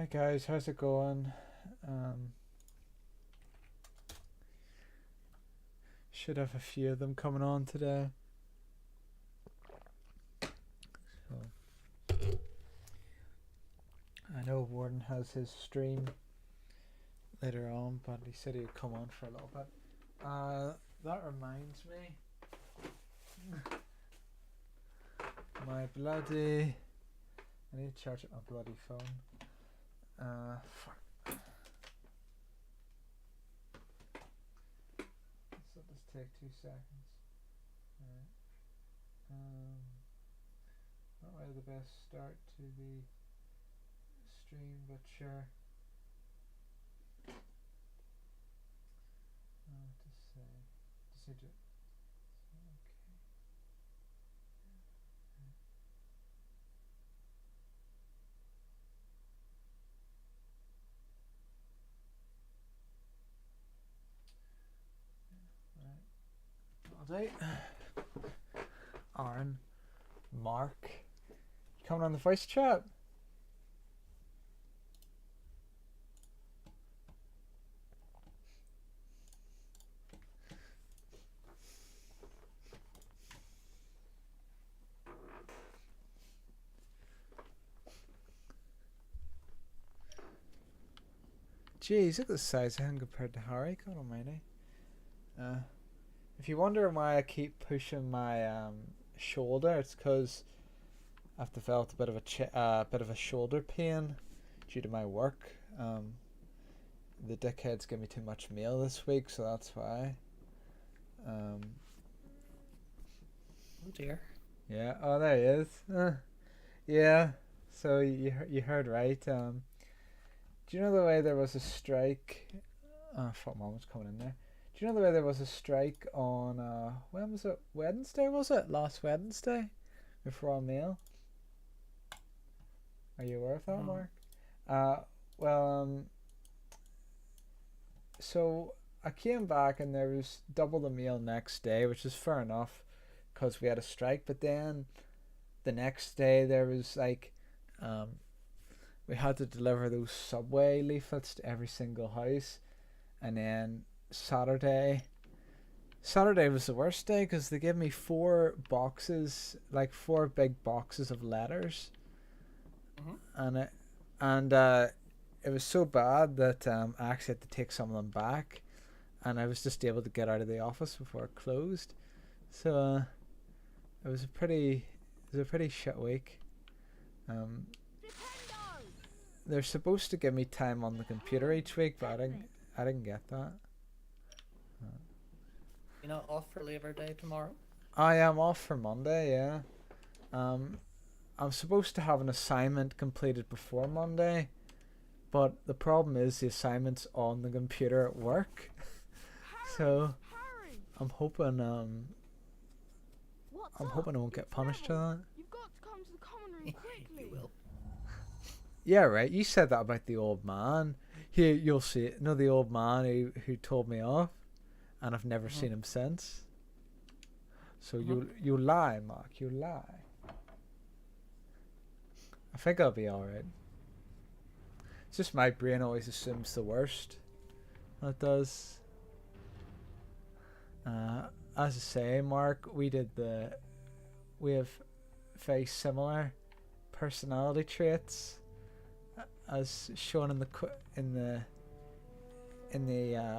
Hi guys, how's it going? Should have a few of them coming on today. So I know Warden has his stream later on, but he said he would come on for a little bit. That reminds me, my bloody. I need to charge up my bloody phone. Fuck. This will just take 2 seconds. Right. Not really the best start to the stream, but sure. Just say, just need to. Okay. Right. All day. Aaron, Mark, you coming on the voice chat? Jeez, look at the size of him compared to Harry. God almighty. If you wonder why I keep pushing my shoulder, it's because I've developed a bit of a shoulder pain due to my work. The dickheads give me too much mail this week, so that's why. Oh dear. Yeah. Oh, there he is. Yeah. So you heard right. Do you know the way there was a strike? Oh, fuck, Mom was coming in there. Do you know the way there was a strike on when was it? Wednesday, was it? Last Wednesday, before our meal. Are you aware of that, Mark? Well, so I came back and there was double the meal next day, which is fair enough, because we had a strike. But then the next day there was like, we had to deliver those subway leaflets to every single house, and then Saturday was the worst day because they gave me 4 boxes, like 4 big boxes of letters, and it was so bad that I actually had to take some of them back, and I was just able to get out of the office before it closed. So it was a pretty shit week. They're supposed to give me time on the computer each week, but I didn't get that. You're not off for Labor Day tomorrow? I am off for Monday, yeah. I'm supposed to have an assignment completed before Monday, but the problem is the assignment's on the computer at work. So I'm hoping I won't get punished for that. You've got to come to the common room quickly. You will. Yeah, right. You said that about the old man. Here, you'll see it. No, the old man who told me off, and I've never seen him since. So you lie, Mark. You lie. I think I'll be alright. It's just my brain always assumes the worst. It does. As I say, Mark, we have very similar personality traits, as shown in the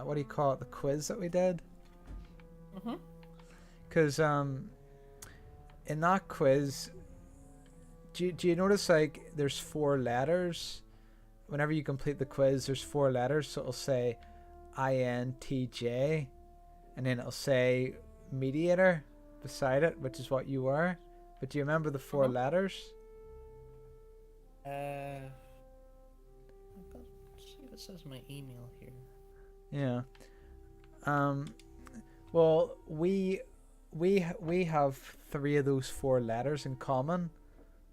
what do you call it, the quiz that we did. Because in that quiz, do you notice like there's 4 letters? Whenever you complete the quiz, there's 4 letters, so it'll say INTJ, and then it'll say mediator beside it, which is what you were. But do you remember the 4 letters? I've got, see if it says my email here. Yeah. Well, we have 3 of those 4 letters in common,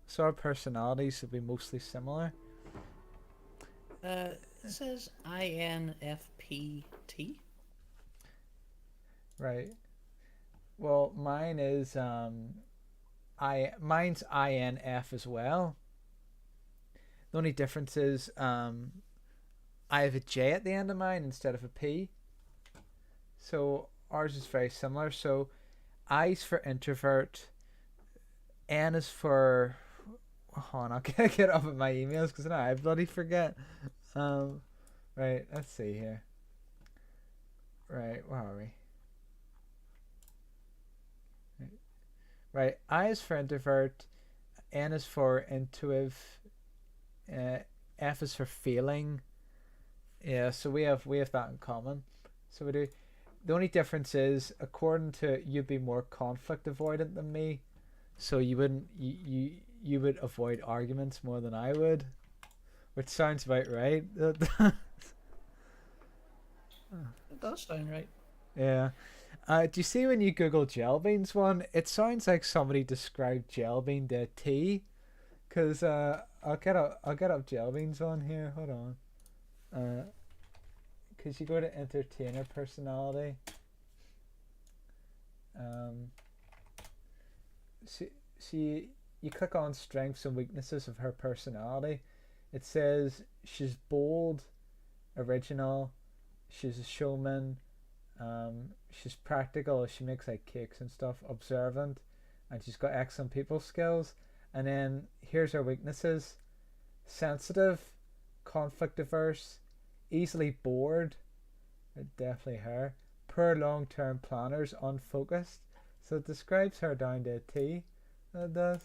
so our personalities will be mostly similar. It says INFPT. Right. Well, mine is mine's INF as well. The only difference is I have a J at the end of mine instead of a P. So ours is very similar. So I's for introvert, N is for. Hold on, I'll get up at my emails because now I bloody forget. Right, let's see here. Right, where are we? Right, I is for introvert, N is for intuitive, F is for feeling. Yeah, so we have that in common. So we do. The only difference is, according to you'd be more conflict avoidant than me, so you wouldn't you would avoid arguments more than I would, which sounds about right. It does sound right. Yeah. Do you see when you Google Jelbeans one? It sounds like somebody described Jelbean to a T. Cause I'll get up Jelbeans one here. Hold on. Cause you go to entertainer personality. See, you click on strengths and weaknesses of her personality. It says she's bold, original, she's a showman. She's practical. She makes like cakes and stuff. Observant, and she's got excellent people skills. And then here's her weaknesses: sensitive, conflict averse, easily bored. Definitely her. Poor long-term planners, unfocused. So it describes her down to a T. It does.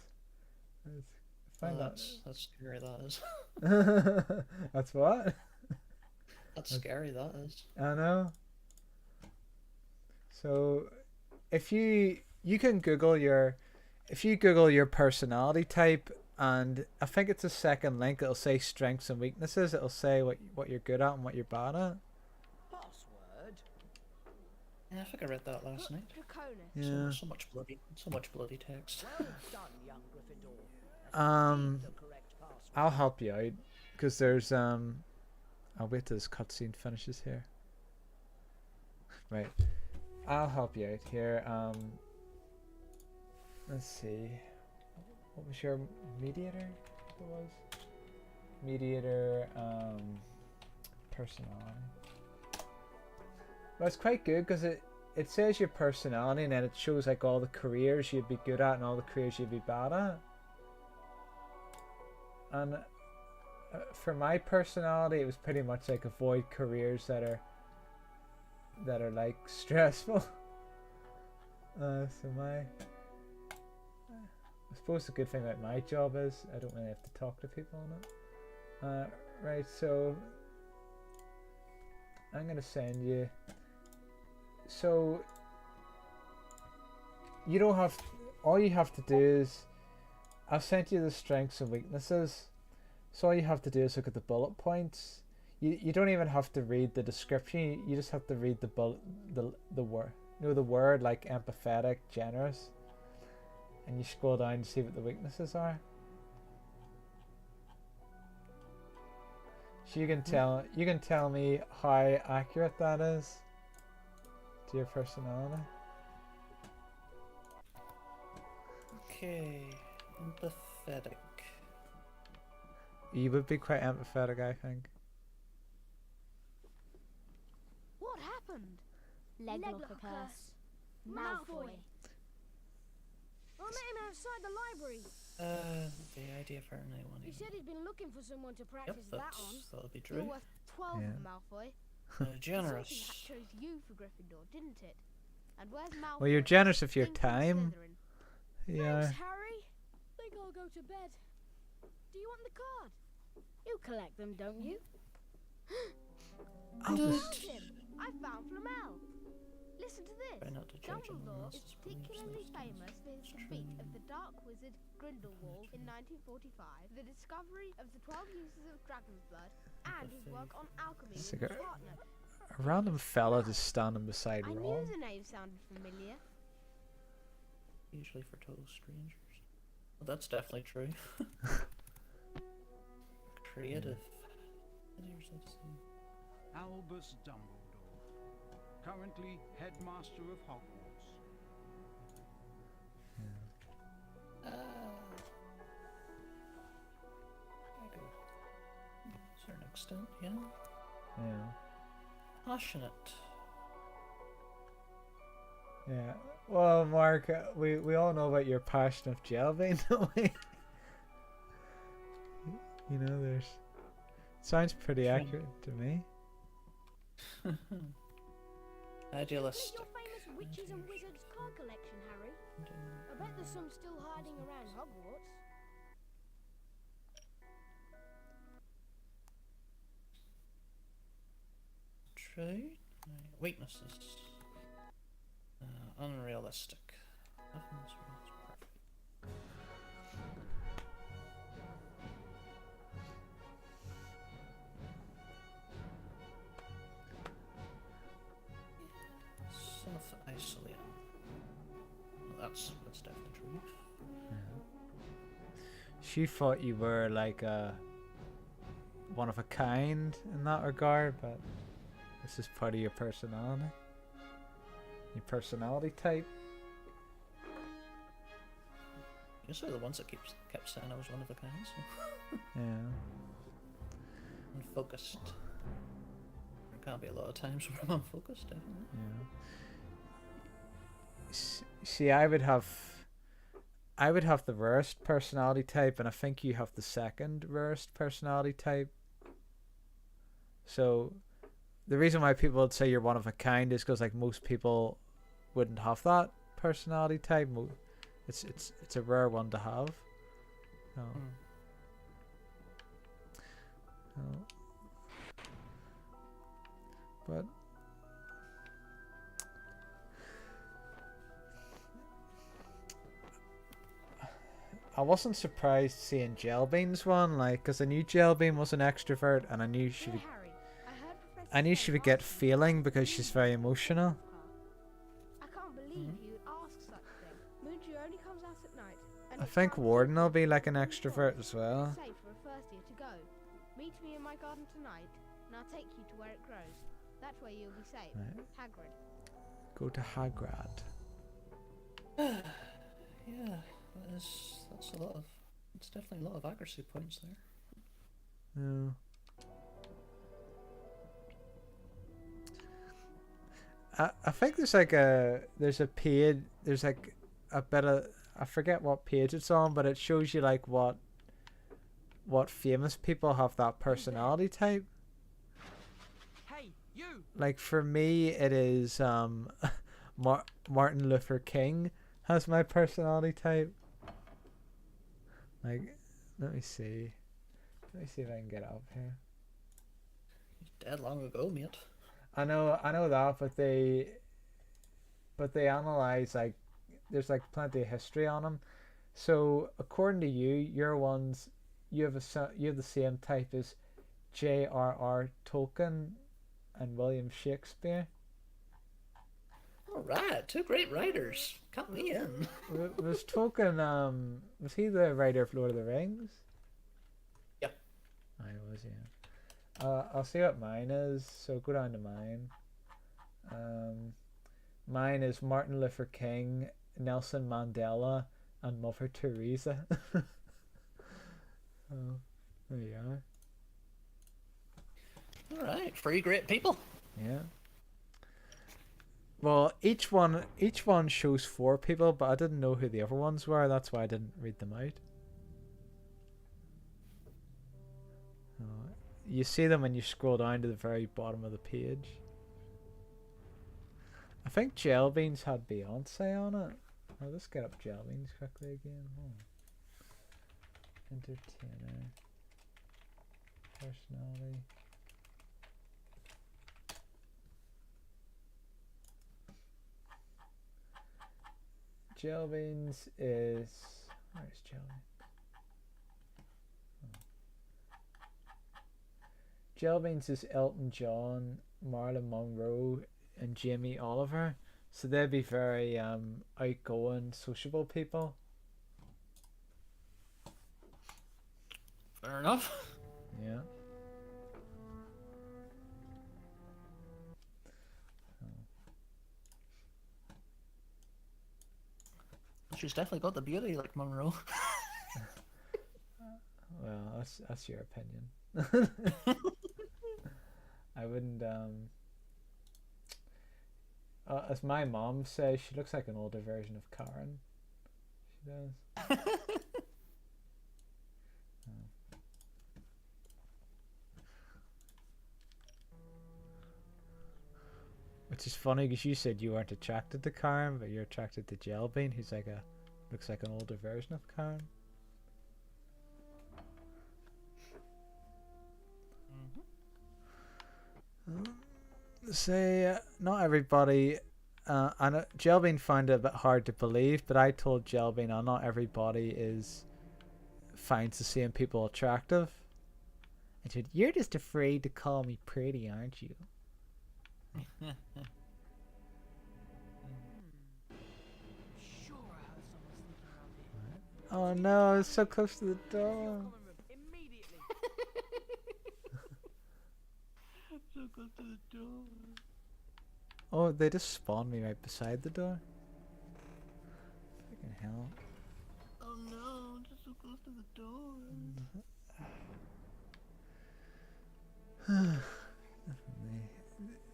That's scary. That is. That's what. That's scary. That is. I know. So, if you can Google your personality type, and I think it's a second link. It'll say strengths and weaknesses. It'll say what you're good at and what you're bad at. Password. Yeah, I think I read that last night. Yeah. So much bloody text. Well done, young Gryffindor. That's indeed the correct password. I'll help you out because there's I'll wait till this cutscene finishes here. Right. I'll help you out here. Let's see. What was your mediator? What was mediator? Personality. Well, it's quite good because it says your personality and then it shows like all the careers you'd be good at and all the careers you'd be bad at. And for my personality, it was pretty much like avoid careers that are like stressful. So I suppose the good thing about my job is I don't really have to talk to people on it. Right, so I'm gonna send you. So you don't have. All you have to do is I've sent you the strengths and weaknesses. So all you have to do is look at the bullet points. You don't even have to read the description. You just have to read the word. You know, the word like empathetic, generous, and you scroll down to see what the weaknesses are. So you can tell me how accurate that is to your personality. Okay, empathetic. You would be quite empathetic, I think. What happened? Leglocker curse. Malfoy. I met him outside the library. The idea for night one. He said he'd been looking for someone to practice Yep, that on. that'll be You're true. worth 12, Yeah. Malfoy. Generous. Sorting Hat chose you for Gryffindor, didn't it? And where's Malfoy? Well, you're generous with your Think from time. Slytherin. Yeah. Thanks, Harry. Think I'll go to bed. Do you want the card? You collect them, don't you? I'll just- Him. I found Flamel. Listen to this. Try not to judge anyone Dumbledore is else's beliefs, particularly that's famous for his true. defeat of the Dark Wizard Grindelwald in 1945, the discovery of the 12 uses of dragon's blood, and his work on alchemy with Cigar- his partner. A random fella just standing beside I knew Ron. the name sounded familiar. Usually for total strangers. Well, that's definitely true. Creative. Here's let's see. Albus Dumbledore, currently headmaster of Hogwarts. There you go. certain extent, yeah. Yeah. Passionate. Yeah. Well, Mark, we all know about your passion of Jelly, don't we? You know, there's... Sounds pretty Sure. accurate to me. Idealistic. Your famous witches and wizards card collection, Harry. I bet there's some still hiding around Hogwarts. True. Weaknesses. Unrealistic. Nothing's perfect. Self-isolating. Well, that's definitely true. She thought you were like one of a kind in that regard, but this is part of your personality. Your personality type. You're sort of the ones that kept saying I was one of a kind, so. Yeah. Unfocused. There can't be a lot of times where I'm unfocused, definitely. Yeah. See, I would have the rarest personality type, and I think you have the second rarest personality type. So, the reason why people would say you're one of a kind is because like most people wouldn't have that personality type. It's a rare one to have. So, but I wasn't surprised seeing Jelbean's one, like, because I knew Jelbean was an extrovert, and I knew she would. Harry, I knew she would get feeling because she's very emotional. I can't believe you would ask such a thing. Moondew only comes out at night. And I it's think about Warden will 2 be like an o'clock. extrovert as well. It's safe for a first year to go. Meet me in my garden tonight, and I'll take you to where it grows. That way you'll be safe. Right. Hagrid. Go to Hagrid. Yeah, that's a lot of. It's definitely a lot of accuracy points there. No. I think there's like a page, there's like a bit of, I forget what page it's on, but it shows you like what famous people have that personality type. Hey, you! Like for me it is Martin Luther King has my personality type. Like, let me see if I can get it up here. He's dead long ago, mate. I know that, but they analyze like there's like plenty of history on them. So according to you, your ones you have the same type as J.R.R. Tolkien and William Shakespeare. All right, 2 great writers. Count me in. Was Tolkien was he the writer of Lord of the Rings? Yeah. I was, yeah. I'll see what mine is. So go down to mine. Mine is Martin Luther King, Nelson Mandela, and Mother Teresa. Oh, there you are. All right, 3 great people. Yeah. Well, each one shows 4 people, but I didn't know who the other ones were. That's why I didn't read them out. You see them when you scroll down to the very bottom of the page. I think Jelbeans had Beyonce on it. I'll just get up Jelbeans quickly again. Entertainer. Personality. Jelbeans is... Where's Jelbeans? Jelbeans is Elton John, Marilyn Monroe, and Jamie Oliver. So they'd be very outgoing, sociable people. Fair enough. Yeah. She's definitely got the beauty like Monroe. Well, that's your opinion. I wouldn't as my mom says, she looks like an older version of Karen. She does. Which is funny because you said you weren't attracted to Karen, but you're attracted to Jellybean, who's like looks like an older version of Karen. Say, not everybody. I know Jellybean found it a bit hard to believe, but I told Jellybean, not everybody finds the same people attractive. And she said, "You're just afraid to call me pretty, aren't you?" Sure, I heard someone sneaking around here. Oh no, it's so close to the Your door. common room immediately. So close to the door. Oh, they just spawned me right beside the door. Freaking hell. Oh no, just so close to the door.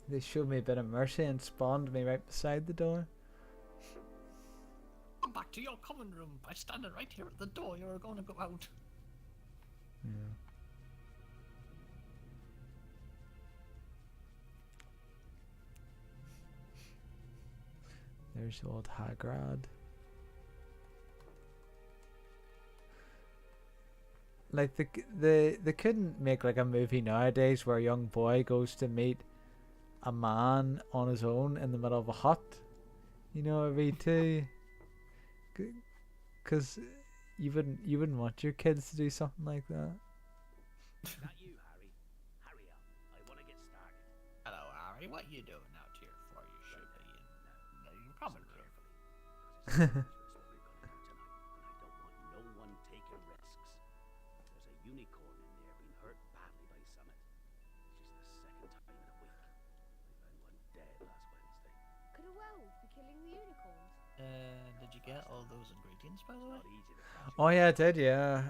They showed me a bit of mercy and spawned me right beside the door. Come back to your common room. I stand right here at the door. You're going to go out. Yeah. There's old Hagrad. Like they couldn't make like a movie nowadays where a young boy goes to meet a man on his own in the middle of a hut. You know what I mean too? Because you wouldn't want your kids to do something like that. Is that you, Harry? Hurry up. I want to get started. Hello, Harry. What you doing out here for? You should be in your common room. Carefully. This is what we're going to do tonight, and I don't want no one taking risks. There's a unicorn in there being hurt badly by summit. It's just the second time in a week. I found one dead last Wednesday. Could a werewolf be killing the unicorns? Did you get all those ingredients, by the way? Not easy to catch. Oh yeah, I did. Yeah.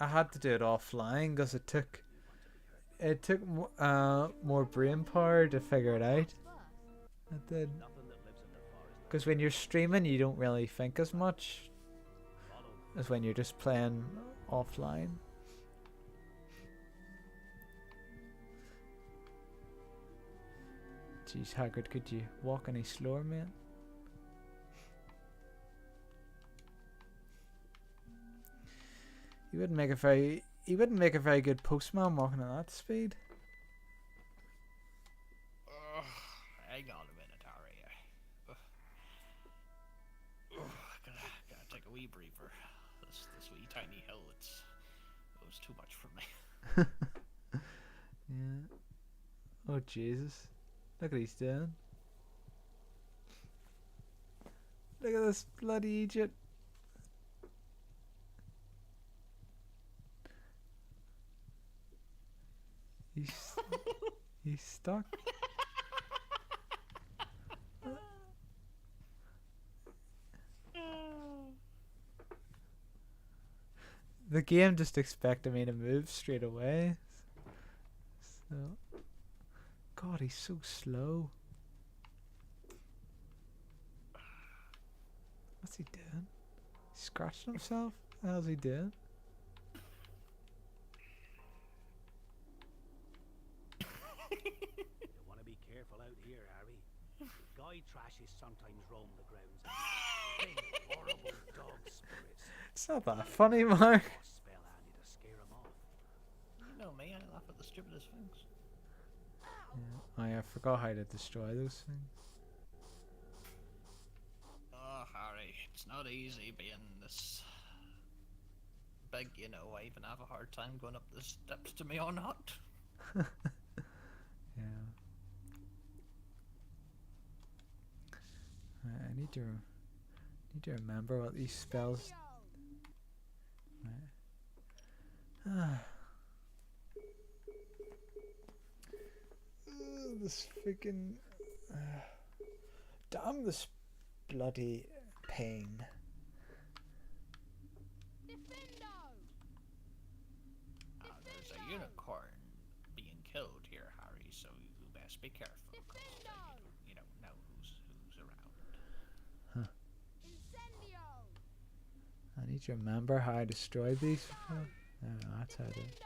I had to do it offline because it took more brain power to figure it out. It did. Nothing that lives in the forest. Because when you're streaming, you don't really think as much as when you're just playing offline. Jeez, Hagrid, could you walk any slower, man? You wouldn't make a very good postman walking at that speed. Hang on a minute, Harry. Gotta take a wee breather. This wee tiny hill, it was too much for me. Yeah. Oh Jesus! Look what he's doing. Look at this bloody idiot. He's stuck. The game just expected me to move straight away. So, God, he's so slow. What's he doing? He's scratching himself? How's he doing? You want to be careful out here, Harry. Guy trashes sometimes roam the grounds. Big, horrible dog spirits. It's not that funny, Mark. Or spell handy to scare 'em off. You know me, I laugh at the stupidest things. Yeah. I forgot how to destroy those things. Oh, Harry, it's not easy being this big, you know. I even have a hard time going up the steps to my own hut. Yeah. I need to remember what these spells. Right. This freaking damn this bloody pain. Defendo! just be careful. 'Cause you don't know who's around. Incendio! I need to remember how I destroyed these before. No, that's how I did it.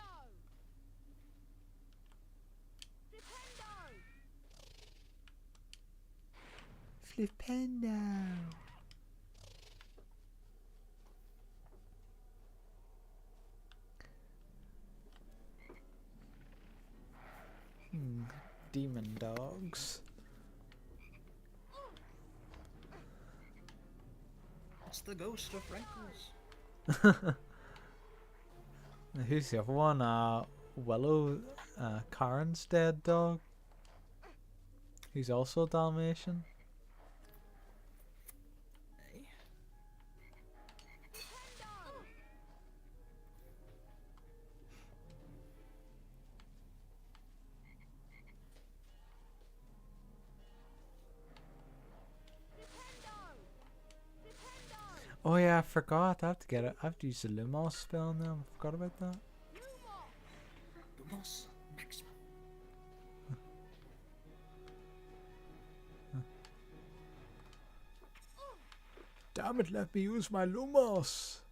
Flipendo! Demon dogs. It's the ghost of Wrinkles. Who's the other one? Willow, Karen's dead dog. Who's also Dalmatian. Eh? Oh yeah, I forgot. I have to get it. I have to use the Lumos spell now. I forgot about that. Lumos Maximum. Damn it, let me use my Lumos.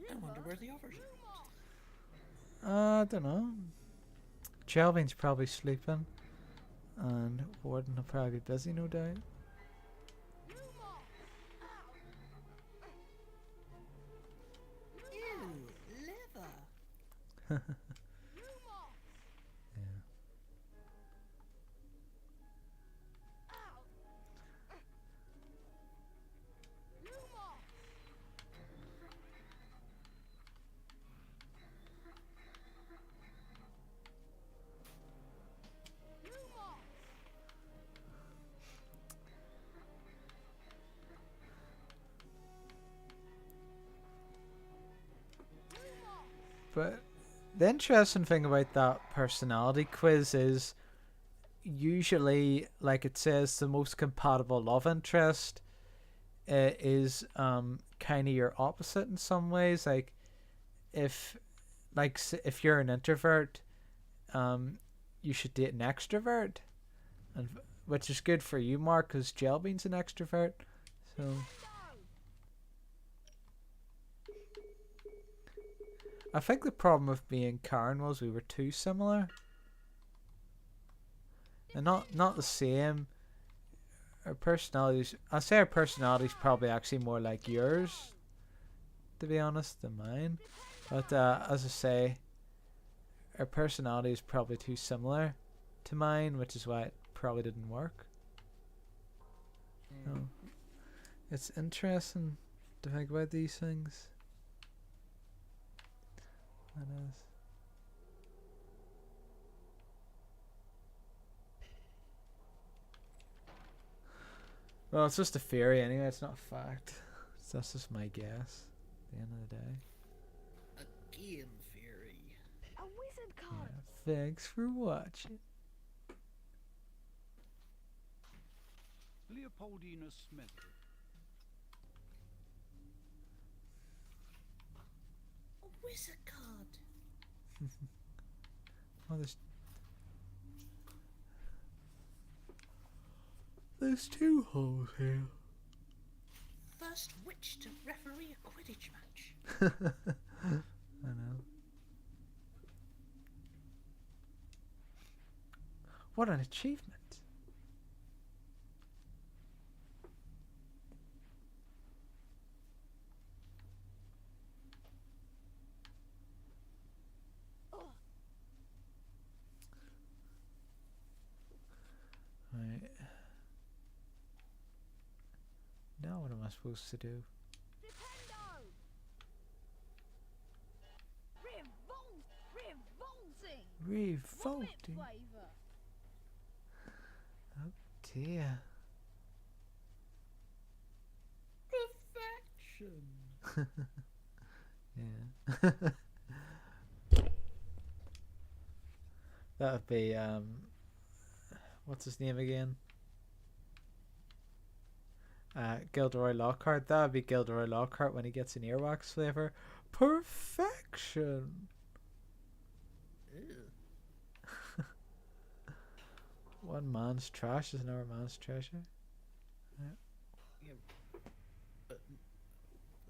I wonder where the others are. I don't know. Chelvin's probably sleeping. And Warden will probably be busy, no doubt. Ew, liver. Yeah. But the interesting thing about that personality quiz is usually, like it says, the most compatible love interest is kind of your opposite in some ways. Like if if you're an introvert, you should date an extrovert, and which is good for you, Mark, because Jelbean's an extrovert. So I think the problem with me and Karen was we were too similar. And not the same. Our personalities, I say our personalities probably actually more like yours, to be honest, than mine. But as I say, our personality is probably too similar to mine, which is why it probably didn't work. So, it's interesting to think about these things. It is. Well, it's just a theory anyway, it's not a fact. So that's just my guess at the end of the day. A game theory. A wizard card! Yeah, thanks for watching. Leopoldina Smith. A wizard card. Oh, there's two holes here. First witch to referee a Quidditch match. I know. What an achievement. Right. Now what am I supposed to do? Revolting. Oh dear. Perfection. Yeah. That would be what's his name again? Gilderoy Lockhart. That would be Gilderoy Lockhart when he gets an earwax flavor. Perfection. Ew. One man's trash is another man's treasure. Yeah, but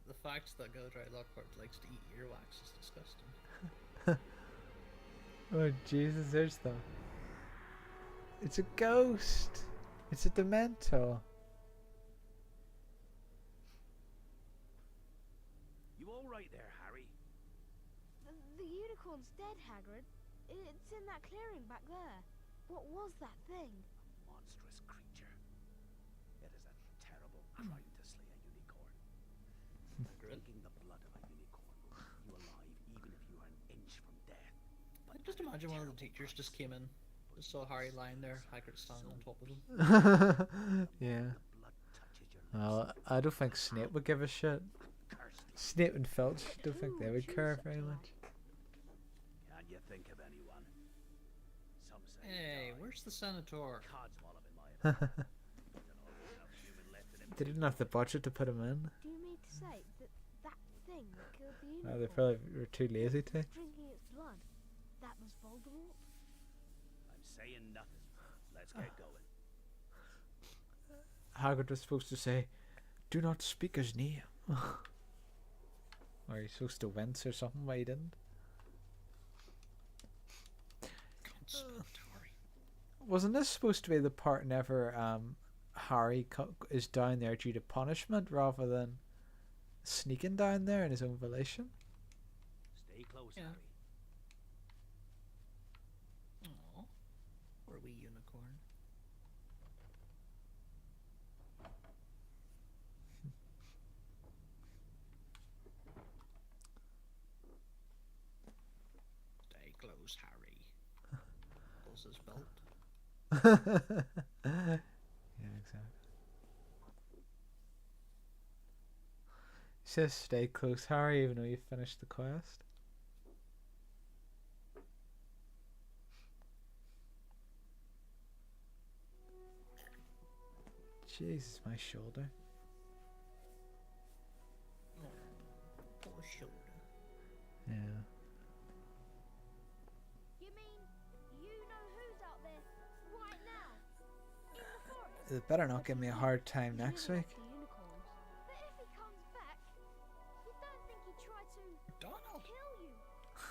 the fact that Gilderoy Lockhart likes to eat earwax is disgusting. Oh Jesus, there's them. It's a ghost. It's a Demento. You all right there, Harry? The unicorn's dead, Hagrid. It's in that clearing back there. What was that thing? Monstrous creature. It is a terrible crime to slay a unicorn. Drinking the blood of a unicorn will keep you alive even if you are an inch from death. I just imagine one of the teachers just came in, just saw Harry lying there, Hagrid standing on top of him. Yeah. The blood touches your lips. I don't think Snape would give a shit. Curse thee. Snape and Filch, don't think they would care very much. Can you think of anyone? Some say Hey, he died. where's the senator? Codswallop, in my opinion. There's an awful enough human left in him. They didn't have the budget to put him in. Do you mean to say that that thing that killed the They unicorn probably were too lazy to. was drinking its blood? That was Voldemort? I'm saying nothing. Let's get going. Hagrid was supposed to say, "Do not speak his name." Or he's supposed to wince or something, but he didn't. Conspiratory. Wasn't this supposed to be the part whenever Harry is down there due to punishment rather than sneaking down there in his own volition? Stay close, Yeah. Harry. Aw, poor wee unicorn. Stay close, Harry. Pulls his belt. Yeah, exactly. He says, "Stay close, Harry," even though you finished the quest. Jesus, my shoulder. Poor shoulder. Yeah. You mean you know who's out there right now? In the forest? They better not give me a hard time He's next really week. loves the unicorns. But if he comes back, you don't think he'd try to Donald, kill you?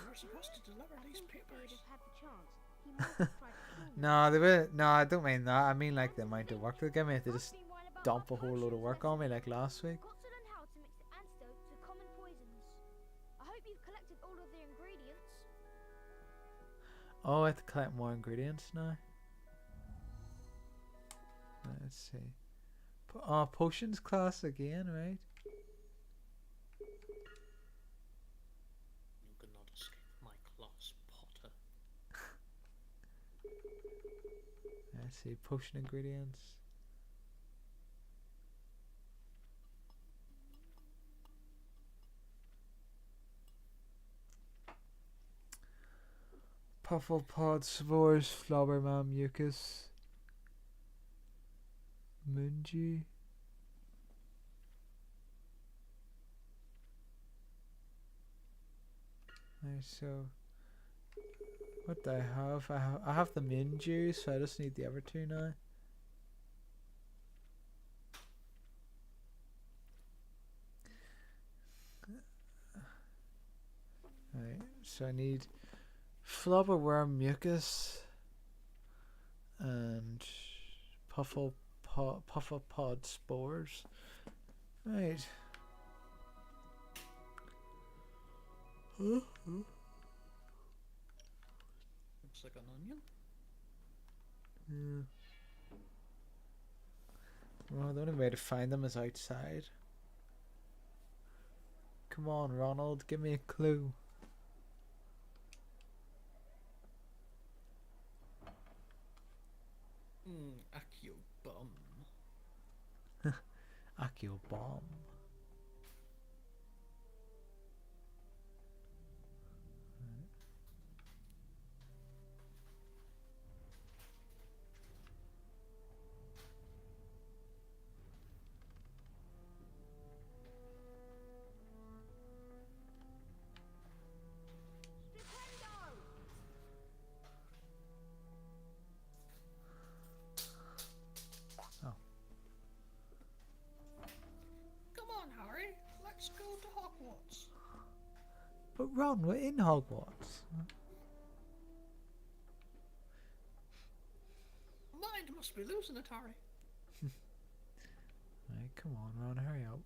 we're supposed to deliver I these think if he would papers. have had the chance, he might have tried to kill me. No, they will. No, I don't mean that. I mean like the amount of work they give me. If they I've just been worrying about dump my a whole load of potions work on me lately. like last week. Got to learn how to mix the antidote to common poisons. I hope you've collected all of the ingredients. Oh, I have to collect more ingredients now. Let's see. Potions class again, right? You cannot escape my claws, Potter. Let's see. Potion ingredients. Pufflepod, Spores, Flobberman, Mucus, Mungy. Right, so what do I have? I have the Minju, so I just need the other two now. Right, so I need Flubberworm Mucus and Pufflepod Spores. Right. Looks like an onion. Yeah. Well, the only way to find them is outside. Come on, Ronald, give me a clue. Accio bum. Accio bomb. But Ron, we're in Hogwarts. Mind must be losing it, Harry. Right, come on, Ron, hurry up.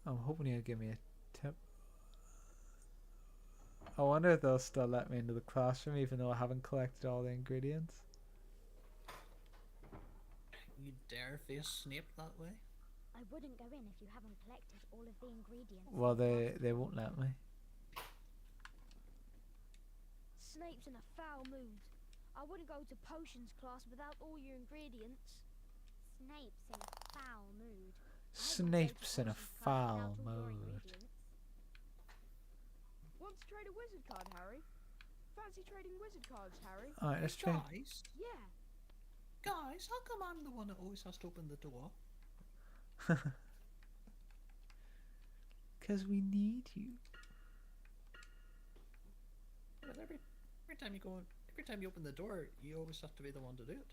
I'm hoping you'll give me a tip. I wonder if they'll still let me into the classroom even though I haven't collected all the ingredients. You dare face Snape that way? I wouldn't go in if you haven't collected all of the ingredients. Well, they won't let me. Snape's in a foul mood. I wouldn't go to potions class without all your ingredients. Snape's in a foul mood. Snape's in a foul mood. Want to trade a wizard card, Harry? Fancy trading wizard cards, Harry? Alright, let's try. Guys, Yeah. guys, how come I'm the one that always has to open the door? Because we need you. But every time every time you open the door, you always have to be the one to do it.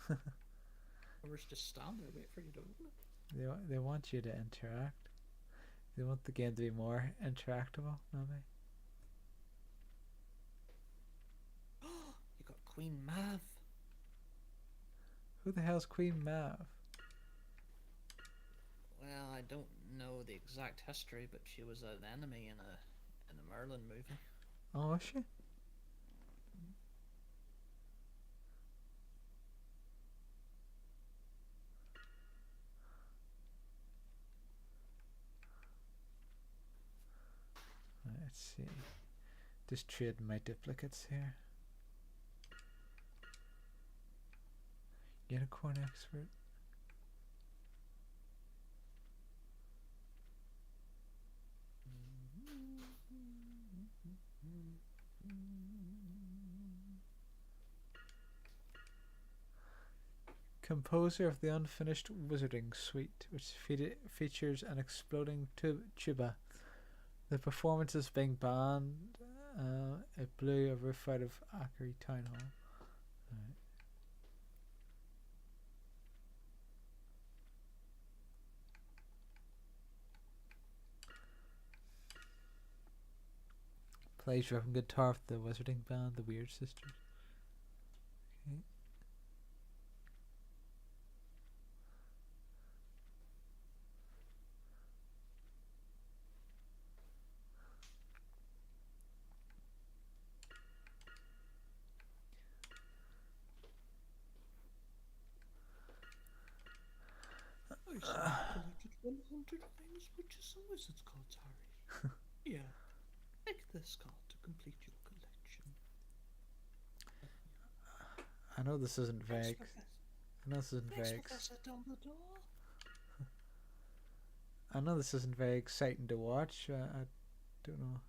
Or we're just stand there, wait for you to open it. They want you to interact. They want the game to be more interactable, maybe. You got Queen Mav. Who the hell's Queen Mav? Well, I don't know the exact history, but she was an enemy in a Merlin movie. Oh, was she? Let's see. Just trade my duplicates here. Unicorn expert. Composer of the unfinished Wizarding Suite, which features an exploding tuba. The performance is being banned. It blew a roof out of Ackery Town Hall. Right. Plays rhythm guitar with the Wizarding Band, the Weird Sisters. Okay. Collected 100 famous witches and wizards cards, Harry. Yeah. Take this card to complete your collection. I know this isn't vague. I know this isn't Thanks, very. Professor Dumbledore. I know this isn't very exciting to watch. I don't know.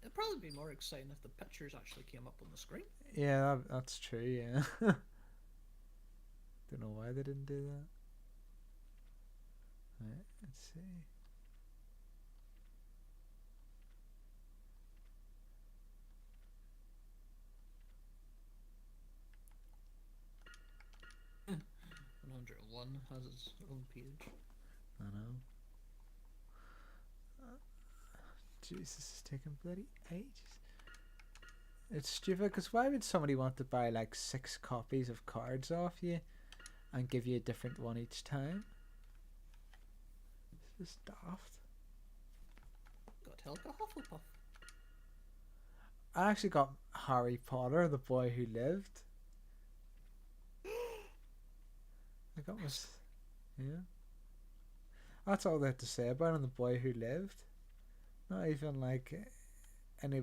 It'd probably be more exciting if the pictures actually came up on the screen. Yeah, that's true. Yeah. Don't know why they didn't do that. Right, let's see. Hmm. 101 has its own page. I know. Jesus, this is taking bloody ages. It's stupid, because why would somebody want to buy like 6 copies of cards off you and give you a different one each time? This is daft. Got Helga Hufflepuff. I actually got Harry Potter, the boy who lived. I got my... Yeah. That's all they had to say about him, the boy who lived. Not even like any...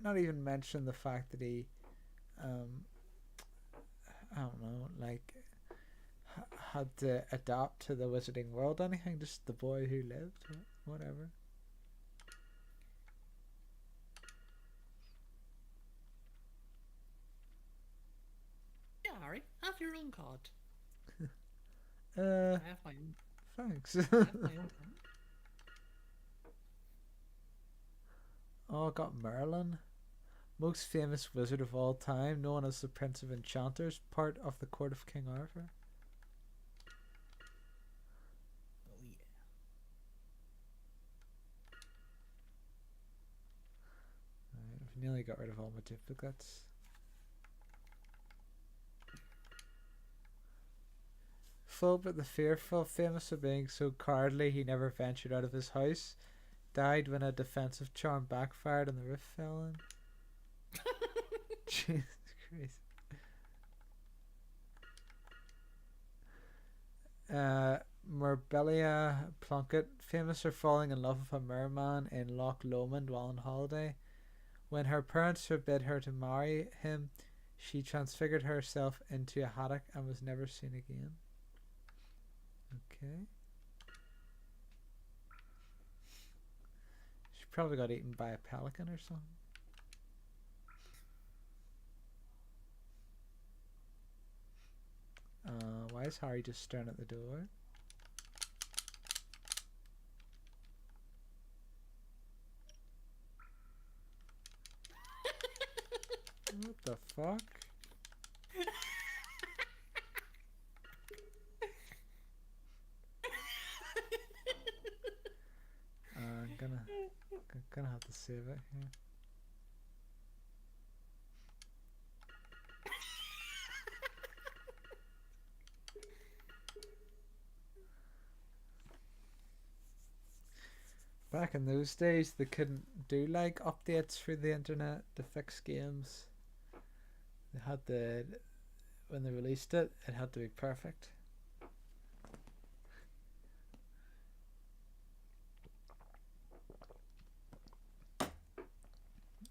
Not even mention the fact that he... I don't know, like... had to adapt to the wizarding world, anything, just the boy who lived, whatever. Yeah, Harry, have your own card. Uh, I have my own. thanks. I have my own card. Oh, I got Merlin. Most famous wizard of all time, known as the Prince of Enchanters, part of the court of King Arthur. nearly got rid of all my duplicates. Fulbert the Fearful, famous for being so cowardly he never ventured out of his house, died when a defensive charm backfired and the roof fell in. Jesus Christ. Morbelia Plunkett, famous for falling in love with a merman in Loch Lomond while on holiday. When her parents forbid her to marry him, she transfigured herself into a haddock and was never seen again. Okay. She probably got eaten by a pelican or something. Why is Harry just staring at the door? What the fuck? I'm gonna have to save it here. Back in those days, they couldn't do like updates through the internet to fix games. They had to, when they released it, it had to be perfect.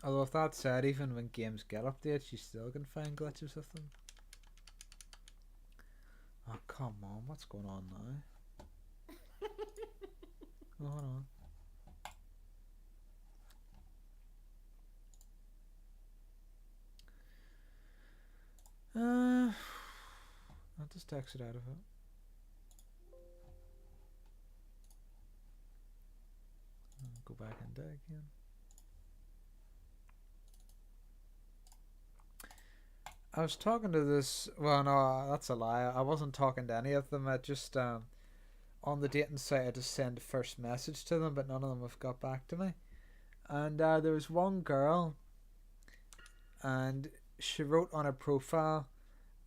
Although with that said, even when games get updates, you still can find glitches with them. Oh come on, what's going on now? Oh, hold on. I'll just exit out of it. Go back into it again. I was talking to this. Well, no, that's a lie. I wasn't talking to any of them. I just on the dating site, I just sent the first message to them, but none of them have got back to me. And there was one girl, and she wrote on her profile,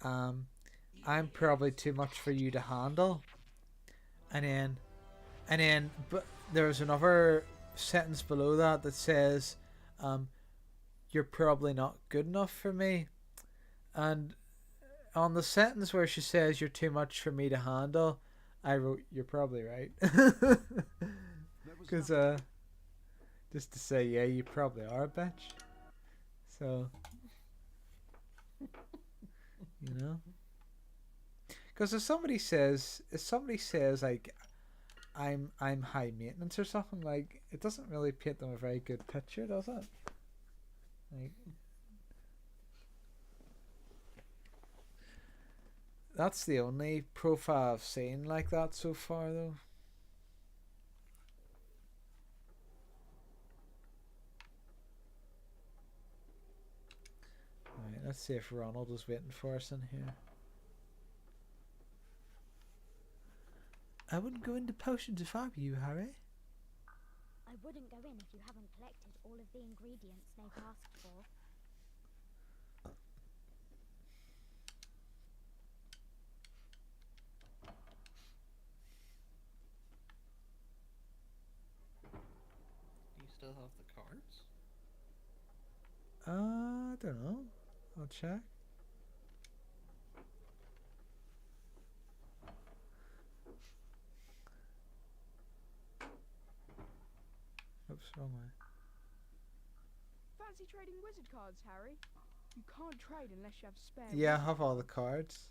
"I'm probably too much for you to handle." And then, but there was another sentence below that that says, "You're probably not good enough for me." And on the sentence where she says you're too much for me to handle, I wrote you're probably right. Because just to say, yeah, you probably are a bitch. So you know, because if somebody says like I'm high maintenance or something, like it doesn't really paint them a very good picture, does it? Like, that's the only profile I've seen like that so far, though. Alright, let's see if Ronald is waiting for us in here. I wouldn't go into potions if I were you, Harry. I wouldn't go in if you haven't collected all of the ingredients Snape asked for. Do you still have the cards? I don't know. I'll check. Oops, wrong way. Fancy trading wizard cards, Harry? You can't trade unless you have spare. Yeah, I have all the cards.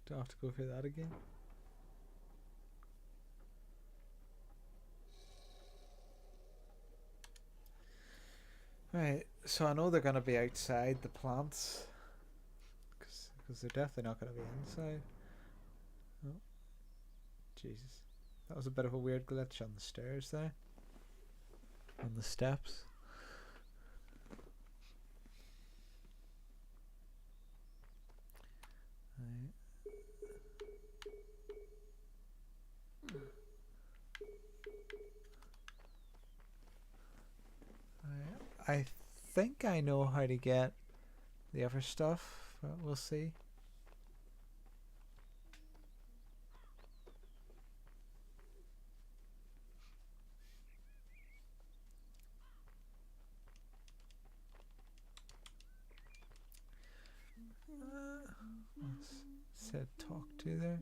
Don't have to go through that again. Right, so I know they're going to be outside the plants. Because they're definitely not going to be inside. Oh, Jesus. That was a bit of a weird glitch on the stairs there. On the steps. Right. I think I know how to get the other stuff, but we'll see. Said talk to there.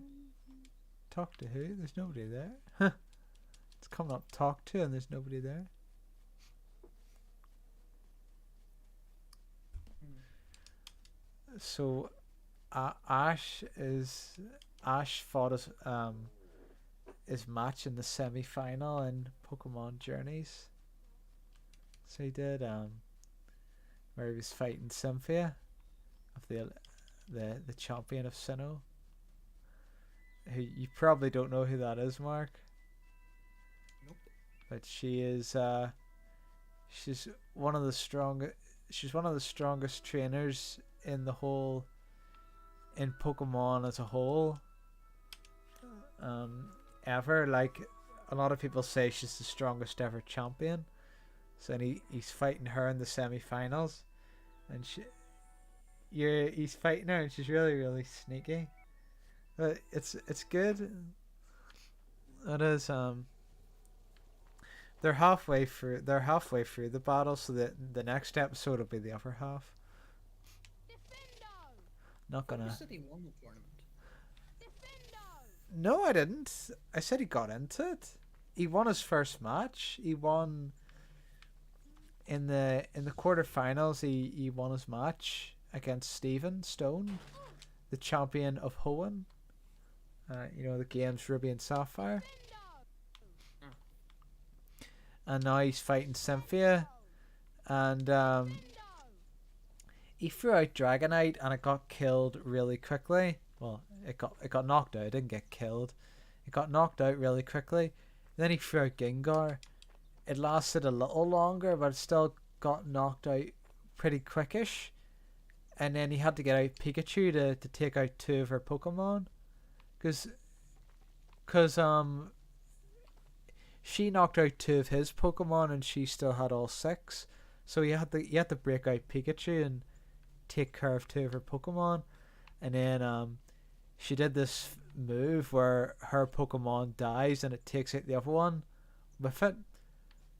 Talk to who? There's nobody there. It's coming up talk to and there's nobody there. So Ash fought his match in the semi-final in Pokemon Journeys. So he did where he was fighting Cynthia of the champion of Sinnoh. Who you probably don't know who that is, Mark. Nope. But she is she's one of the strongest trainers in Pokemon as a whole. Ever. Like, a lot of people say she's the strongest ever champion. So he's fighting her in the semi-finals, and he's fighting her, and she's really, really sneaky. But it's good. It is. They're halfway through the battle, so that the next episode will be the other half. Not gonna. You said he won the tournament. No, I didn't. I said he got into it. He won his first match. He won in the quarterfinals. He won his match against Stephen Stone, the champion of Hoenn. The game's Ruby and Sapphire. And now he's fighting Cynthia, and he threw out Dragonite, and it got killed really quickly. Well, it got knocked out. It didn't get killed. It got knocked out really quickly. Then he threw out Gengar. It lasted a little longer, but it still got knocked out pretty quickish. And then he had to get out Pikachu to take out two of her Pokemon, cause she knocked out two of his Pokemon, and she still had all six. So he had to break out Pikachu and take care of two of her Pokemon. And then she did this move where her Pokemon dies and it takes out the other one with it.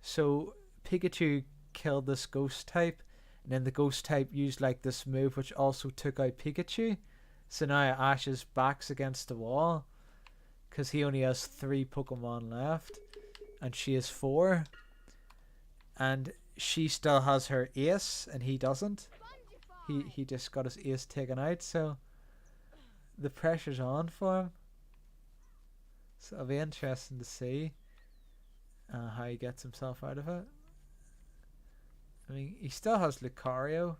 So Pikachu killed this ghost type, and then the ghost type used like this move which also took out Pikachu. So now Ash's back's against the wall because he only has 3 Pokemon left, and she has 4. And she still has her ace, and he doesn't. He just got his ace taken out, so the pressure's on for him. So it'll be interesting to see how he gets himself out of it. I mean, he still has Lucario.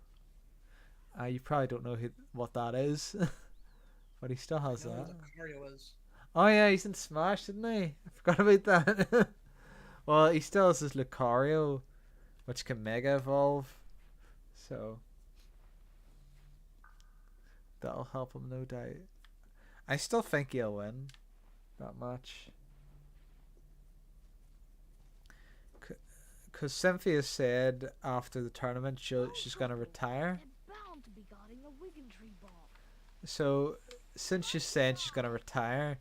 You probably don't know what that is, but he still has I know that. who Lucario is. Oh yeah, he's in Smash, didn't he? I forgot about that. Well, he still has his Lucario, which can Mega Evolve, so that'll help him, no doubt. I still think he'll win that match. Because Cynthia said after the tournament she's going to retire. They're bound to be guarding the Wiggin bark. So, since she's saying she's going to retire,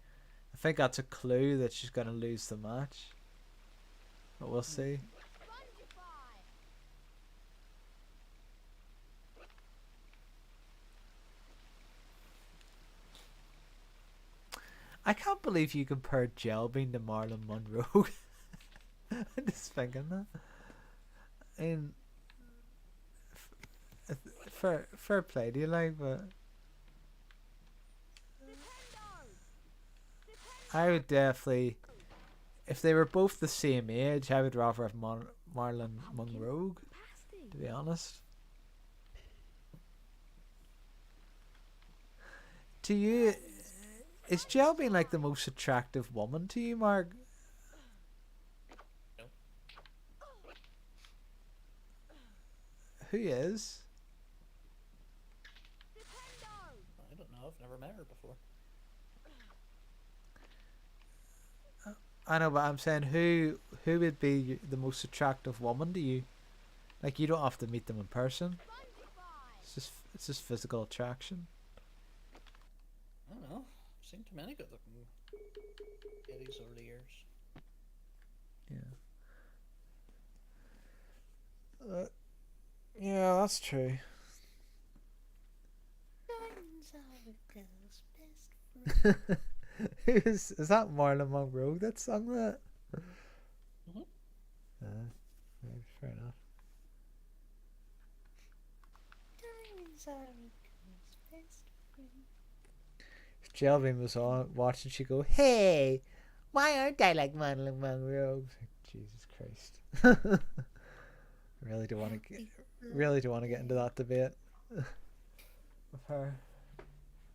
I think that's a clue that she's going to lose the match. But we'll see. I can't believe you compared Jelbean to Marlon Monroe. I'm just thinking that. And fair play to you, like, but I would definitely, if they were both the same age, I would rather have Marlon Monroe, to be honest. To you, is Jelbean like the most attractive woman to you, Mark? No. Who is? I don't know. I've never met her before. I know, but I'm saying who would be the most attractive woman to you? Like you don't have to meet them in person. It's just physical attraction. I don't know. Seen too many good looking ladies over the years. Yeah. Yeah, that's true. is that Marlon Monroe that sung that? Mhm. Right, fair enough. If Jelvin was on watching, she'd go, "Hey, why aren't I like Marilyn Monroe?" Jesus Christ! Really do want to get into that debate with her.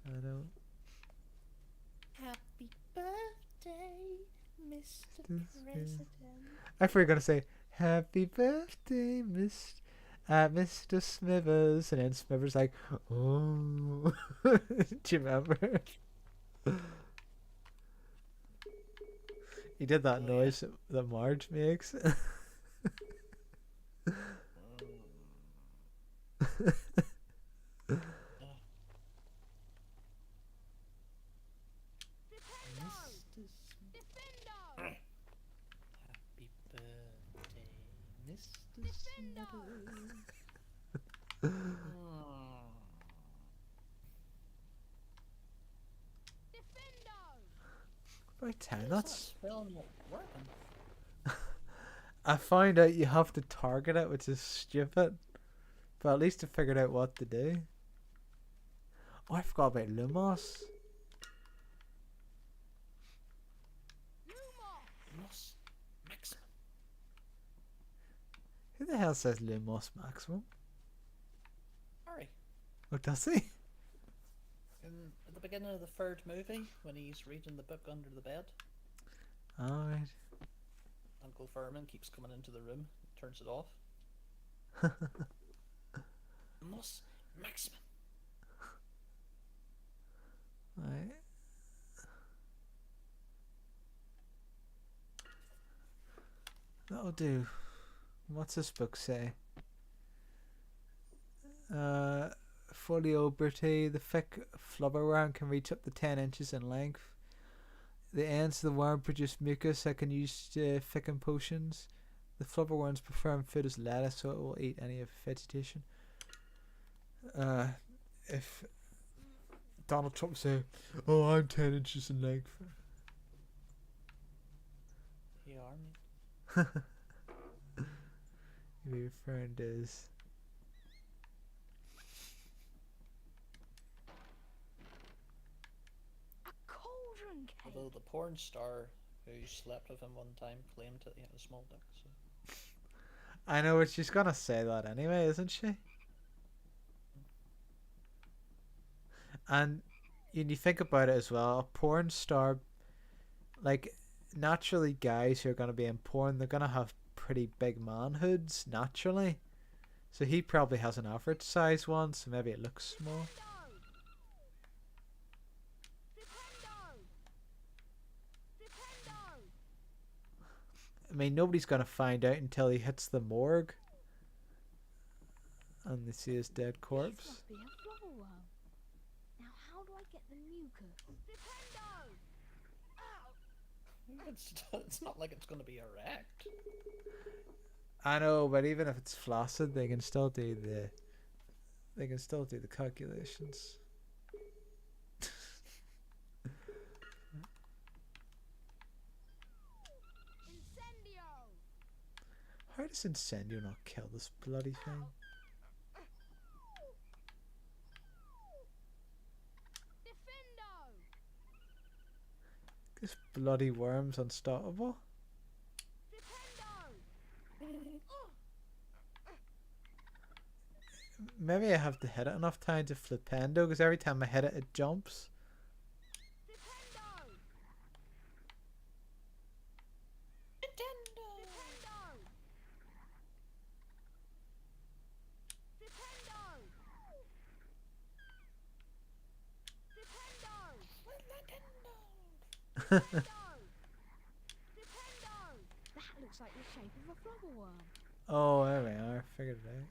I know. Happy birthday, Mr. President. I thought you were gonna say "Happy birthday, Mr. Smithers," and then Smithers like, "Oh," do you remember? He did that noise that Marge makes. Happy birthday, Mr. Smithers. About 10, that's... Spelling not working. I find out you have to target it, which is stupid. But at least I figured out what to do. Oh, I forgot about Lumos. Lumos Maximum. Who the hell says Lumos Maximum? Harry. Oh, does he? At the beginning of the third movie, when he's reading the book under the bed, Alright. Uncle Furman keeps coming into the room, turns it off. Lumos Maximum. Right. That'll do. What's this book say? Folio Bertie, the thick flubber worm can reach up to 10 inches in length. The ends of the worm produce mucus that can use to thicken potions. The flubber worm's preferred food is lettuce, so it will eat any of vegetation. If Donald Trump say, "Oh, I'm 10 inches in length," You are, mate. your friend is. A cauldron cake. Although the porn star who slept with him one time claimed that he had a small dick, so. I know, but she's gonna say that anyway, isn't she? And when you think about it as well, a porn star, like, naturally guys who are gonna be in porn, they're gonna have pretty big manhoods, naturally. So he probably has an average size one, so maybe it looks small. I mean, nobody's gonna find out until he hits the morgue and they see his dead corpse. This must be a flower worm. Now how do I get the mucus? It's not like it's going to be erect. I know, but even if it's flaccid, they can still do the calculations. How does Incendio not kill this bloody thing? This bloody worm's unstoppable. Maybe I have to hit it enough times to flipendo, because every time I hit it, it jumps. That looks like the shape of a flower worm. Oh, there we are. Figured it out.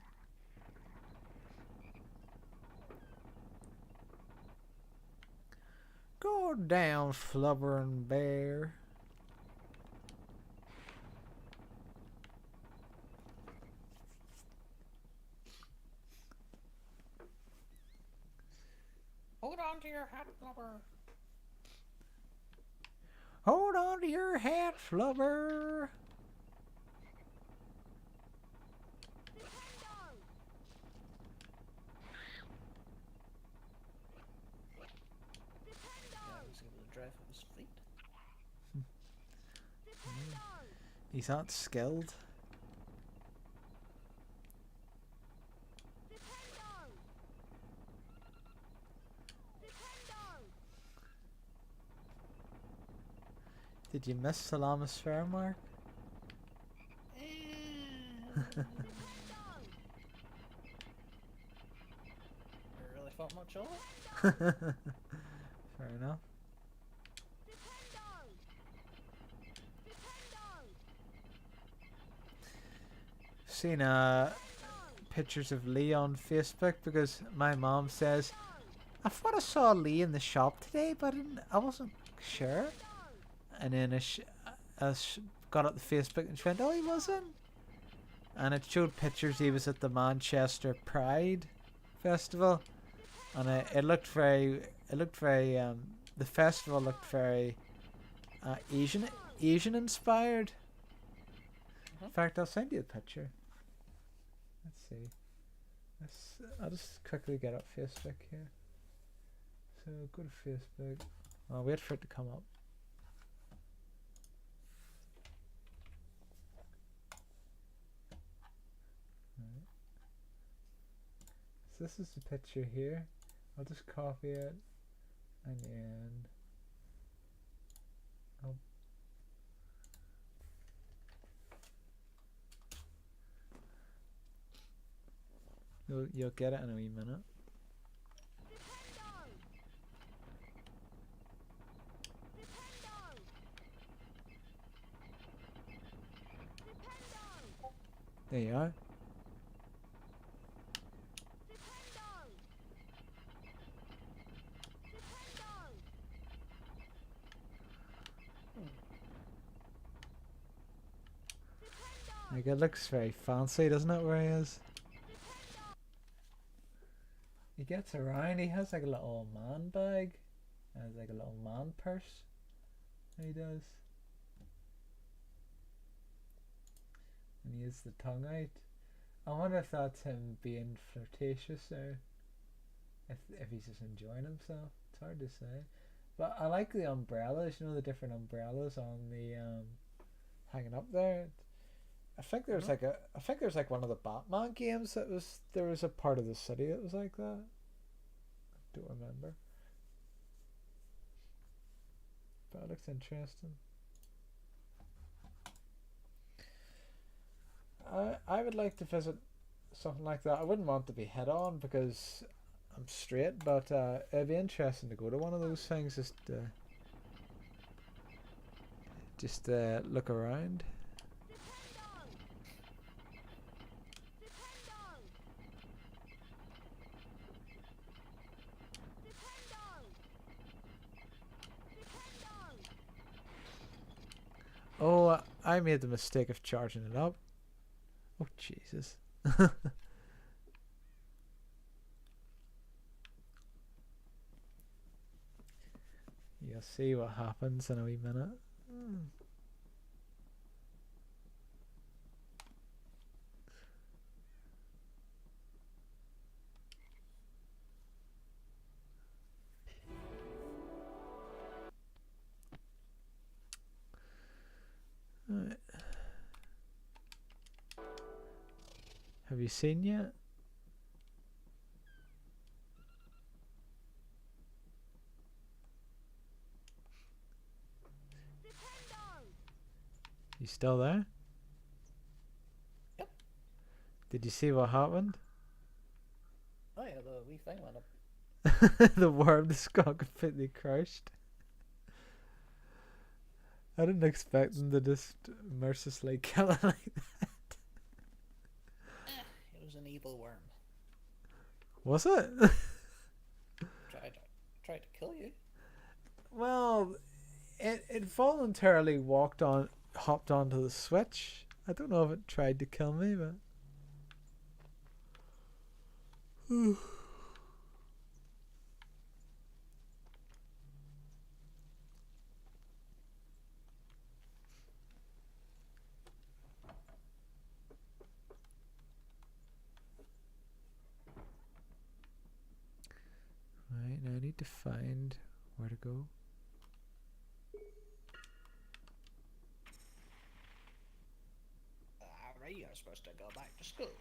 Go down, flubbering bear. Hold on to your hat, lover. Hold on to your hat, flubber. Yeah, he's able to drive with his feet. He's not skilled. Did you miss Philosopher, Mark? I really thought much of it. Fair enough. Seen pictures of Lee on Facebook because my mom says I thought I saw Lee in the shop today, but I wasn't sure. And then I got up the Facebook and she went, "Oh, he wasn't." And it showed pictures he was at the Manchester Pride Festival, and it looked very. The festival looked very Asian inspired. In fact, I'll send you a picture. Let's see. I'll just quickly get up Facebook here. So go to Facebook. I'll wait for it to come up. Right. So this is the picture here. I'll just copy it and then I'll you'll get it in a wee minute. There you are. Like, it looks very fancy, doesn't it, where he is? He gets around, he has like a little man bag. Has like a little man purse. He does. And he has the tongue out. I wonder if that's him being flirtatious or if he's just enjoying himself. It's hard to say. But I like the umbrellas, you know, the different umbrellas on the hanging up there. I think there's like one of the Batman games there was a part of the city that was like that. I don't remember. But it looks interesting. I would like to visit something like that. I wouldn't want to be head on because I'm straight, but it'd be interesting to go to one of those things just look around. Oh, I made the mistake of charging it up. Oh, Jesus. You'll see what happens in a wee minute. Right. Have you seen yet? You still there? Yep. Did you see what happened? Oh yeah, the wee thing went up. The worm just got completely crushed. I didn't expect them to just mercilessly kill it like that. evil worm. Was it? Tried to kill you. Well, it voluntarily hopped onto the switch. I don't know if it tried to kill me, but. Right, now I need to find where to go. Harry, you're supposed to go back to school.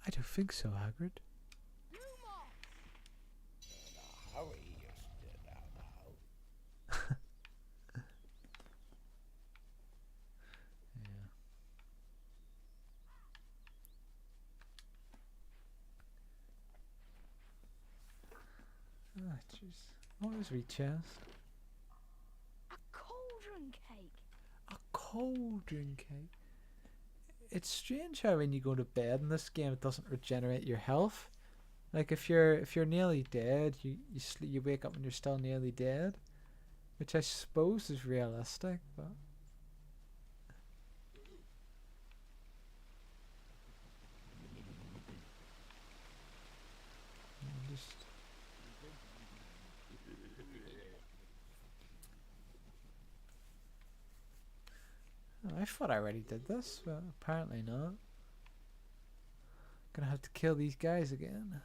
I don't think so, Hagrid. Harry, you're now. Yeah. Ah, jeez. What was we chest? A cauldron cake. A cauldron cake. It's strange how when you go to bed in this game, it doesn't regenerate your health. Like if you're nearly dead, you wake up and you're still nearly dead, which I suppose is realistic, but. Just. Oh, I thought I already did this, but apparently not. Gonna have to kill these guys again.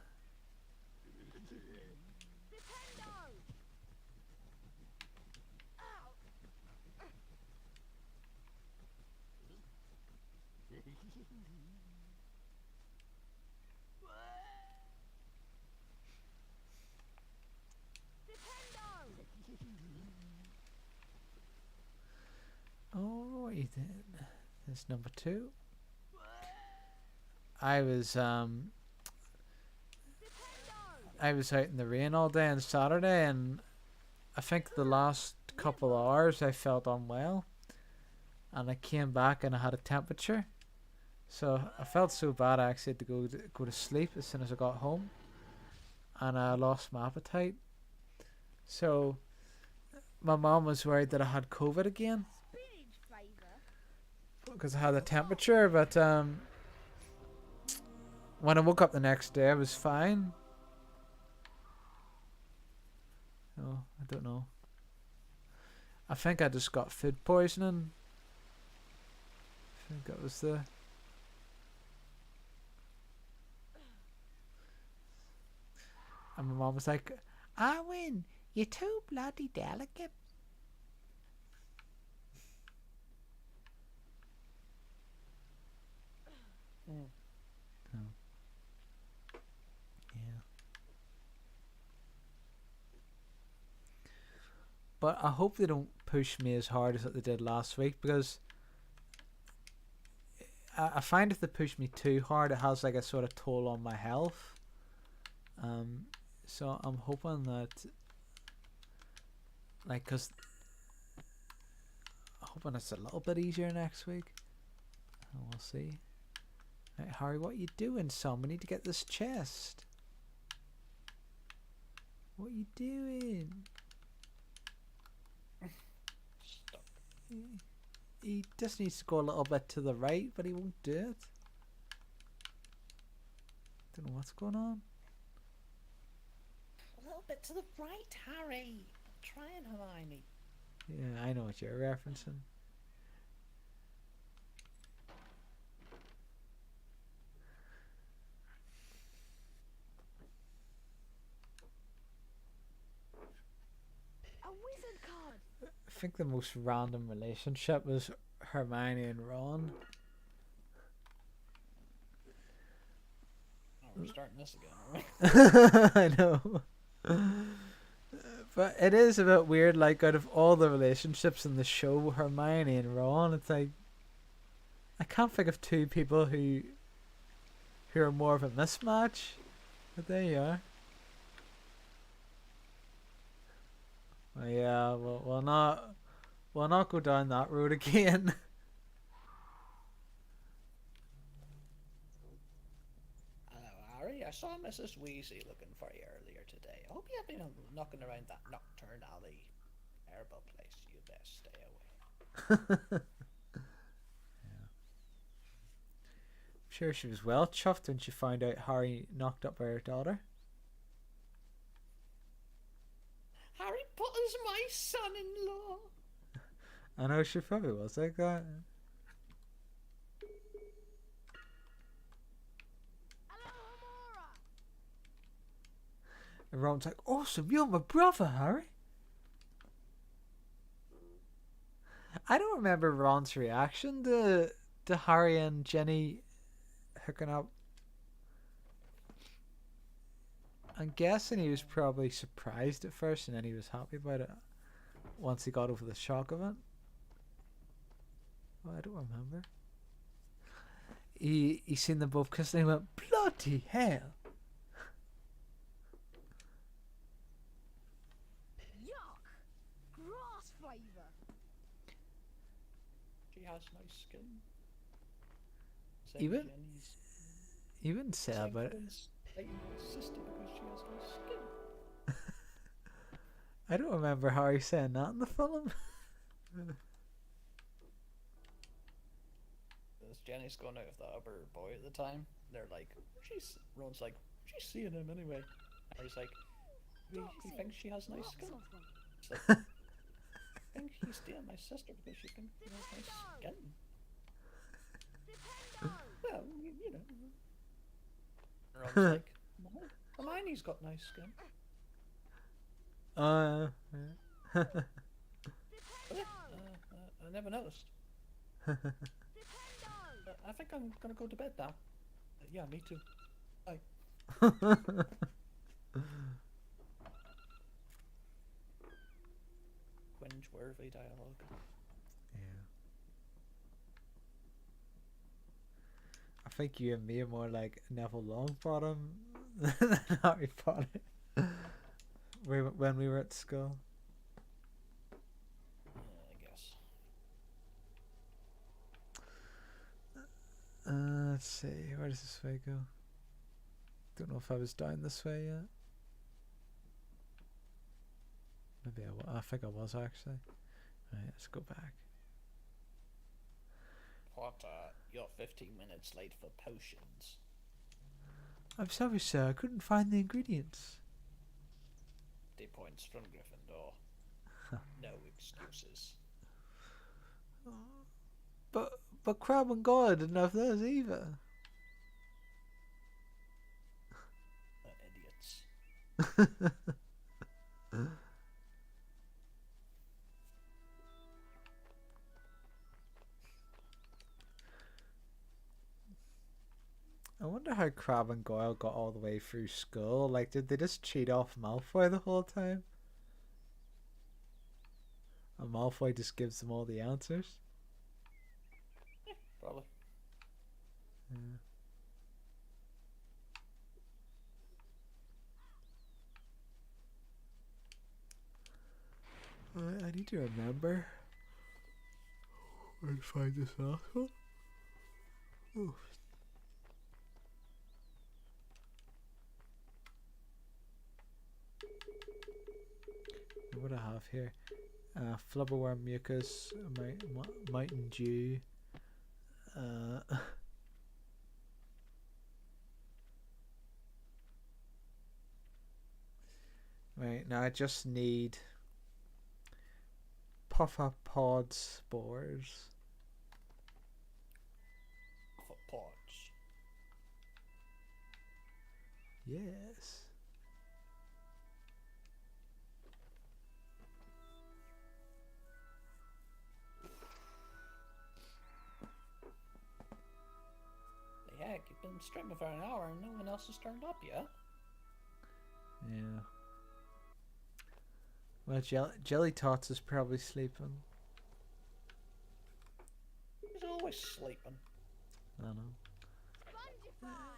Alrighty then. There's number 2. I was out in the rain all day on Saturday, and I think the last couple of hours I felt unwell, and I came back and I had a temperature, so I felt so bad I actually had to go to sleep as soon as I got home, and I lost my appetite. So my mom was worried that I had COVID again because I had a temperature, but when I woke up the next day I was fine. Oh, I don't know. I think I just got food poisoning. I think that was the... And my mom was like, Arwen, you're too bloody delicate. Oh. Yeah. But I hope they don't push me as hard as they did last week, because I find if they push me too hard, it has like a sort of toll on my health. So I'm hoping that, like, cause I'm hoping it's a little bit easier next week. And we'll see. Right, Harry, what you doing, son? We need to get this chest. What you doing? Stop. He just needs to go a little bit to the right, but he won't do it. Don't know what's going on. A little bit to the right, Harry. I'm trying, Hermione. Yeah, I know what you're referencing. A wizard card. I think the most random relationship was Hermione and Ron. Oh, we're starting this again, aren't we? I know. But it is a bit weird, like, out of all the relationships in the show, Hermione and Ron, it's like, I can't think of two people who are more of a mismatch. But there you are. Well, yeah, we'll not go down that road again. saw Mrs. Wheezy looking for you earlier today. I hope you have been knocking around that nocturne alley. Terrible place. You best stay away. I'm sure she was well chuffed when she found out Harry knocked up her daughter. Harry Potter's my son-in-law. I know she probably was like that. Hello, Amora. And Ron's like, awesome, you're my brother, Harry. I don't remember Ron's reaction to Harry and Jenny hooking up. I'm guessing he was probably surprised at first and then he was happy about it once he got over the shock of it. Oh, I don't remember. He seen them both kissing and he went, bloody hell. Yuck! Grass flavour. She has nice skin. Even- Jenny's He wouldn't say that about it. dating my sister because she has nice skin. I don't remember Harry saying that in the film. As Jenny's going out with that other boy at the time, they're like, Ron's like, she's seeing him anyway. Harry's like, he thinks she has nice skin. It's like, I think he's dating my sister because she thinks she has nice skin. Well, you know. Ron's like, Hermione's got nice skin. Yeah. I never noticed. I think I'm gonna go to bed now. Yeah, me too. Bye. Cringe-worthy dialogue. Yeah. I think you and me are more like Neville Longbottom than Harry Potter. When we were at school. I guess. Let's see, where does this way go? Don't know if I was down this way yet. Maybe I think I was actually. Right, let's go back. Potter, you're 15 minutes late for potions. I'm sorry, sir. I couldn't find the ingredients. 50 points from Gryffindor. No excuses. But Crab and Goyle didn't have those either. Idiots. I wonder how Crab and Goyle got all the way through school. Like, did they just cheat off Malfoy the whole time? And Malfoy just gives them all the answers? Probably. Yeah. I need to remember where to find this last one. Oh. What do I have here? Flubberworm mucus, mountain dew. Right, now I just need puffer pod spores. For pods. Yes. The heck, you've been streaming for an hour and no one else has turned up yet. Yeah. Well, Jelly Tots is probably sleeping. He's always sleeping. I know.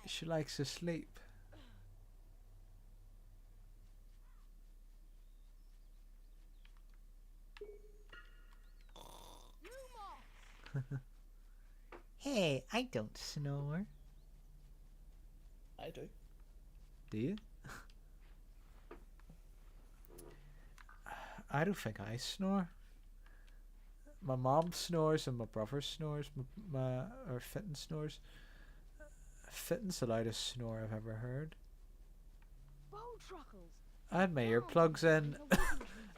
She likes to sleep. Hey, I don't snore. I do. Do you? I don't think I snore. My mom snores and my brother snores. Or Fitton snores. Fitton's the loudest snore I've ever heard. Bold truckles. I had my earplugs in,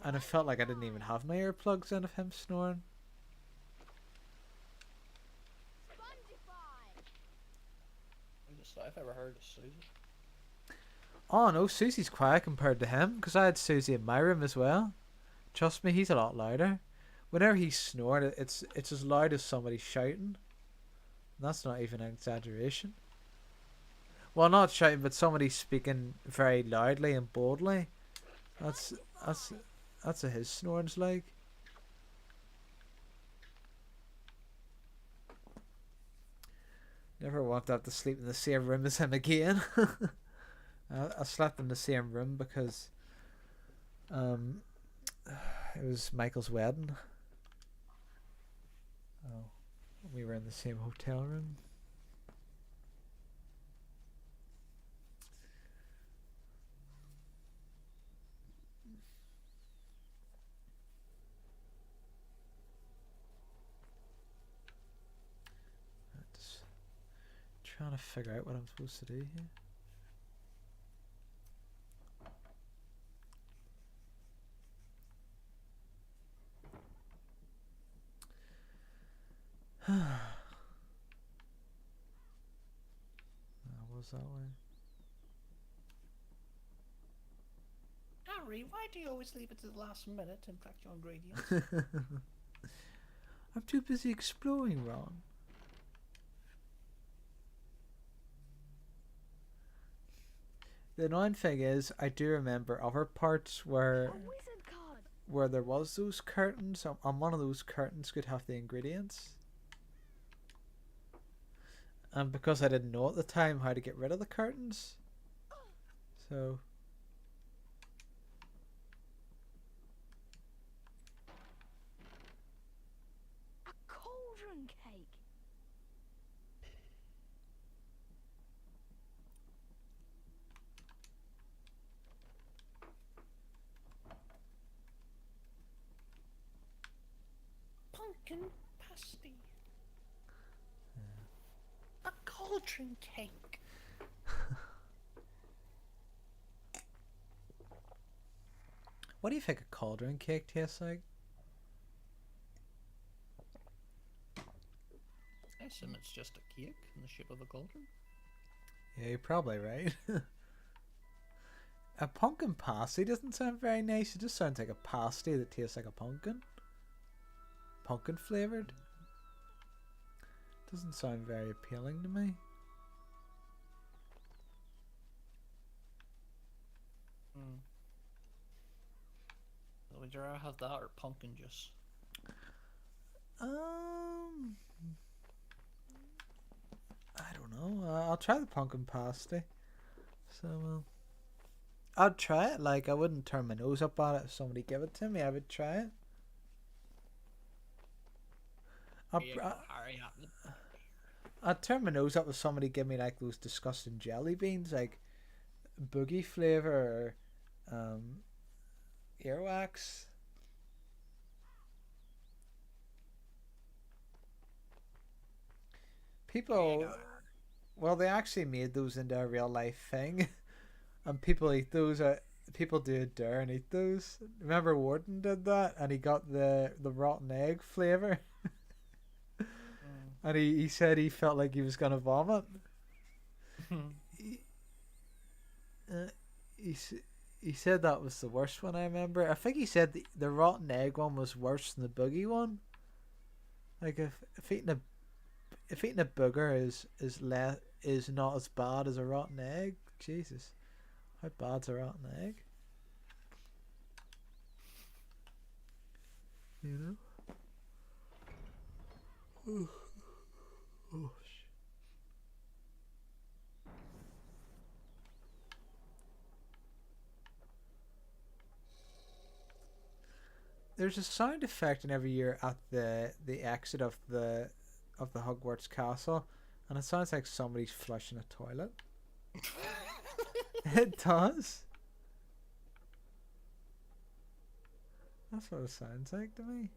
and it felt like I didn't even have my earplugs in of him snoring. Spongify. Just I've ever heard of Susie. Oh no, Susie's quiet compared to him, because I had Susie in my room as well. Trust me, he's a lot louder. Whenever he's snoring, it's as loud as somebody shouting. And that's not even an exaggeration. Well, not shouting, but somebody speaking very loudly and boldly. That's what his snoring's like. Never want to have to sleep in the same room as him again. I slept in the same room because it was Michael's wedding. Oh, we were in the same hotel room. Just trying to figure out what I'm supposed to do here. That way. Harry, why do you always leave it to the last minute to crack your ingredients? I'm too busy exploring, Ron. The annoying thing is, I do remember other parts where there was those curtains. On one of those curtains could have the ingredients. And because I didn't know at the time how to get rid of the curtains, so A cauldron cake. Pumpkin pasty. A cauldron cake. what do you think a cauldron cake tastes like? I assume it's just a cake in the shape of a cauldron. Yeah, you're probably right. A pumpkin pasty doesn't sound very nice. It just sounds like a pasty that tastes like a pumpkin. Pumpkin flavored. Doesn't sound very appealing to me. Would you rather have that or pumpkin juice? I don't know. I'll try the pumpkin pasty. So, I'd try it. Like, I wouldn't turn my nose up at it if somebody gave it to me. I would try it. I'd turn my nose up if somebody give me like those disgusting jelly beans, like boogie flavor or earwax. People, well, they actually made those into a real life thing, and people eat those. People do a dare and eat those. Remember Warden did that, and he got the rotten egg flavor. And he said he felt like he was gonna vomit. he said that was the worst one. I remember. I think he said the rotten egg one was worse than the boogie one. Like if eating a booger is not as bad as a rotten egg. Jesus, how bad's a rotten egg? You know. Oh. There's a sound effect in every year at the exit of the Hogwarts castle, and it sounds like somebody's flushing a toilet. It does. That's what it sounds like to me.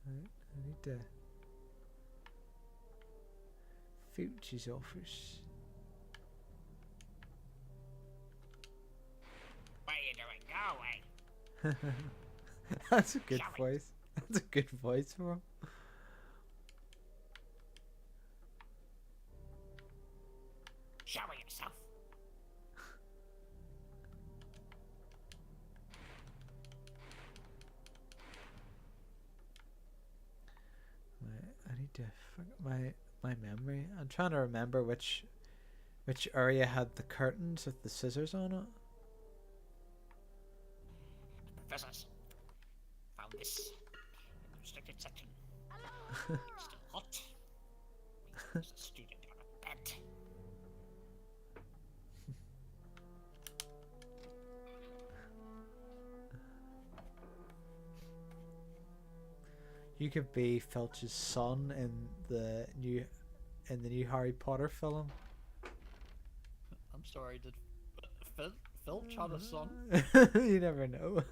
Right, I need to. Future's offers. What are you doing? Go away. That's a good Shall we? voice. That's a good voice for him. Show yourself. Right, I need to my memory. I'm trying to remember which area had the curtains with the scissors on it. Professors, found this in the restricted section. Still hot. There's a student on a bed. You could be Filch's son in the new Harry Potter film. I'm sorry, did Filch have a son? You never know.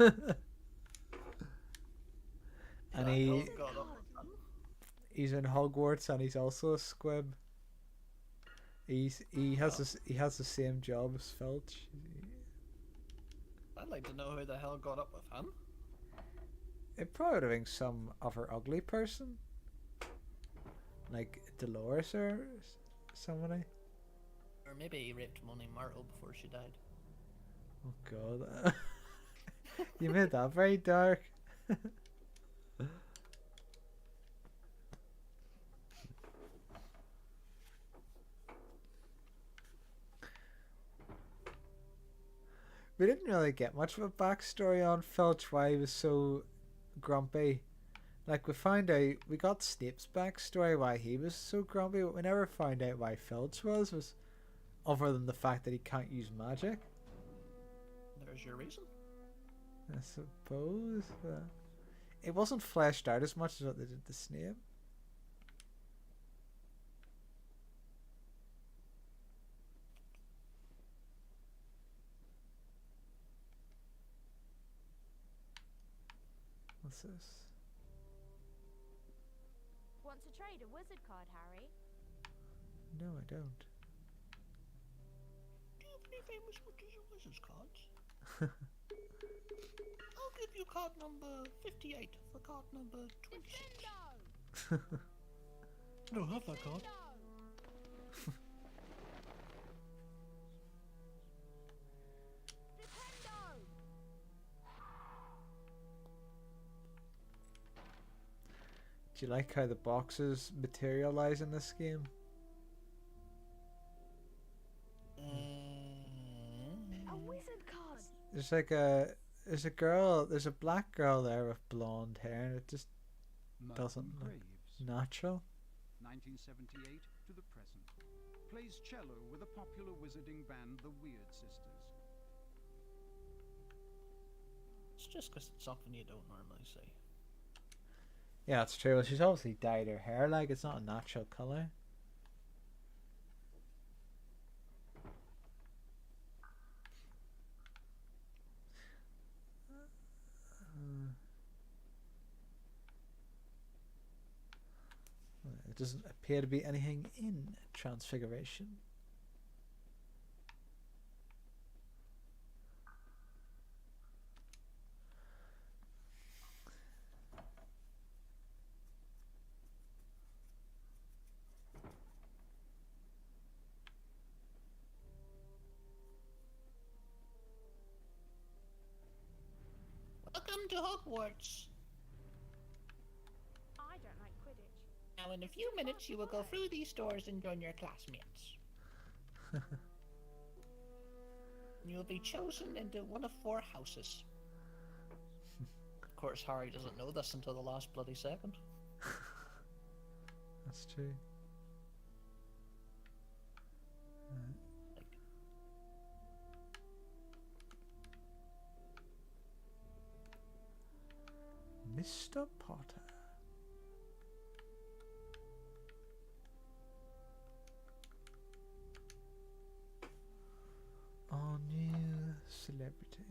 And he's in Hogwarts and he's also a squib. He has the same job as Filch. I'd like to know who the hell got up with him. It probably would have been some other ugly person, like Dolores or somebody. Or maybe he raped Moaning Myrtle before she died. Oh God, you made that very dark. We didn't really get much of a backstory on Filch, why he was so grumpy. Like, we got Snape's backstory, why he was so grumpy, but we never found out why Filch was other than the fact that he can't use magic. There's your reason. I suppose. It wasn't fleshed out as much as what they did to Snape. What's this? Want to trade a wizard card, Harry? No, I don't. Do you believe famous wizard's cards? I'll give you card number 58 for card number 26. I don't have that card. Do you like how the boxes materialize in this game? A wizard card. There's a black girl there with blonde hair, and it just doesn't look natural. 1978 to the present. Plays cello with a popular wizarding band, the Weird Sisters. It's just because it's something you don't normally see. Yeah, it's true. She's obviously dyed her hair, like, it's not a natural colour. It doesn't appear to be anything in Transfiguration. Welcome to Hogwarts. I don't like Quidditch. Now in a few minutes you will go through these doors and join your classmates. You will be chosen into one of 4 houses. Of course, Harry doesn't know this until the last bloody second. That's true. Mr. Potter. celebrity.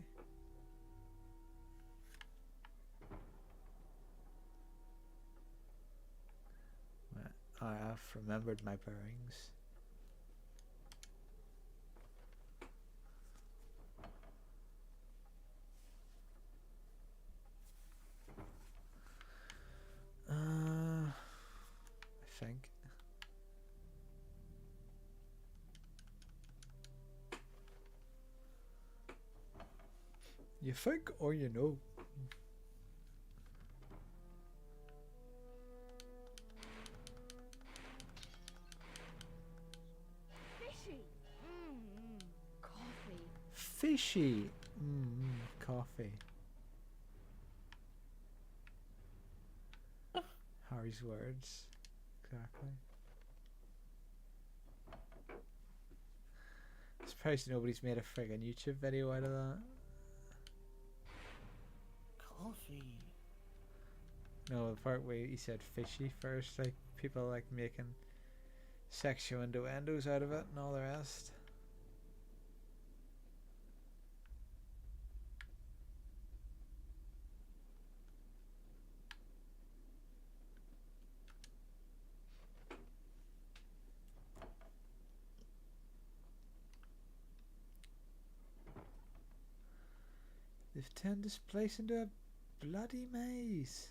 Well, I have remembered my bearings. I think. You think or you know? Fishy. Coffee. Fishy. Coffee. Harry's words. Exactly. Surprised nobody's made a friggin' YouTube video out of that. Coffee. No, the part where he said fishy first, like people like making sexual innuendos out of it and all the rest. They've turned this place into a bloody maze.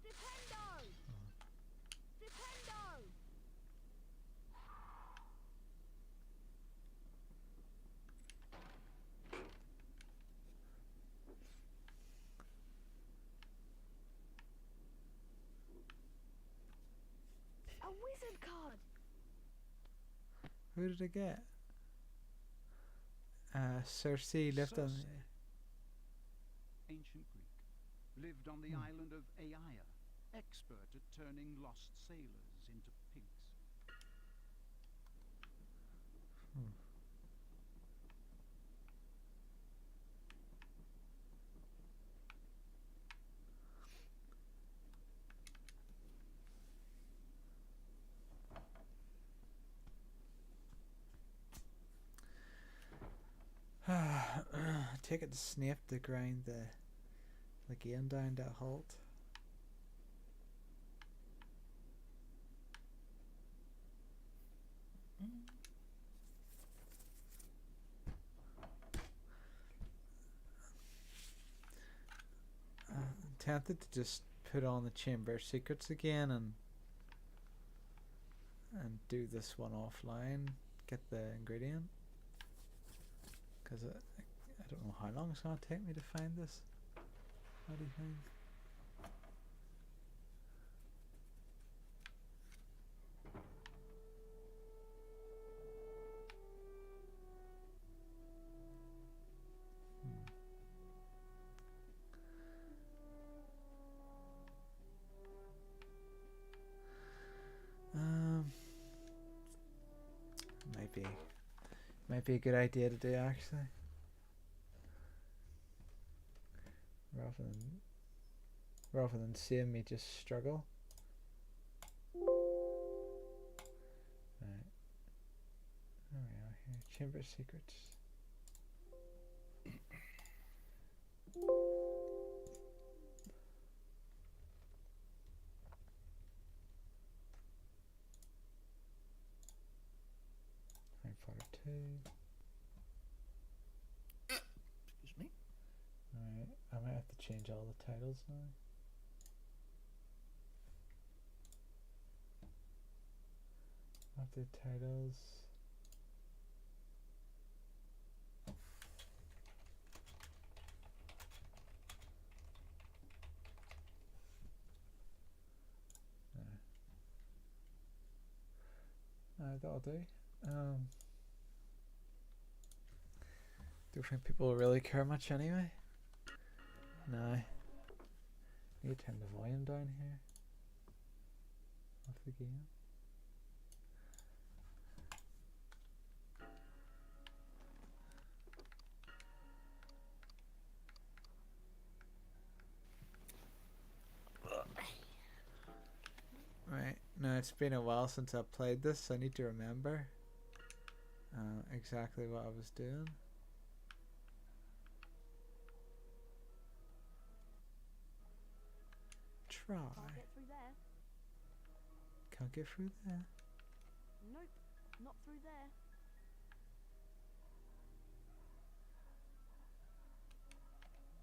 Dependo! Dependo! A wizard card. Who did I get? Cersei lived on. Circe, ancient Greek, lived on the island of Aia, expert at turning lost sailors into pigs. Take it to Snape to grind the game down to a halt. I'm tempted to just put on the Chamber Secrets again and do this one offline. Get the ingredient. Because I don't know how long it's going to take me to find this bloody thing. Might be a good idea to do actually. Rather than seeing me just struggle. Right. There we are here. Chamber Secrets. Harry Potter 2. Excuse me. Alright, I might have to change all the titles now. After titles. That'll do. Don't think people will really care much anyway. No. Need to turn the volume down here. Off the game. Right, No, it's been a while since I played this, so I need to remember exactly what I was doing. Try. Can't get through there. Can't get through there. Nope, not through there.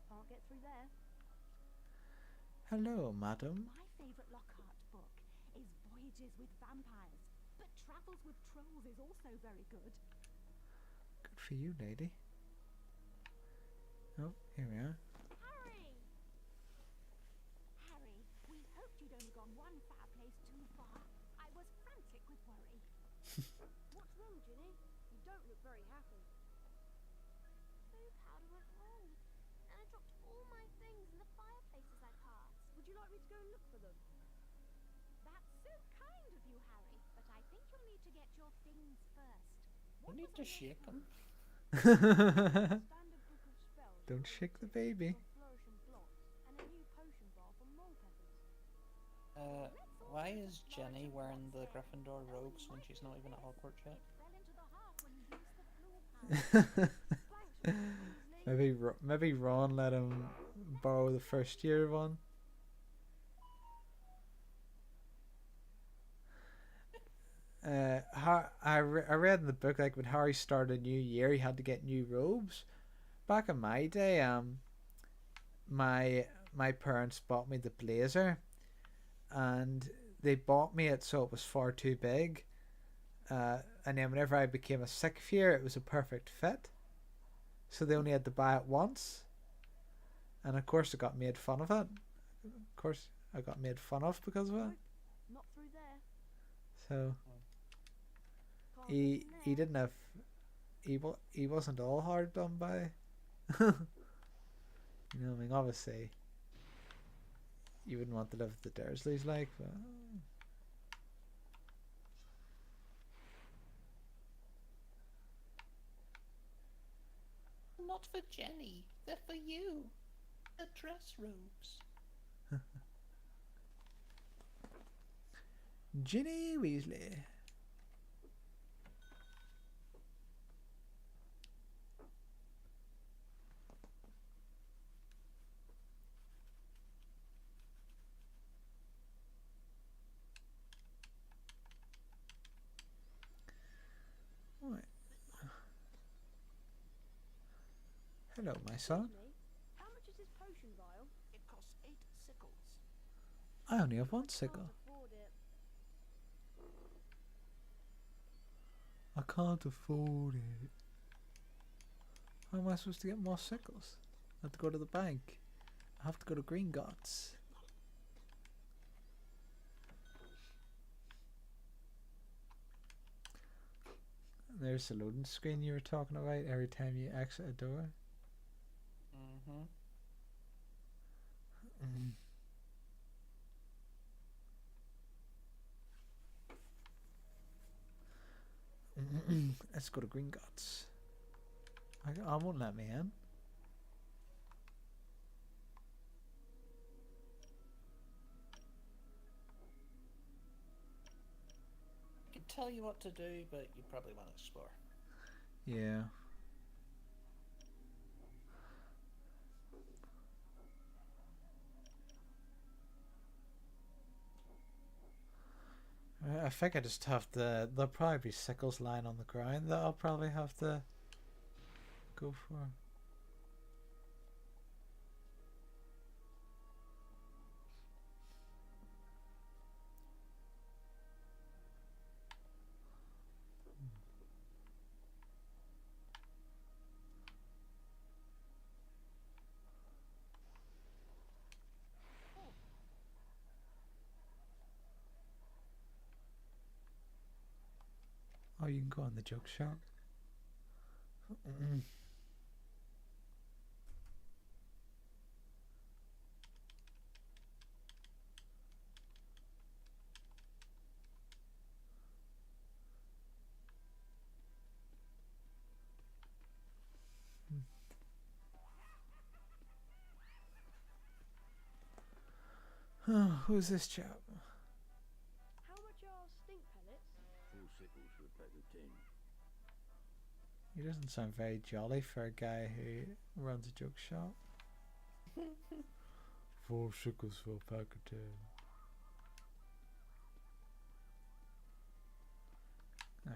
Can't get through there. Hello, madam. My favourite Lockhart book is Voyages with Vampires, but Travels with Trolls is also very good. Good for you, lady. Oh, here we are. Harry! Harry, we hoped you'd only gone one fireplace too far. I was frantic with worry. What's wrong, Ginny? You don't look very happy. Food powder went wrong, and I dropped all my things in the fireplace as I passed. Would you like me to go and look for them? That's so kind of you, Harry, but I think you'll need to get your things first. You need to shake them. Standard book of spells. Don't shake the baby. Some flourishing blocks and a new potion bar from mole peppers. Why is Jenny wearing the Gryffindor robes when she's not even at Hogwarts yet? It fell into the hearth when you used the floor powder. Maybe Ron let him borrow the first year one. I read in the book, like, when Harry started a new year, he had to get new robes. Back in my day, my parents bought me the blazer, and they bought me it so it was far too big. And then whenever I became a sixth year, it was a perfect fit. So they only had to buy it once. And of course I got made fun of it. Of course I got made fun of because of it. Not through there. So Can't he get in there. didn't have he wasn't all hard done by. You know, I mean, obviously you wouldn't want to live with the Dursleys, like, but Not for Jenny. They're for you. The dress robes. Ginny Weasley. Right. Hello, my son. Excuse me, how much is this potion vial? It costs 8 sickles. I only have one Can't sickle. afford it. I can't afford it. How am I supposed to get more sickles? I have to go to the bank. I have to go to Green Gods. There's the loading screen you were talking about every time you exit a door. Mm-hmm. Let's go to Green Gods. I won't let me in. I can tell you what to do, but you probably want to explore. Yeah. I think I just have to. There'll probably be sickles lying on the ground that I'll probably have to go for. Oh, you can go in the joke shop. Oh, who's this chap? How much got stink pellets? 4 sickles for a pack of 10. He doesn't sound very jolly for a guy who runs a joke shop. 4 sickles for a pack of 10.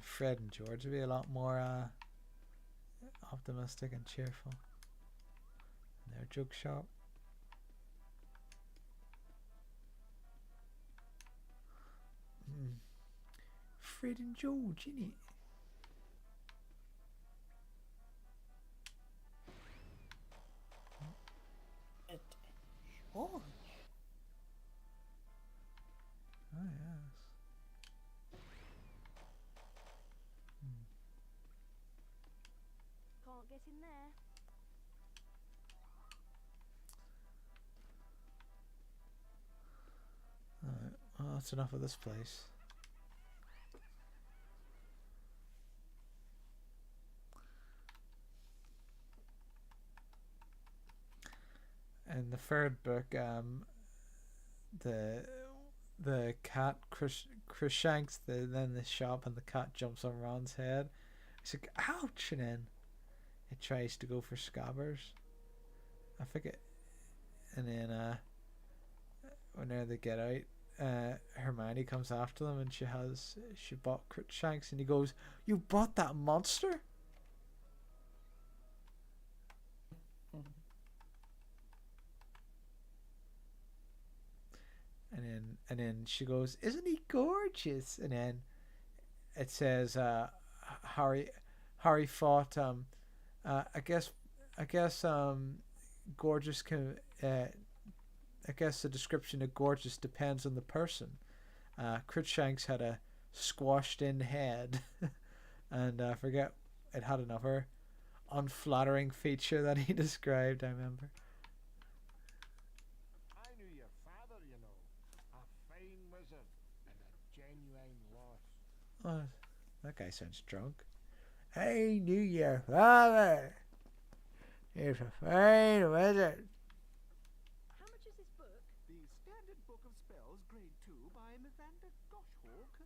Fred and George would be a lot more optimistic and cheerful in their joke shop. Fred and George, innit? Oh, Oh yes. Can't get in there. Alright, well that's enough of this place. In the third book, the cat Cruikshanks then the shop and the cat jumps on Ron's head. He's like, ouch, and then it tries to go for Scabbers. I forget. And then whenever they get out, Hermione comes after them and she bought Cruikshanks and he goes, "You bought that monster?" And then she goes, "Isn't he gorgeous?" And then it says, Harry thought, I guess gorgeous can, I guess the description of gorgeous depends on the person. Cruikshanks had a squashed in head, and I forget, it had another unflattering feature that he described, I remember. I knew your father, you know. A fine wizard and a genuine loss. Oh, that guy sounds drunk. I knew your father. He's a fine wizard. How much is this book? The Standard Book of Spells, Grade 2, by Evander Goshawk.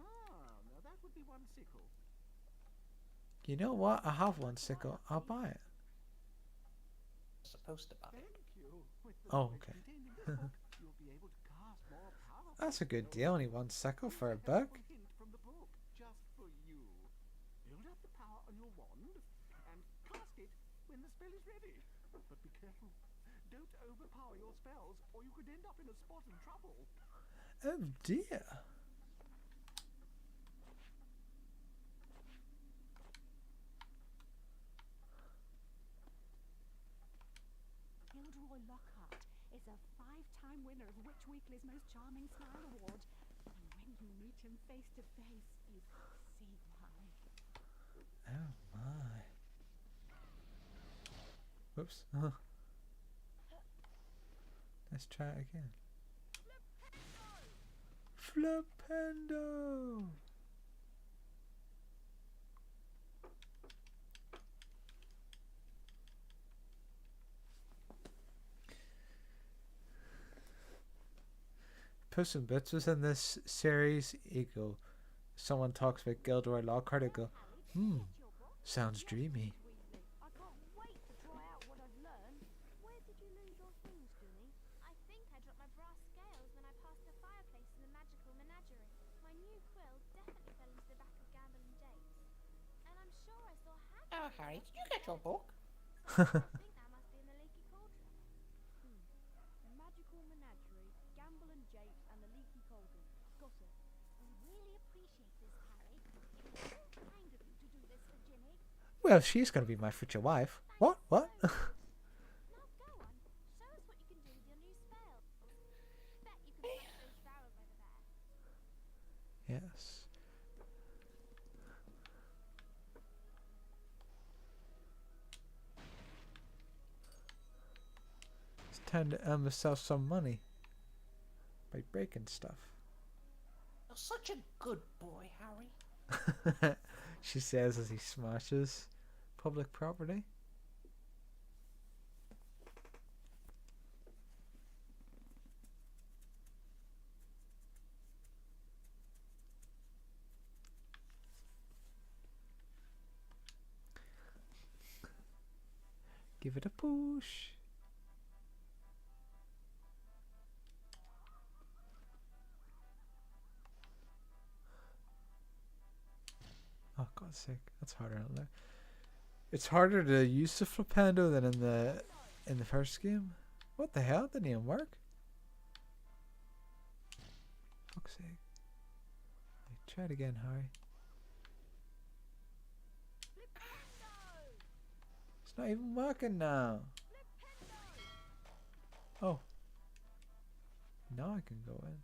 Ah, now that would be 1 sickle. You know what? I have one sickle. I'll buy it. supposed to buy. Thank you. With the Oh, knowledge okay. contained in this book, you'll be able to cast more powerful That's a good spells. deal. Only one sickle for a Here's book. helpful hint from the book, just for you. Build up the power on your wand and cast it when the spell is ready. But be careful. Don't overpower your spells, or you could end up in a spot of trouble. Oh dear. Gilderoy Lockhart is a 5-time winner of Witch Weekly's Most Charming Smile Award. And when you meet him face to face, you see why. Oh my. Whoops. Let's try it again. Flipendo! Puss in Boots was in this series. You go, someone talks about Gilderoy Lockhart, I go, sounds dreamy. I can't wait to try out what I've learned. Where did you lose your things, Ginny? I think I dropped my brass scales when I passed the fireplace in the magical menagerie. My new quill definitely fell into the back of Gamble and Jake's. And I'm sure I saw Hagrid. Oh, Harry, did you get your book? So I think that must be in the leaky cauldron. Magical Menagerie, Gamble and Jake, and the Leaky Cauldron. Got it. We really appreciate this, Harry. It's so kind of you to do this for Ginny. Well, she's going to be my future wife. What? What? Now go on. Show us what you can do with your new spell. Bet you can fight those barrels over there. Yes. It's time to earn myself some money by breaking stuff. You're such a good boy, Harry. She says as he smashes public property. Give it a push. Oh, God's sake, that's harder. It's harder to use the flipendo than in the first game. What the hell? Didn't even work. Fuck's sake. Right, try it again, Harry. It's not even working now. Oh. Now I can go in.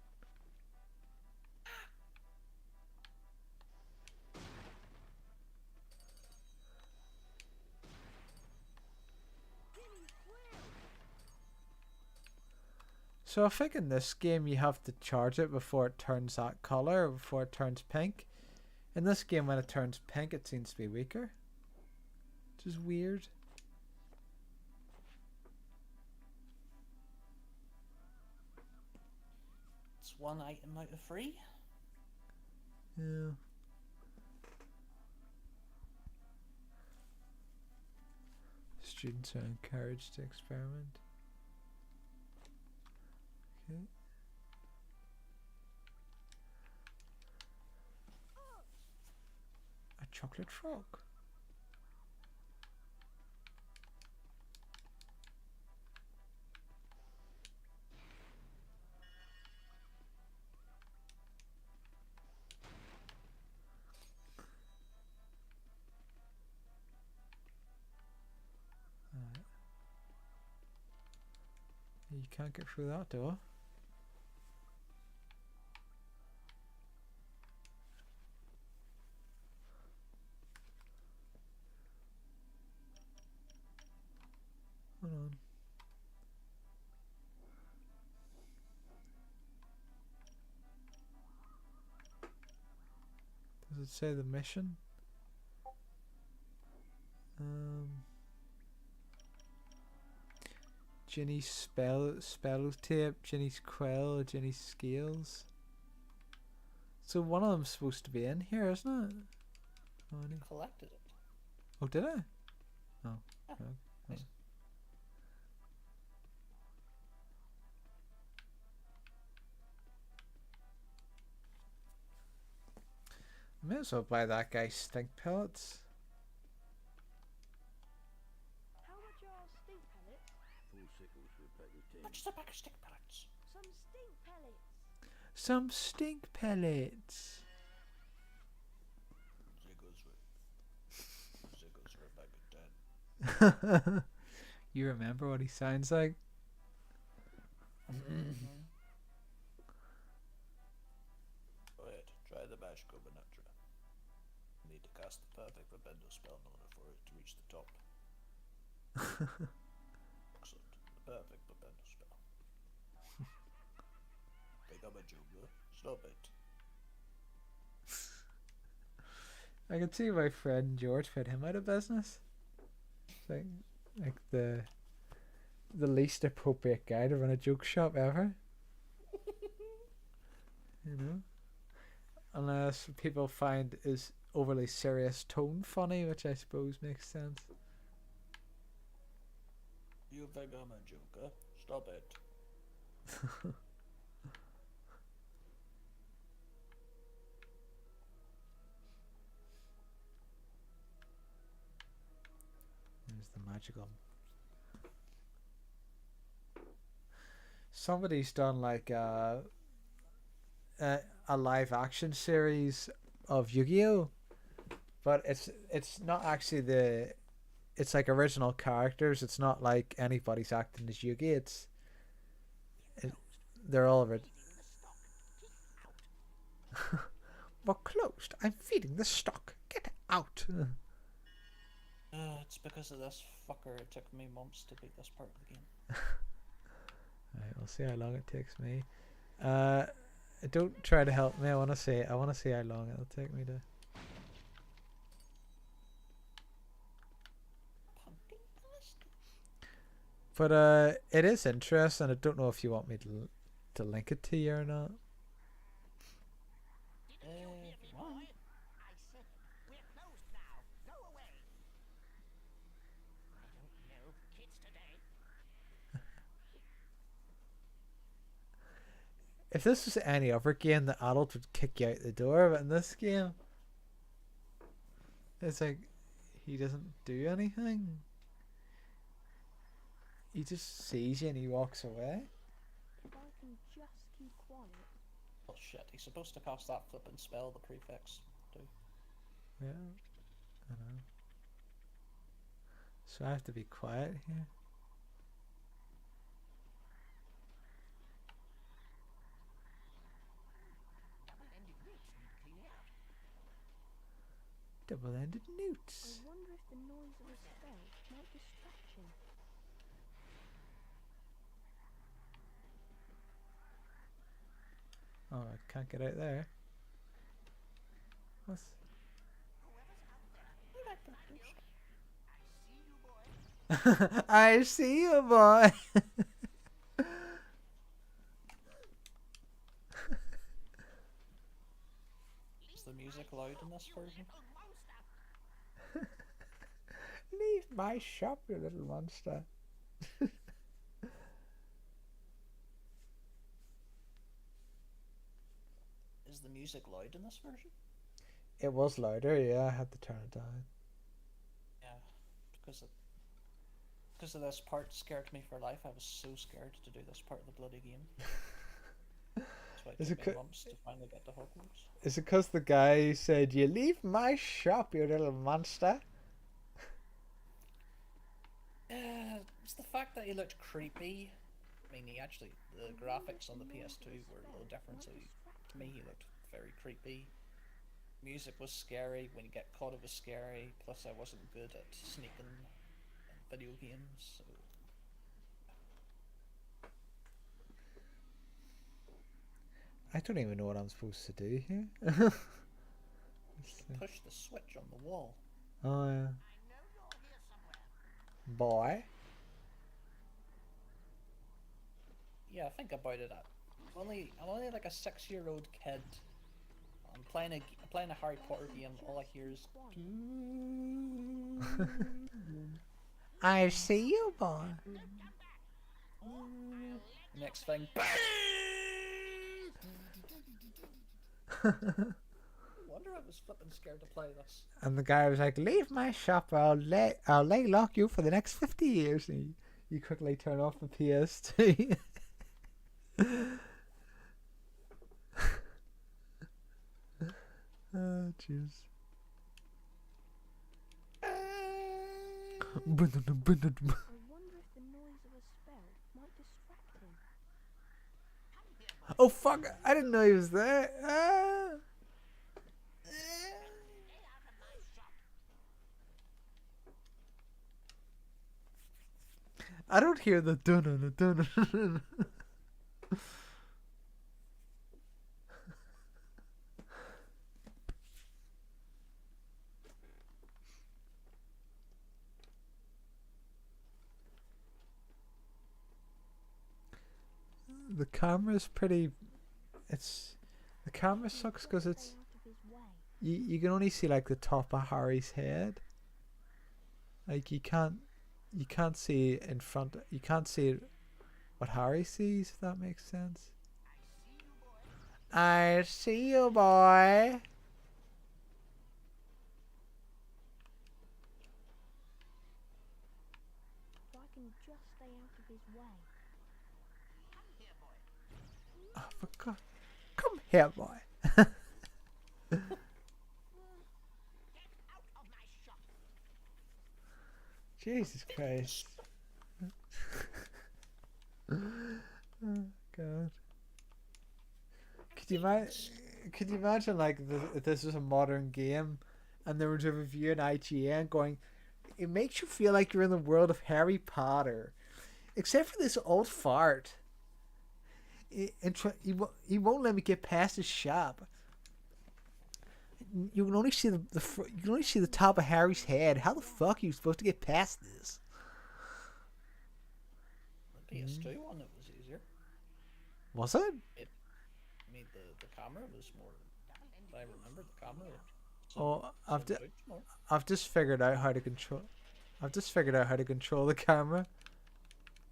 So I think in this game you have to charge it before it turns that color, before it turns pink. In this game when it turns pink it seems to be weaker. Which is weird. It's 1 item out of 3. Yeah. Students are encouraged to experiment. Okay. A chocolate frog. You can't get through that door. Hold on. Does it say the mission? Ginny's spell tape, Ginny's quill, Ginny's scales. So one of them's supposed to be in here, isn't it? Oh, Collected it. oh did I? Oh. Yeah. Okay. Nice. I may as well buy that guy's stink pellets. How much are stink pellets? 4 sickles for a pack of 10. What's the pack of stick pellets? Some stink pellets. Some stink pellets. Ziggles for a bag of 10. You remember what he sounds like? Go ahead, try the magical manatra. You need to cast the perfect Verbendo spell in order for it to reach the top. Excellent. The perfect Verbendo spell. Pick up a jungler. Stop it. I can see my friend George put him out of business. Like the least appropriate guy to run a joke shop ever. You know? Unless people find his overly serious tone funny, which I suppose makes sense. You think I'm a joker? Stop it. There's the magical. Somebody's done like a live action series of Yu-Gi-Oh, but it's not actually it's like original characters. It's not like anybody's acting as Yu-Gi. They're all of it. We're closed. I'm feeding the stock. Get out. It's because of this fucker. It took me months to beat this part of the game. Alright, we'll see how long it takes me. Don't try to help me. I want to see how long it'll take me to. But it is interesting. I don't know if you want me to link it to you or not. Didn't you hear me, boy? I said we're closed now. Go away. I don't know. If this was any other game, the adult would kick you out the door, but in this game, it's like he doesn't do anything. He just sees you and he walks away. If I can just keep quiet. Oh shit, he's supposed to cast that flippin' spell, the prefix, too. Yeah, I know. So I have to be quiet here. Double-ended newts. I wonder if the noise of a spell might distract him. Oh, I can't get out there. What's... I see you, boy. Is the music loud in this version? Leave my shop, you little monster. Is the music loud in this version? It was louder, yeah, I had to turn it down. Yeah, because of this part scared me for life. I was so scared to do this part of the bloody game. That's why it Is took it me months to finally get to Hogwarts. Is it because the guy said, "You leave my shop, you little monster"? It's the fact that he looked creepy. I mean, the graphics on the PS2 were a little different, so to me he looked very creepy. Music was scary. When you get caught, it was scary. Plus, I wasn't good at sneaking in video games, so... I don't even know what I'm supposed to do here. Push the switch on the wall. Oh, yeah. Boy. Yeah, think about it. I'm only like a 6-year-old kid. I'm playing a Harry Potter game. All I hear is. I see you, boy. Next thing. Wonder I was flipping scared to play this. And the guy was like, "Leave my shop, or I'll lay lock you for the next 50 years." And you quickly turn off the PS2. Oh, jeez. I wonder if the noise of a spell might distract him. Oh, fuck. I didn't know he was there. Ah. I don't hear the dun-dun-dun-dun. The camera's pretty... The camera sucks because it's... You can only see like the top of Harry's head. Like you can't see in front. You can't see what Harry sees, if that makes sense. I see you, boy. If I can just stay out of his way. Oh, for God. Come here, boy. Jesus Christ. Oh, God. Could you imagine like if this was a modern game and there was a review in IGN going, "It makes you feel like you're in the world of Harry Potter, except for this old fart. He won't let me get past his shop. You can only see you can only see the top of Harry's head. How the fuck are you supposed to get past this?" The PS2 one, it was easier. Was it? I mean, the camera was more. I remember the camera. I've just figured out how to control. I've just figured out how to control the camera.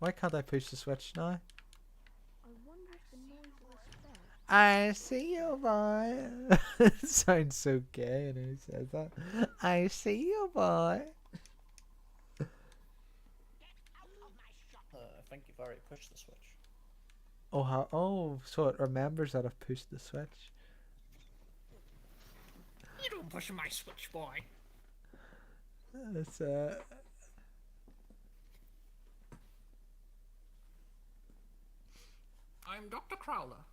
Why can't I push the switch now? I wonder if the noise of a spell I see you, boy. It sounds so gay when he says that. I see you, boy. I think you've already pushed the switch. Oh, how? Oh, so it remembers that I've pushed the switch. You don't push my switch, boy. It's I'm Dr. Crowler.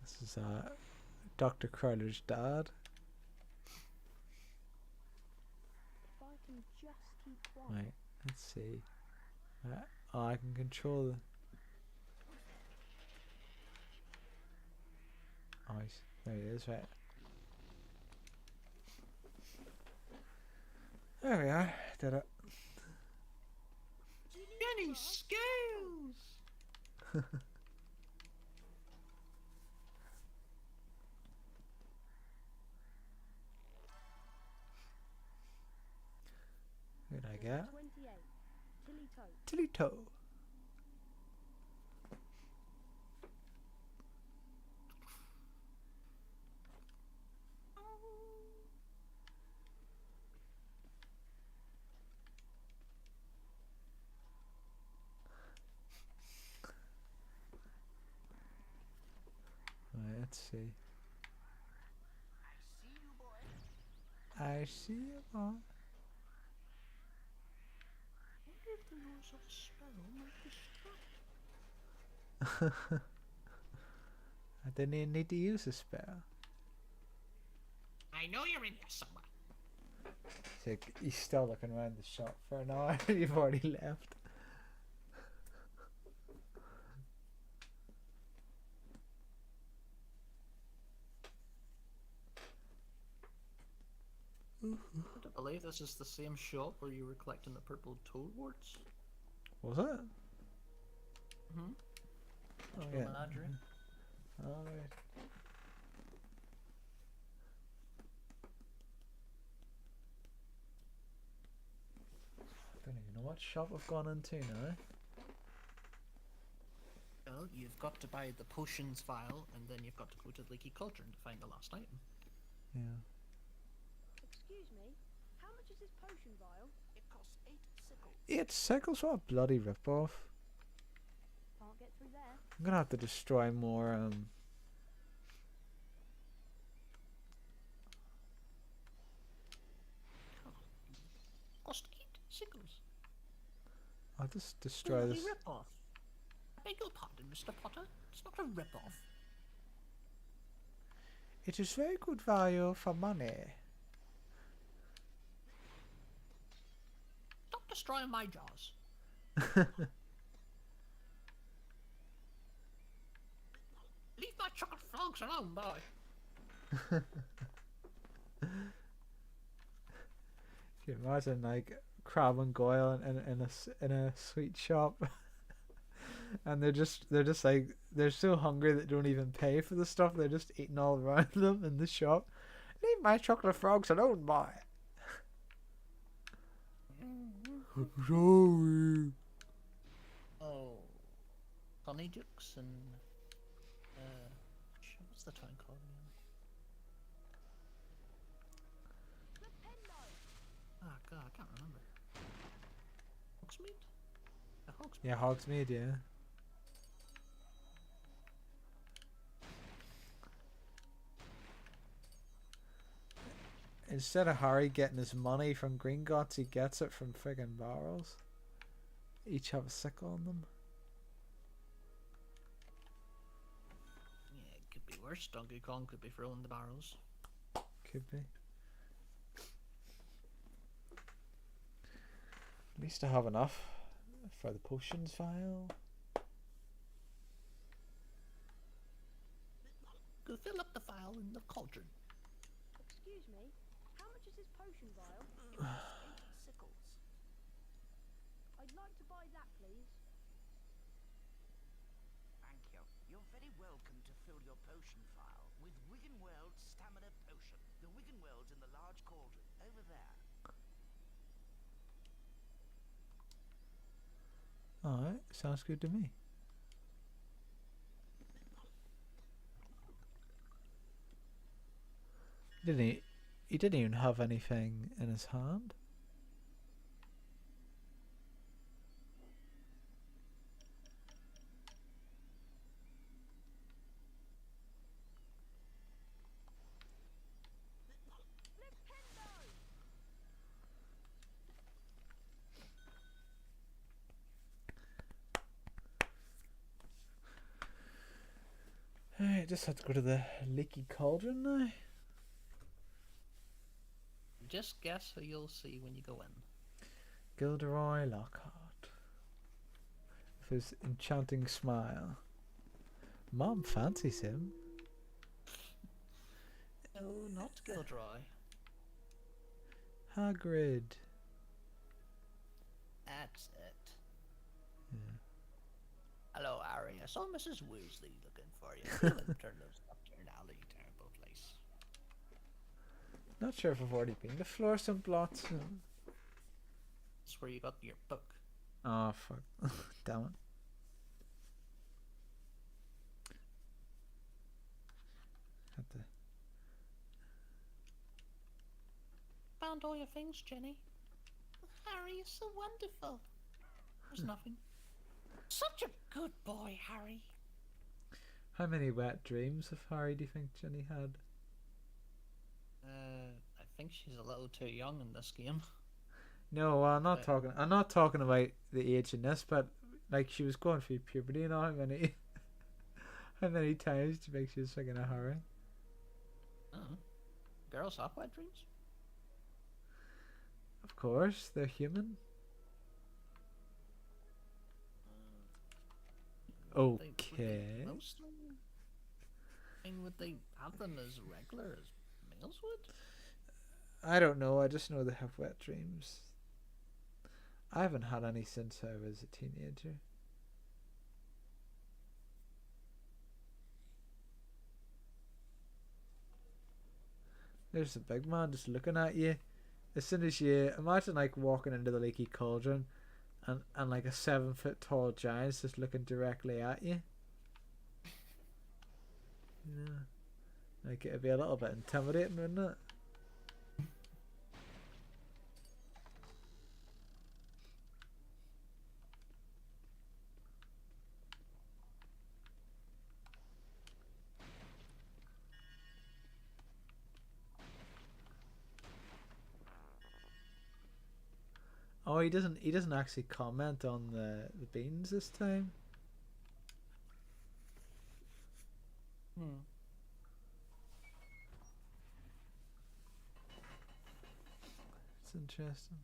This is Dr. Crowler's dad. If I can just keep quiet. Right, let's see. Oh, I can control the. Oh, there he is, right. There we are. Did it. Jenny Scales! Who did I get? 28. Tilly toe. Tilly toe. Right, let's see. I see you, boy. I see you, boy. If the rules of a spell might distract. I didn't even need to use a spell. I know you're in there somewhere. He's still looking around the shop for an hour. You've already left. I believe this is the same shop where you were collecting the purple toad warts. Was it? Mm-hmm. Oh, From yeah. Menagerie. Alright. I don't even know what shop I've gone into now. Well, you've got to buy the potions vial, and then you've got to go to the Leaky Cauldron to find the last item. Yeah. Excuse me. How much is this potion vial? It costs 8 sickles. 8 sickles? What a bloody rip-off. Can't get through there. I'm gonna have to destroy more, Cost 8 sickles. I'll just destroy Bloody this. rip-off. I beg your pardon, Mr. Potter. It's not a rip-off. It is very good value for money. Stop destroying my jars. Leave my chocolate frogs alone, boy. Can you imagine, like, Crab and Goyle in a sweet shop? And they're just like, they're so hungry that they don't even pay for the stuff. They're just eating all around them in the shop. Leave my chocolate frogs alone, boy. Sorry. Oh, Honeydukes and what's the town called again? Ah, God, I can't remember. Hogsmeade? Hogsmeade. Yeah, Hogsmeade, yeah. Instead of Harry getting his money from Gringotts, he gets it from friggin' barrels. Each have a sickle on them. Yeah, it could be worse. Donkey Kong could be throwing the barrels. Could be. At least I have enough for the potions vial. Go fill up the vial in the cauldron. Excuse me. How much is this potion vial? It costs 8 sickles. I'd like to buy that, please. Thank you. You're very welcome to fill your potion file with Wiggenweld's stamina potion. The Wiggenweld's in the large cauldron, over there. Alright, sounds good to me. He didn't even have anything in his hand. I just have to go to the leaky cauldron now. Just guess who you'll see when you go in. Gilderoy Lockhart. With his enchanting smile. Mom fancies him. No, not Gilderoy. Hagrid. That's it. Yeah. Hello, Harry. I saw Mrs. Weasley looking for you. You haven't turned those up to an alley, terrible place. Not sure if I've already been to Fluorescent Blots. That's where you got your book. Oh, fuck. Damn it. Had to... Found all your things, Jenny. Harry is so wonderful. There's nothing. Such a good boy, Harry. How many wet dreams of Harry do you think Jenny had? I think she's a little too young in this game. No, I'm not talking. I'm not talking about the age in this, but like she was going through puberty and all. How many times do you think she was thinking of Harry? Oh, girls have wet dreams. Of course, they're human. Okay. Would they have them as regular as males would? I don't know. I just know they have wet dreams. I haven't had any since I was a teenager. There's a big man just looking at you. As soon as you imagine like walking into the leaky cauldron and like a 7-foot tall giant just looking directly at you. Yeah. Like it'd be a little bit intimidating, wouldn't it? Oh, he doesn't actually comment on the beans this time. It's interesting.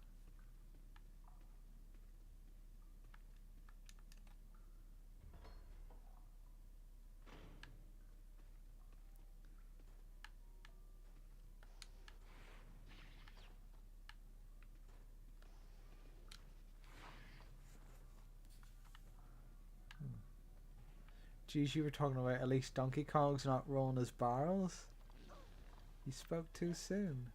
Geez, you were talking about at least Donkey Kong's not rolling his barrels. You spoke too soon.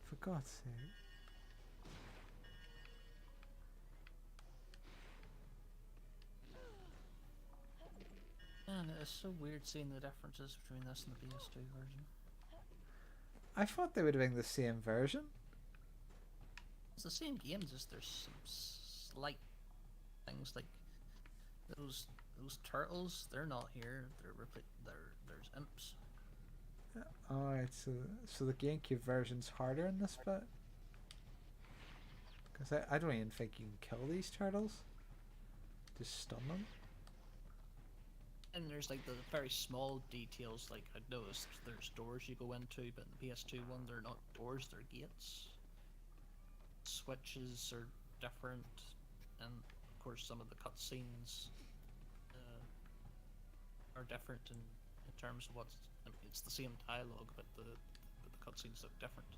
For God's sake. Man, it's so weird seeing the differences between this and the PS2 version. I thought they would have been the same version. It's the same game, just there's some slight things like those turtles. They're not here. There's imps. Alright, so the GameCube version's harder in this bit? Because I don't even think you can kill these turtles. Just stun them. And there's like the very small details, like I noticed there's doors you go into, but in the PS2 one they're not doors, they're gates. Switches are different, and of course some of the cutscenes are different in terms of what's... I mean, it's the same dialogue, but the cutscenes look different.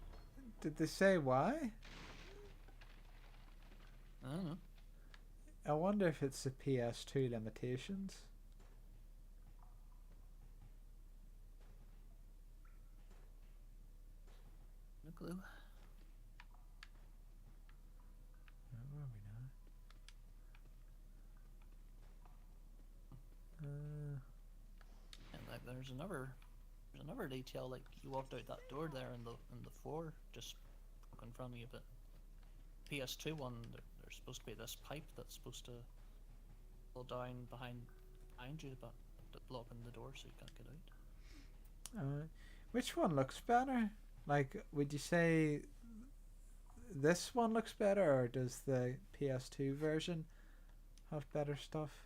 Did they say why? I don't know. I wonder if it's the PS2 limitations. No clue. Where are we now? And like there's another detail. Like you walked out that door there in the floor, just in front of you. But PS2 one, there's supposed to be this pipe that's supposed to fall down behind you, but blocking the door so you can't get out. Which one looks better? Like, would you say this one looks better, or does the PS2 version have better stuff?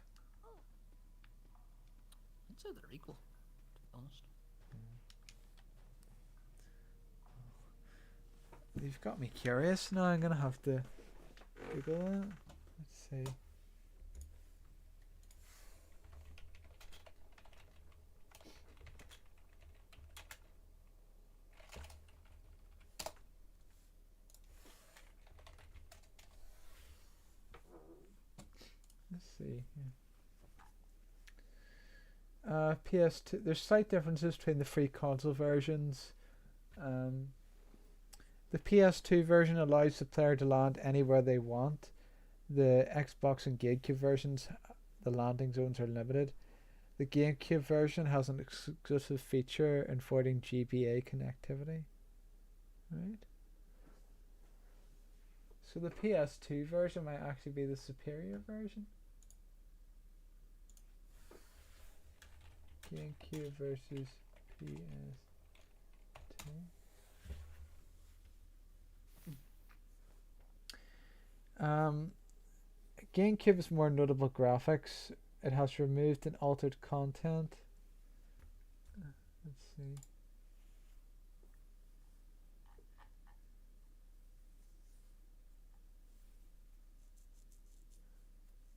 I'd say they're equal, to be honest. You've got me curious now. I'm gonna have to Google it. Let's see. Let's see. PS2. There's slight differences between the free console versions. The PS2 version allows the player to land anywhere they want. The Xbox and Gamecube versions, the landing zones are limited. The Gamecube version has an exclusive feature avoiding GBA connectivity. Right. So the PS2 version might actually be the superior version. GameCube versus PS2. GameCube has more notable graphics. It has removed and altered content. Let's see.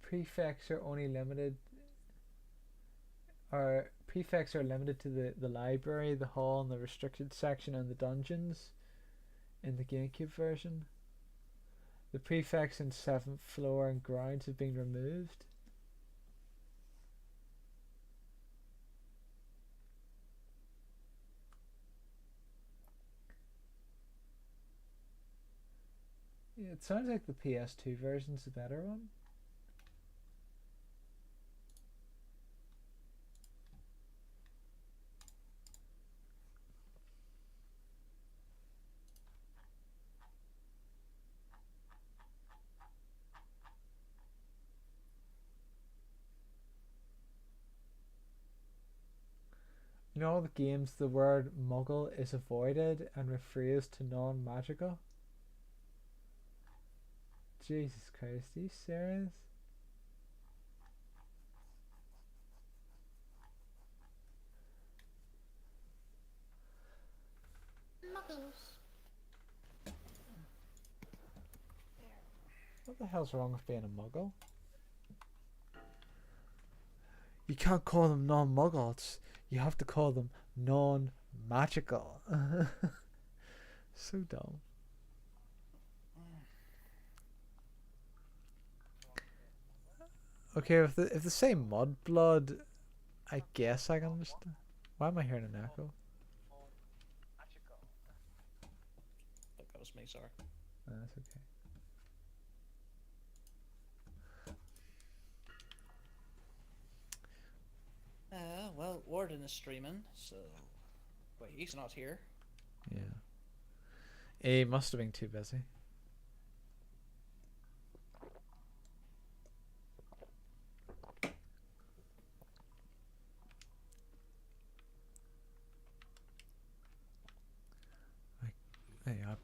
Prefects are only limited. Prefects are limited to the library, the hall, and the restricted section, and the dungeons in the GameCube version. The prefects in 7th floor and grounds have been removed. Yeah, it sounds like the PS2 version's the better one. In all the games, the word muggle is avoided and rephrased to non-magical. Jesus Christ, are you serious? Muggles. What the hell's wrong with being a muggle? You can't call them non-muggles. You have to call them non-magical. So dumb. Okay, if they say mudblood, I guess I can understand. Why am I hearing an echo? That was me, sorry. Oh, that's okay. Well, Warden is streaming, so... Wait, he's not here. Yeah. He must have been too busy. Hey, I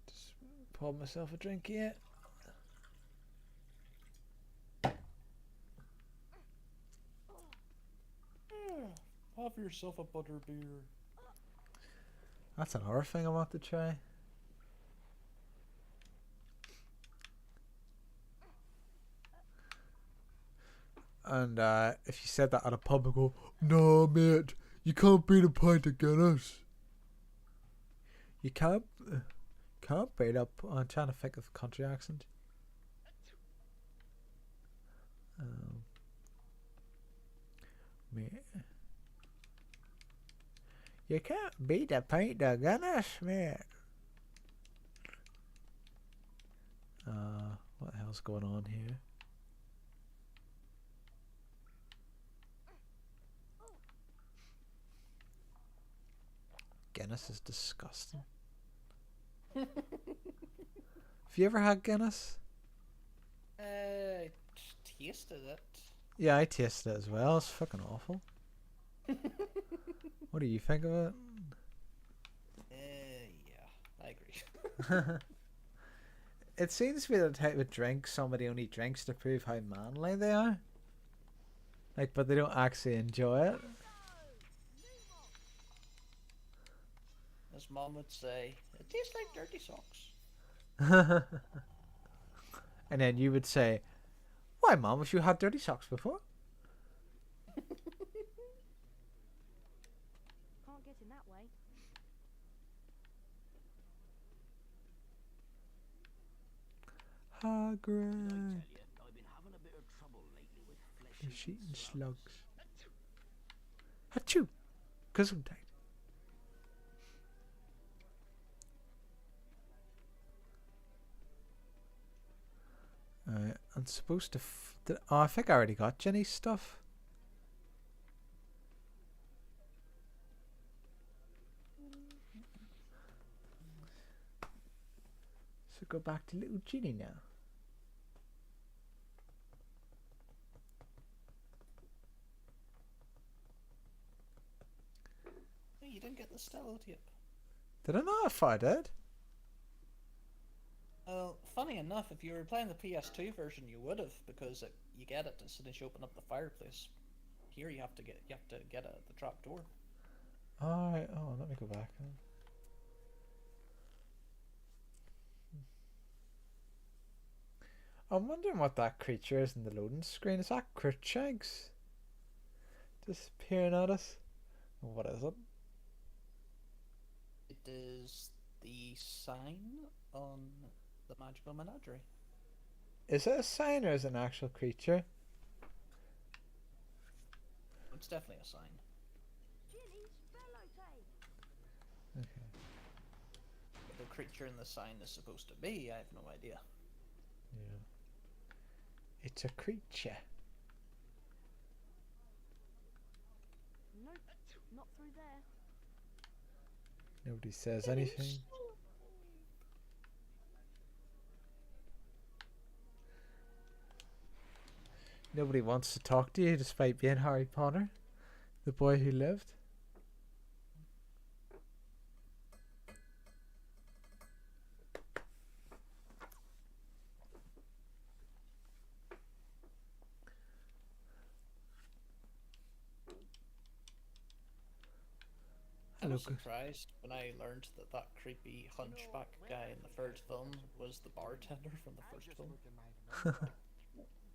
just poured myself a drink here. Have yourself a butter beer. That's another thing I want to try. And if you said that at a pub, I go, "No, mate, you can't beat a pint of Guinness. You can't beat up." I'm trying to think of country accent. Mate. You can't beat a pint of Guinness, mate. What the hell's going on here? Guinness is disgusting. Have you ever had Guinness? Tasted it. Yeah, I tasted it as well. It's fucking awful. What do you think of it? Yeah, I agree. It seems to be the type of drink somebody only drinks to prove how manly they are. Like, but they don't actually enjoy it. As Mom would say, it tastes like dirty socks. And then you would say, "Why, Mom, have you had dirty socks before?" Can't get in that way. Hagrid. I've been having a bit of trouble lately with flesh Eating slugs. Achoo! Gesundheit. I'm supposed to. Oh, I think I already got Jenny's stuff. So go back to little Ginny now. Hey, you didn't get the Stello tip. Did I not? If I did. Well, funny enough, if you were playing the PS2 version, you would have, because you get it as soon as you open up the fireplace. Here you have to get the trap door. Alright, let me go back. I'm wondering what that creature is in the loading screen. Is that Cruikshanks? Just peering at us? What is it? It is the sign on the magical menagerie. Is it a sign or is it an actual creature? It's definitely a sign. Okay. What the creature in the sign is supposed to be, I have no idea. Yeah. It's a creature. Nope, not through there. Nobody says anything. Nobody wants to talk to you despite being Harry Potter, the boy who lived. I was surprised when I learned that creepy hunchback guy in the third film was the bartender from the first film.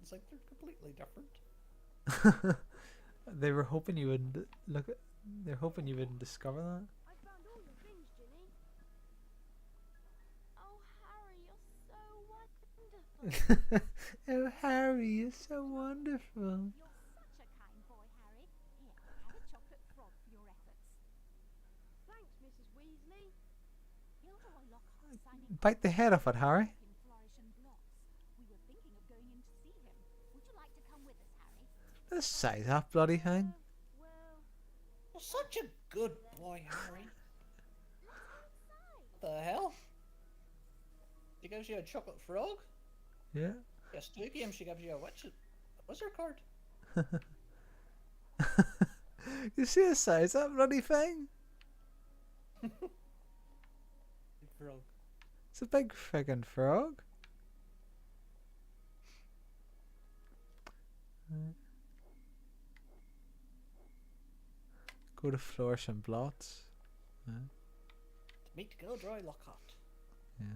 It's like they're completely different. They were hoping you would look at. They're hoping you wouldn't discover that. I found all your things, Ginny. Oh, Harry, you're so wonderful. Oh, Harry, you're so wonderful. You're such a kind boy, Harry. Here, have a chocolate frog for your efforts. Thanks, Mrs. Weasley. Gilderoy Lockhart signing Bite the head off it, Harry. in Flourish and Blotts. We were thinking of going in to see him. Would you like to come with us, Harry? Let's say that bloody thing. Well, Well, such a good boy, Harry. What the hell? She gives you a chocolate frog? Yeah. Yes, 2 games she gives you a wizard card. You see the size of that bloody thing? Big frog. It's a big friggin' frog. Go to Flourish and Blots. To meet Gilderoy Lockhart. Yeah.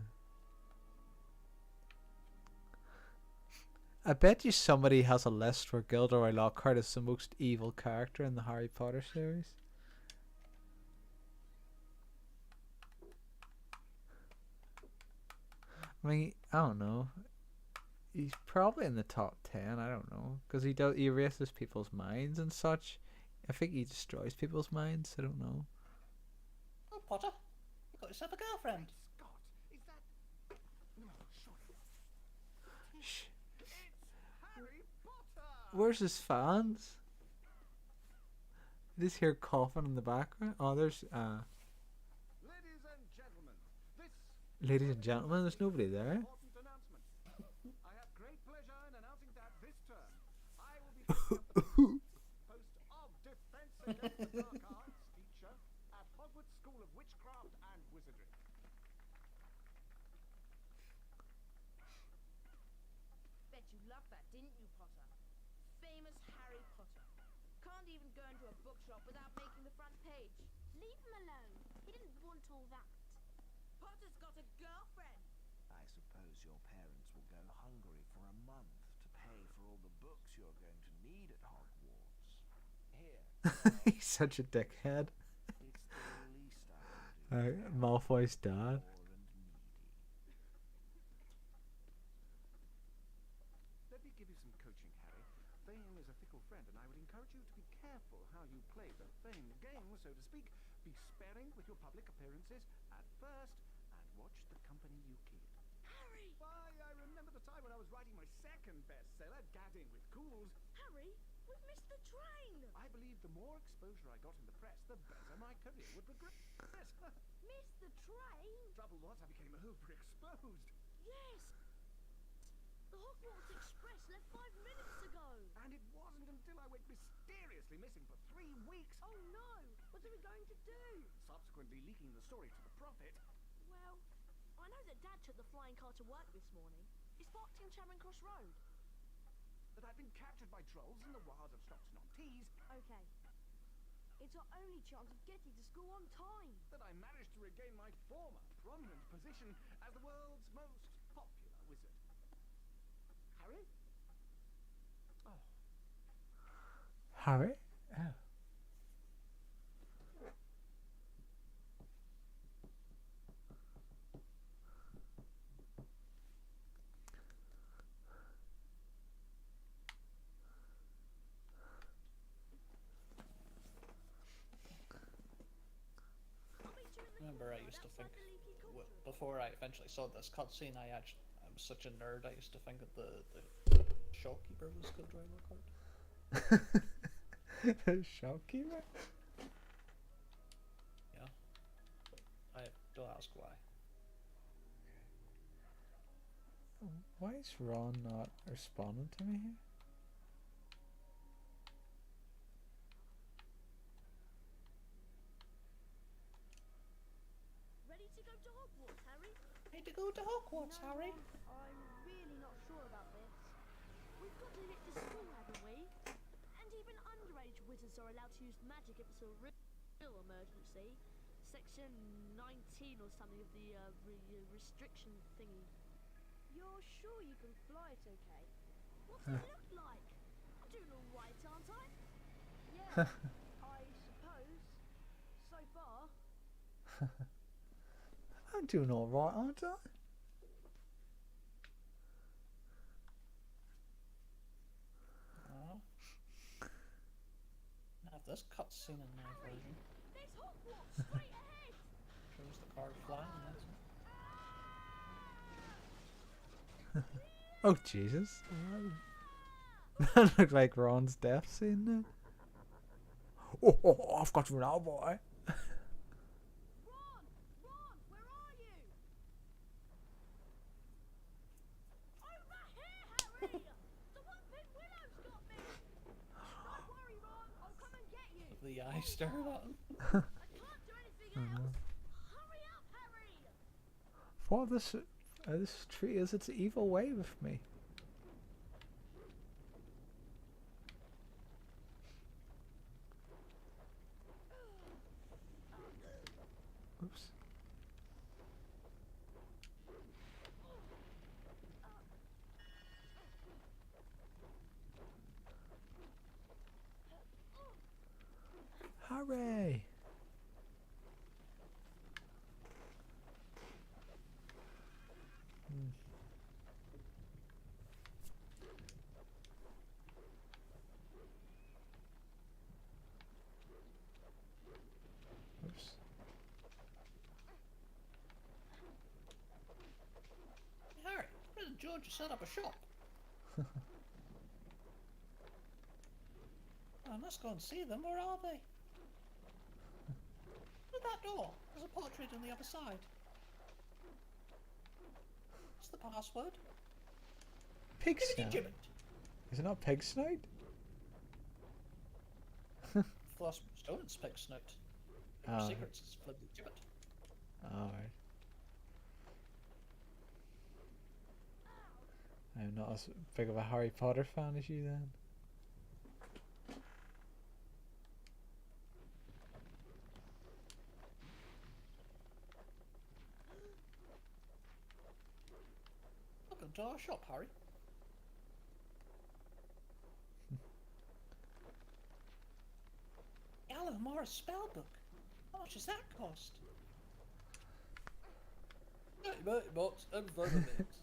I bet you somebody has a list where Gilderoy Lockhart is the most evil character in the Harry Potter series. I mean, I don't know. He's probably in the top 10, I don't know. Because he erases people's minds and such. I think he destroys people's minds, I don't know. Oh, Potter, you got yourself a girlfriend. Scott, is that... No, shut up. Shh. It's Harry Potter! Where's his fans? I just hear coughing in the background. Oh, there's Ladies and gentlemen, there's nobody there. Important announcement. I have great pleasure in announcing that this term I will be taking up the post of Defense Against the Dark Arts teacher at Hogwarts School of Witchcraft and Wizardry. Bet you loved that, didn't you, Potter? Famous Harry Potter. Can't even go into a bookshop without making the front page. Leave him alone. He didn't want all that. Potter's got a girlfriend. I suppose your parents will go hungry for a month to pay for all the books you're going to need at Hogwarts. Here, He's such a dickhead. it's the least I can do. Malfoy's dad. Poor and needy. Let me give you some coaching, Harry. Fame is a fickle friend, and I would encourage you to be careful how you play the fame game, so to speak. Be sparing with your public appearances at first, and watch the company you keep. Harry! Why, I remember the time when I was writing my second bestseller, Gadding with Ghouls. Harry, we've missed the train! I believe the more exposure I got in the press, the better my career would progress. Missed the train? Trouble was, I became overexposed. Yes! The Hogwarts Express left 5 minutes ago! And it wasn't until I went mysteriously missing for 3 weeks, Oh no! What are we going to do? subsequently leaking the story to the Prophet, Well, I know that Dad took the flying car to work this morning. It's parked in Charing Cross Road. that I'd been captured by trolls in the wilds of Stockton-on-Tees, Okay. It's our only chance of getting to school on time. that I managed to regain my former prominent position as the world's most popular wizard. Harry? Oh, Harry? Oh. Remember, I used to think, before I eventually saw this cutscene, I was such a nerd. I used to think that the shopkeeper was good driver card. Shopkeeper? Yeah. Don't ask why. Why is Ron not responding to me here? Ready to go to Hogwarts, Harry? Need to go to Hogwarts, No, Harry. Ron, I'm really not sure about this. We've got to limit the school, haven't we? And even underage wizards are allowed to use magic if it's a real emergency. Section 19 or something of the restriction thingy. You're sure you can fly it okay? What's it look like? I'm doing all right, aren't I? Yeah, I suppose. So far. I'm doing alright, aren't I? Oh. Have this cutscene in my version. There's Hogwarts straight ahead! Shows the card flying. That's it. Oh, Jesus. That looked like Ron's death scene there. Oh, I've got you now, boy. Ron! Ron, where are you? Over here, Harry! The Whomping Willow's got me! Don't worry, Ron, I'll come and get you! The eye stared at him. I can't do anything else! Hurry up, Harry! What this tree is its evil way with me. Oops. Hooray! Oops. Harry, where did George set up a shop? Oh, let's go and see them. Where are they? At that door. There's a portrait on the other side. the password. Pig Gibbety snout. gibbet. Is it not pig snout? Philosopher Stone's pig snout. Oh. Secrets is flippy gibbet. Alright. I'm not as big of a Harry Potter fan as you then. Welcome to our shop, Harry. Alan Morris spellbook. How much does that cost? 30 bucks and 5 minutes.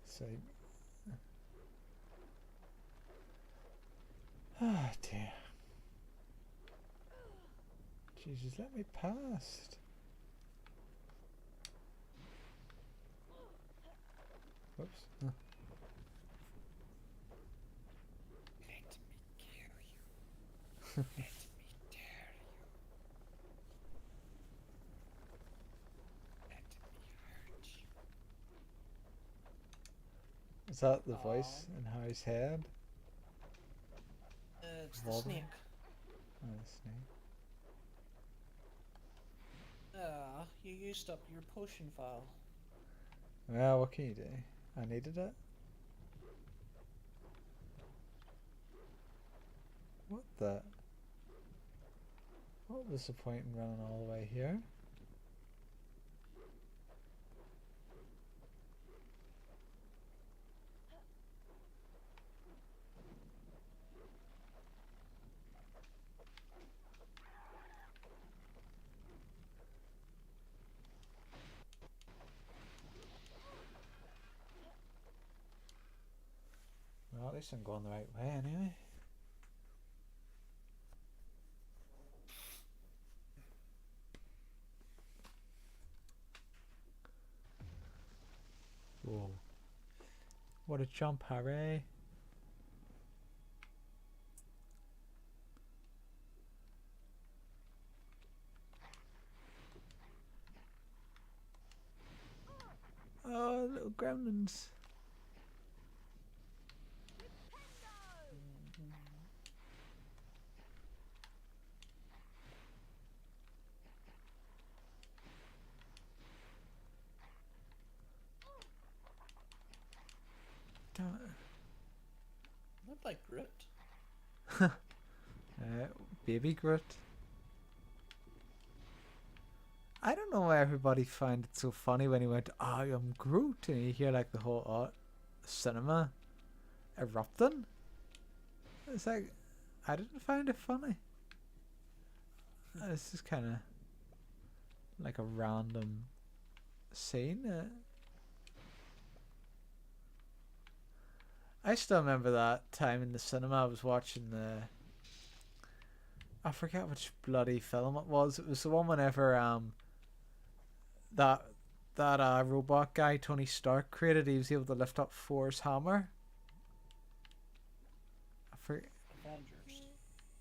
So. Ah, dear. Jesus, let me past. Whoops. Huh. Let me kill you. Let me tear you. Let me hurt you. Is that the voice in Harry's head? It's the Voldemort? snake. Oh, the snake. Ah, you used up your potion file. Well, what can you do? I needed it. What the? What was the point in running all the way here? Well, at least I'm going the right way anyway. Whoa. What a jump, Harry. Oh, little gremlins. Look like Groot. Baby Groot. I don't know why everybody found it so funny when he went, I am Groot, and you hear like the whole cinema erupting. It's like, I didn't find it funny. It's just kind of like a random scene. I still remember that time in the cinema. I was watching I forget which bloody film it was. It was the one whenever that robot guy Tony Stark created. He was able to lift up Thor's hammer. I forget. Avengers.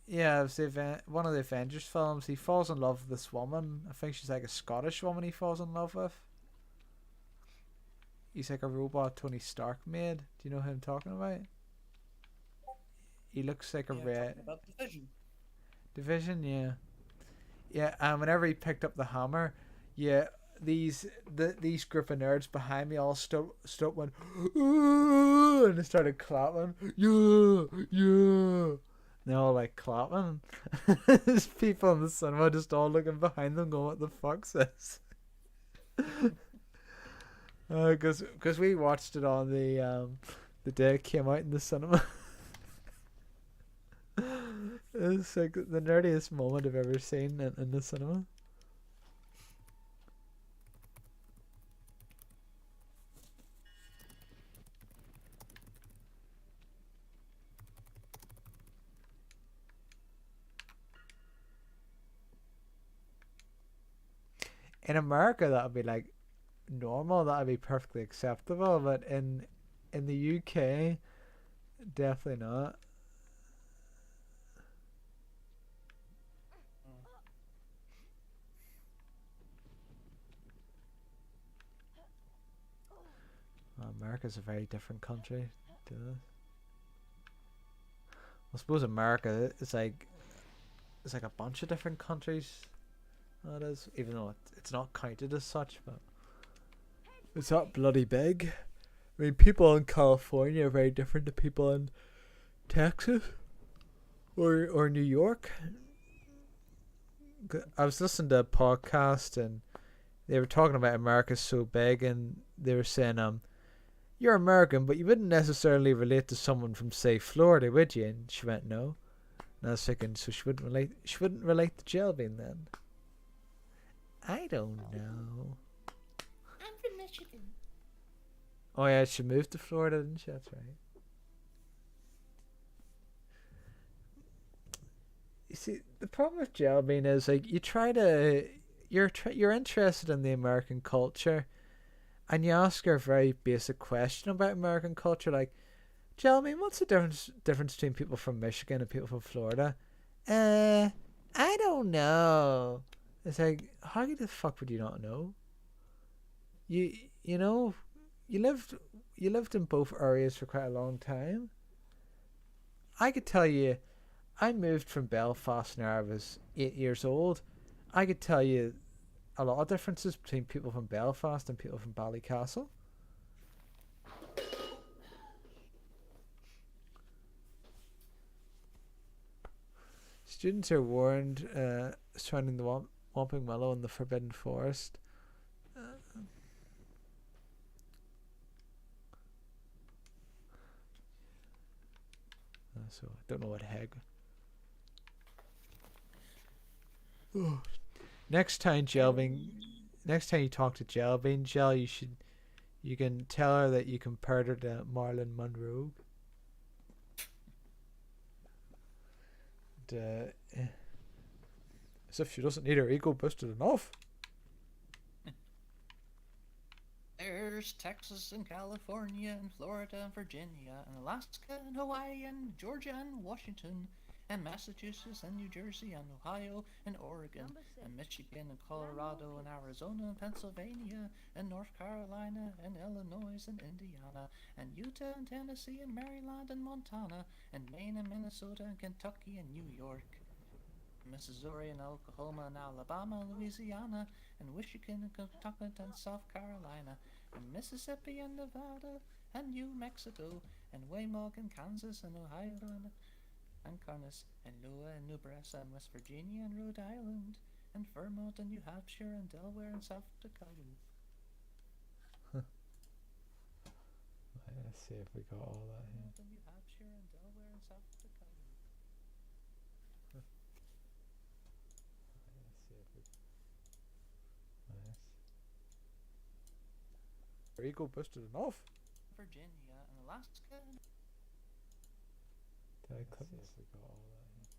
Yeah, it was one of the Avengers films. He falls in love with this woman. I think she's like a Scottish woman he falls in love with. He's like a robot Tony Stark made. Do you know who I'm talking about? He looks like a red... About Division. Division, yeah. Yeah, and whenever he picked up the hammer, yeah, these group of nerds behind me all stood went, "Ooh," and they started clapping. Yeah, yeah. They all like clapping. There's people in the cinema just all looking behind them going, what the fuck's this? Because we watched it on the day it came out in the cinema. It's like the nerdiest moment I've ever seen in the cinema. In America, that would be like normal. That would be perfectly acceptable. But in the UK, Definitely not. America's a very different country to this. I suppose America is like it's like a bunch of different countries. That is, even though it's not counted as such, but it's not bloody big. I mean, people in California are very different to people in Texas or New York. I was listening to a podcast and they were talking about America's so big, and they were saying, you're American, but you wouldn't necessarily relate to someone from, say, Florida, would you? And she went, no. And I was thinking, so she wouldn't relate to Jellybean then. I don't know. I'm from Michigan. Oh yeah, she moved to Florida, didn't she? That's right. You see, the problem with Jellybean is like you're interested in the American culture, and you ask her a very basic question about American culture, like, Jellybean, what's the difference between people from Michigan and people from Florida? I don't know. It's like, how the fuck would you not know? You know, you lived in both areas for quite a long time. I could tell you, I moved from Belfast when I was 8 years old. I could tell you a lot of differences between people from Belfast and people from Ballycastle. Students are warned surrounding the Whomping Willow in the Forbidden Forest. So I don't know what heck. Next time you talk to Jellybean, you can tell her that you compared her to Marilyn Monroe. As if she doesn't need her ego boosted enough. There's Texas and California and Florida and Virginia and Alaska and Hawaii and Georgia and Washington and Massachusetts and New Jersey and Ohio and Oregon and Michigan and Colorado and Arizona and Pennsylvania and North Carolina and Illinois and Indiana and Utah and Tennessee and Maryland and Montana and Maine and Minnesota and Kentucky and New York. Missouri and Oklahoma and Alabama and Louisiana and Michigan and Kentucky and South Carolina and Mississippi and Nevada and New Mexico and Waymark and Kansas and Ohio and Kansas and Iowa and Nebraska and West Virginia and Rhode Island and Vermont and New Hampshire and Delaware and South Dakota. Let's see if we got all that here. Vermont and New Hampshire and Delaware and South Dakota. Her ego boosted enough. Virginia and Alaska. Did I click this? We got all that here.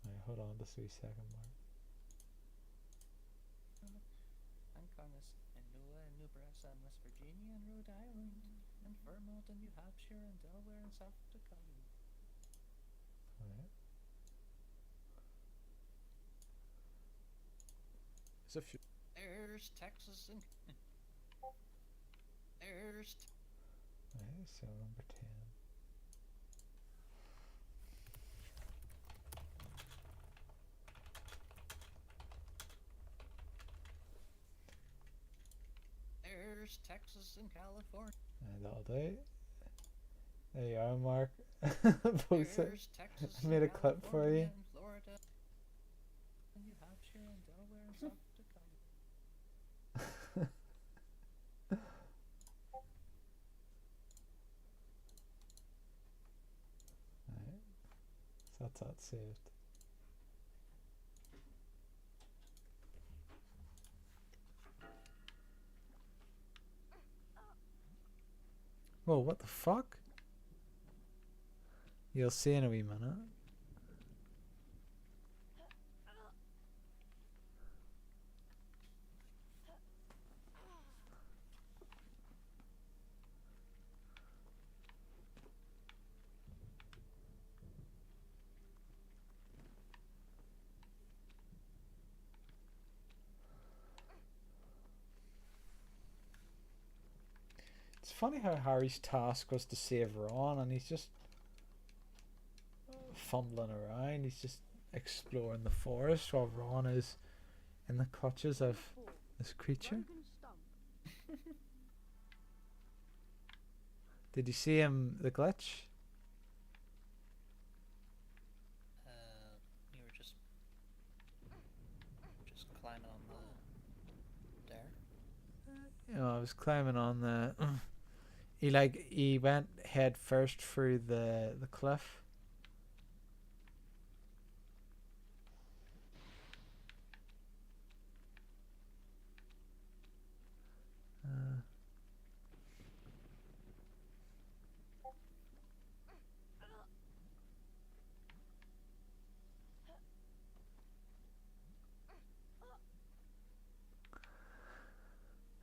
Right, hold on, just 3 second mark. And Kansas and Iowa and Nebraska and West Virginia and Rhode Island and Vermont and New Hampshire and Delaware and South Dakota. Alright. As if you... There's Texas and there's Alright, so number 10. There's Texas and California. That'll do. There you are, Mark. Post it. There's Texas I made a clip for you. and Florida and New Hampshire and Delaware and South Dakota. Alright. So that's that saved. Whoa, what the fuck? You'll see in a wee minute. funny how Harry's task was to save Ron, and he's just fumbling around. He's just exploring the forest while Ron is in the clutches of this creature. Did you see him, the glitch? You were just climbing on the there. You know, I was climbing on the. He went head first through the cliff.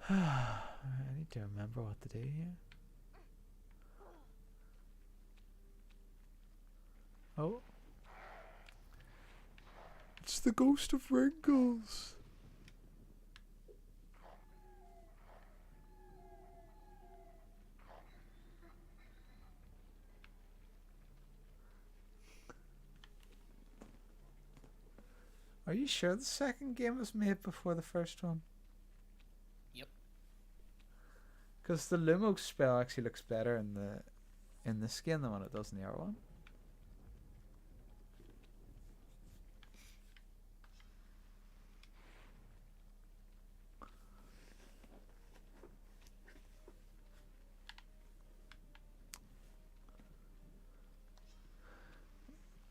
I need to remember what to do here. Oh. It's the ghost of Wrinkles. Are you sure the second game was made before the first one? Yep. Because the Lumos spell actually looks better in this game than what it does in the other one.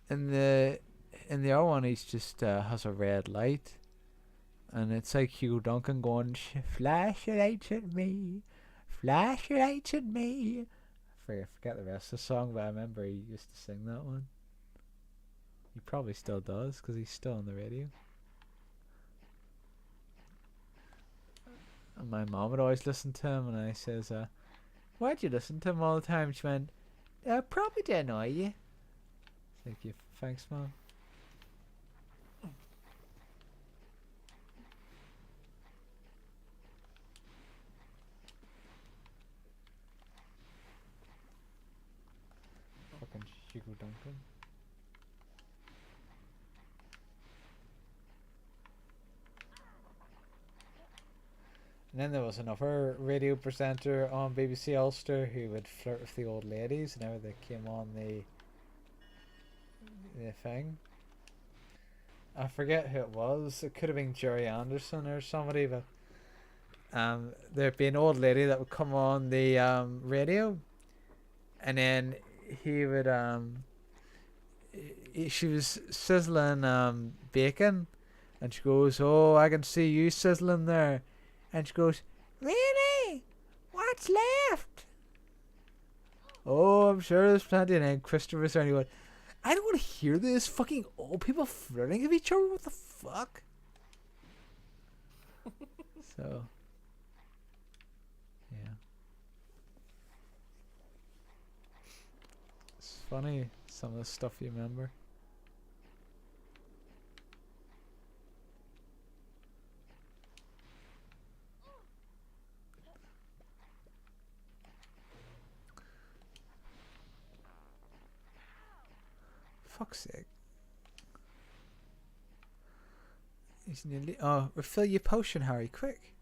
In the other one, he's just has a red light, and it's like Hugo Duncan going, "Flash your lights at me, flash your lights at me." I forget the rest of the song, but I remember he used to sing that one. He probably still does, because he's still on the radio. And my mom would always listen to him, and I says, "Why'd you listen to him all the time?" She went, "Probably to annoy you." Thank you. Thanks, Mom. Fucking Hugo Duncan. And then there was another radio presenter on BBC Ulster who would flirt with the old ladies whenever they came on the thing. I forget who it was. It could have been Jerry Anderson or somebody, but there'd be an old lady that would come on the radio, and then he would she was sizzling bacon, and she goes, "Oh, I can see you sizzling there," and she goes, "Really? What's left?" "Oh, I'm sure there's plenty." And then Christopher's there, and he went, "I don't want to hear this. Fucking old people flirting with each other. What the fuck?" So, yeah. It's funny, some of the stuff you remember. Fuck's sake. He's nearly... Oh, refill your potion, Harry, quick.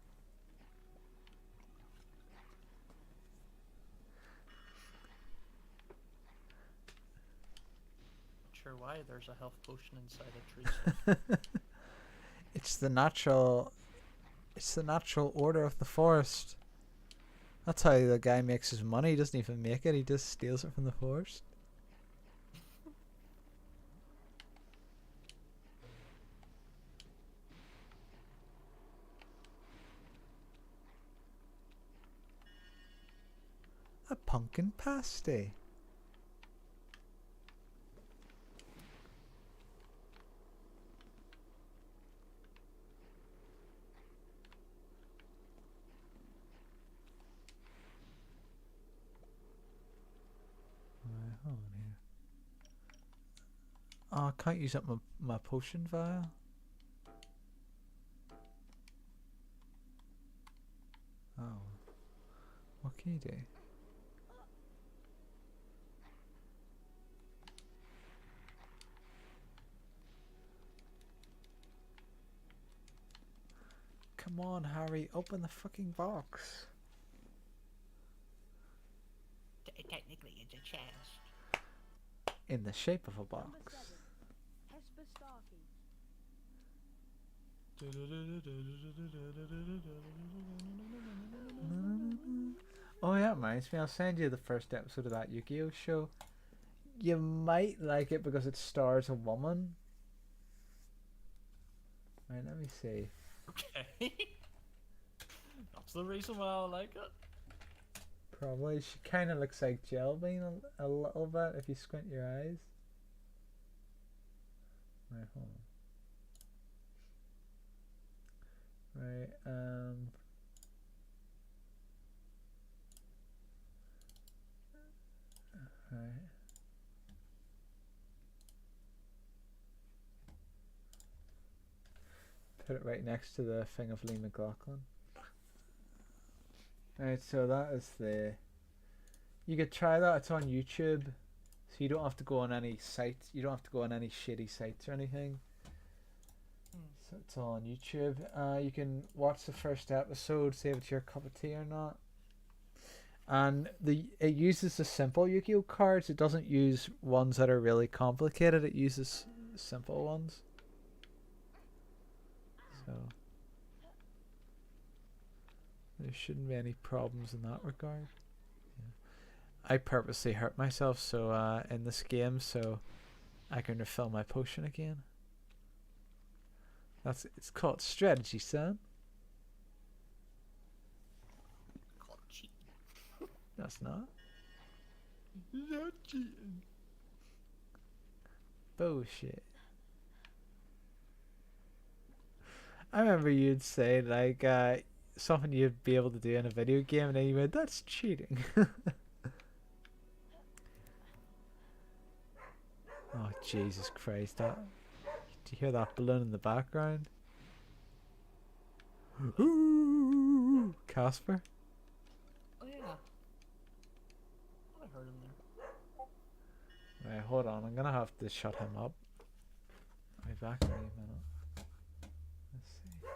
Not sure why there's a health potion inside a tree. It's the natural order of the forest. That's how the guy makes his money. He doesn't even make it, he just steals it from the forest. A pumpkin pasty. Right, hold on here. Oh, I can't use up my potion vial. Oh. What Can you do? Come on, Harry, open the fucking box. Technically, it's a chest. In the shape of a box. Number 7. Hesper Starkey. Oh yeah, it reminds me, I'll send you the first episode of that Yu-Gi-Oh show. You might like it because it stars a woman. Right, let me see. Okay. That's the reason why I like it. Probably. She kind of looks like Jelbean a little bit if you squint your eyes. Right, hold on. Right, right. Put it right next to the thing of Lee McLaughlin. Right, so that is the... You could try that, it's on YouTube. So you don't have to go on any sites, you don't have to go on any shitty sites or anything. So it's all on YouTube. You can watch the first episode, see if it's your cup of tea or not. And it uses the simple Yu-Gi-Oh cards, it doesn't use ones that are really complicated, it uses simple ones. So there shouldn't be any problems in that regard. I purposely hurt myself so in this game so I can refill my potion again. It's called strategy, son. Called cheating. That's not. Not cheating. Bullshit. I remember you'd say like something you'd be able to do in a video game and then you went, that's cheating. Oh Jesus Christ, that do you hear that balloon in the background? Ooh, Casper? Oh yeah. I heard him there. Right, hold on, I'm gonna have to shut him up. I'll be back in a minute. Let's see.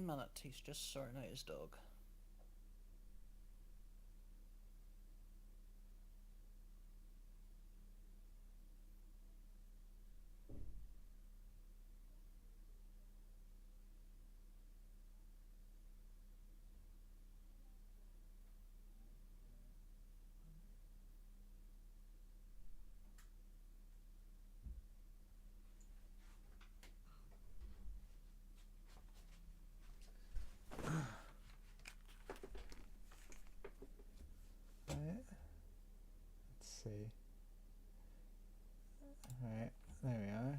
1 minute. He's just sorting out his dog. Let's see. Right, there we are.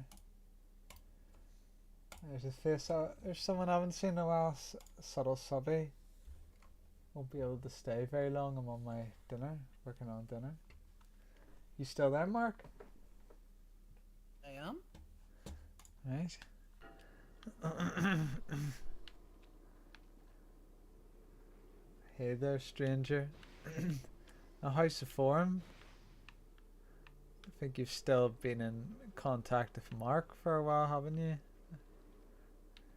There's a face out. There's someone I haven't seen in a while. Subtle Subby. Won't be able to stay very long. I'm on my dinner, working on dinner. You still there, Mark? I am. Right. Hey there, stranger. Now, how's the forum? I think you've still been in contact with Mark for a while, haven't you?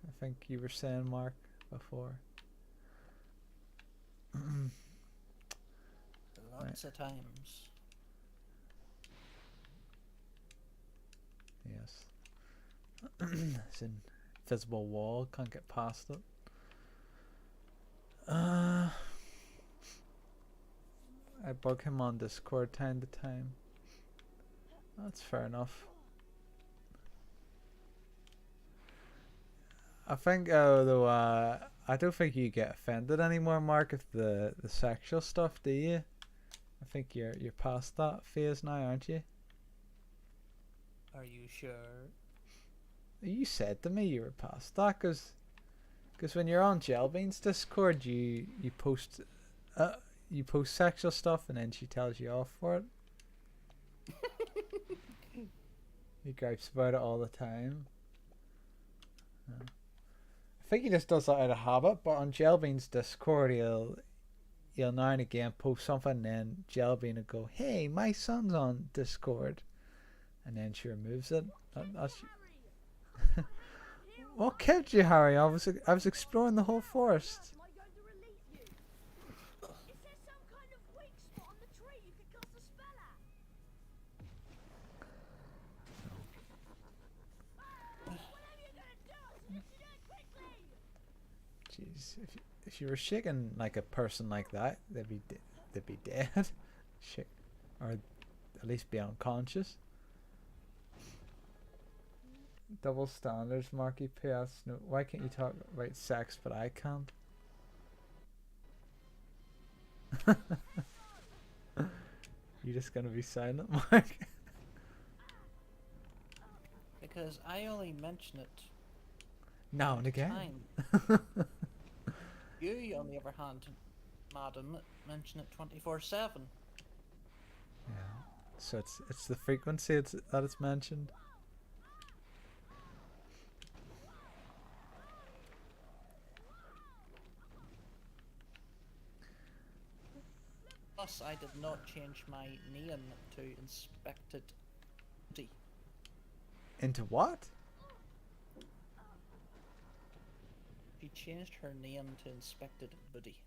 I think you were saying Mark before. Lots of times. Yes. It's an invisible wall, can't get past it. I bug him on Discord time to time. That's fair enough. I think, though, I don't think you get offended anymore, Mark, if the sexual stuff, do you? I think you're past that phase now, aren't you? Are you sure? You said to me you were past that, cause when you're on Jelbean's Discord, you post sexual stuff, and then she tells you off for it. He gripes about it all the time. I think he just does that out of habit, but on Jelbean's Discord, he'll now and again post something, and then Jelbean will go, "Hey, my son's on Discord," and then she removes it. That's what kept you, Harry? I was exploring the whole forest. Jeez, if you were shaking like a person like that, they'd be dead, shit, or at least be unconscious. Double standards, Marky. PS. No, why can't you talk about sex, but I can't? You just gonna be silent, Mark? Because I only mention it now and again. You, on the other hand, madam, mention it 24/7. Yeah. So it's the frequency that it's mentioned. Plus, I did not change my name to Inspected D. Into what? She changed her name to Inspected Buddy.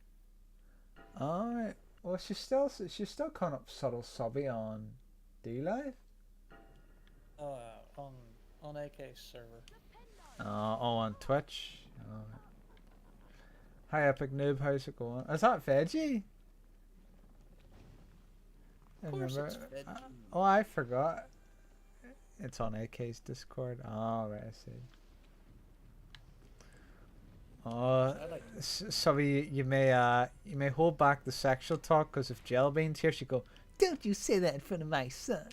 Alright. Well, she's still coming up Subtle Subby on D-Live? On AK server. On Twitch. Hi, Epic Noob. How's it going? Is that Veggie? Of course it's Veggie. I forgot. It's on AK's Discord. Oh, right, I see. So you may hold back the sexual talk, because if Jelbean's here, she'd go, "Don't you say that in front of my son."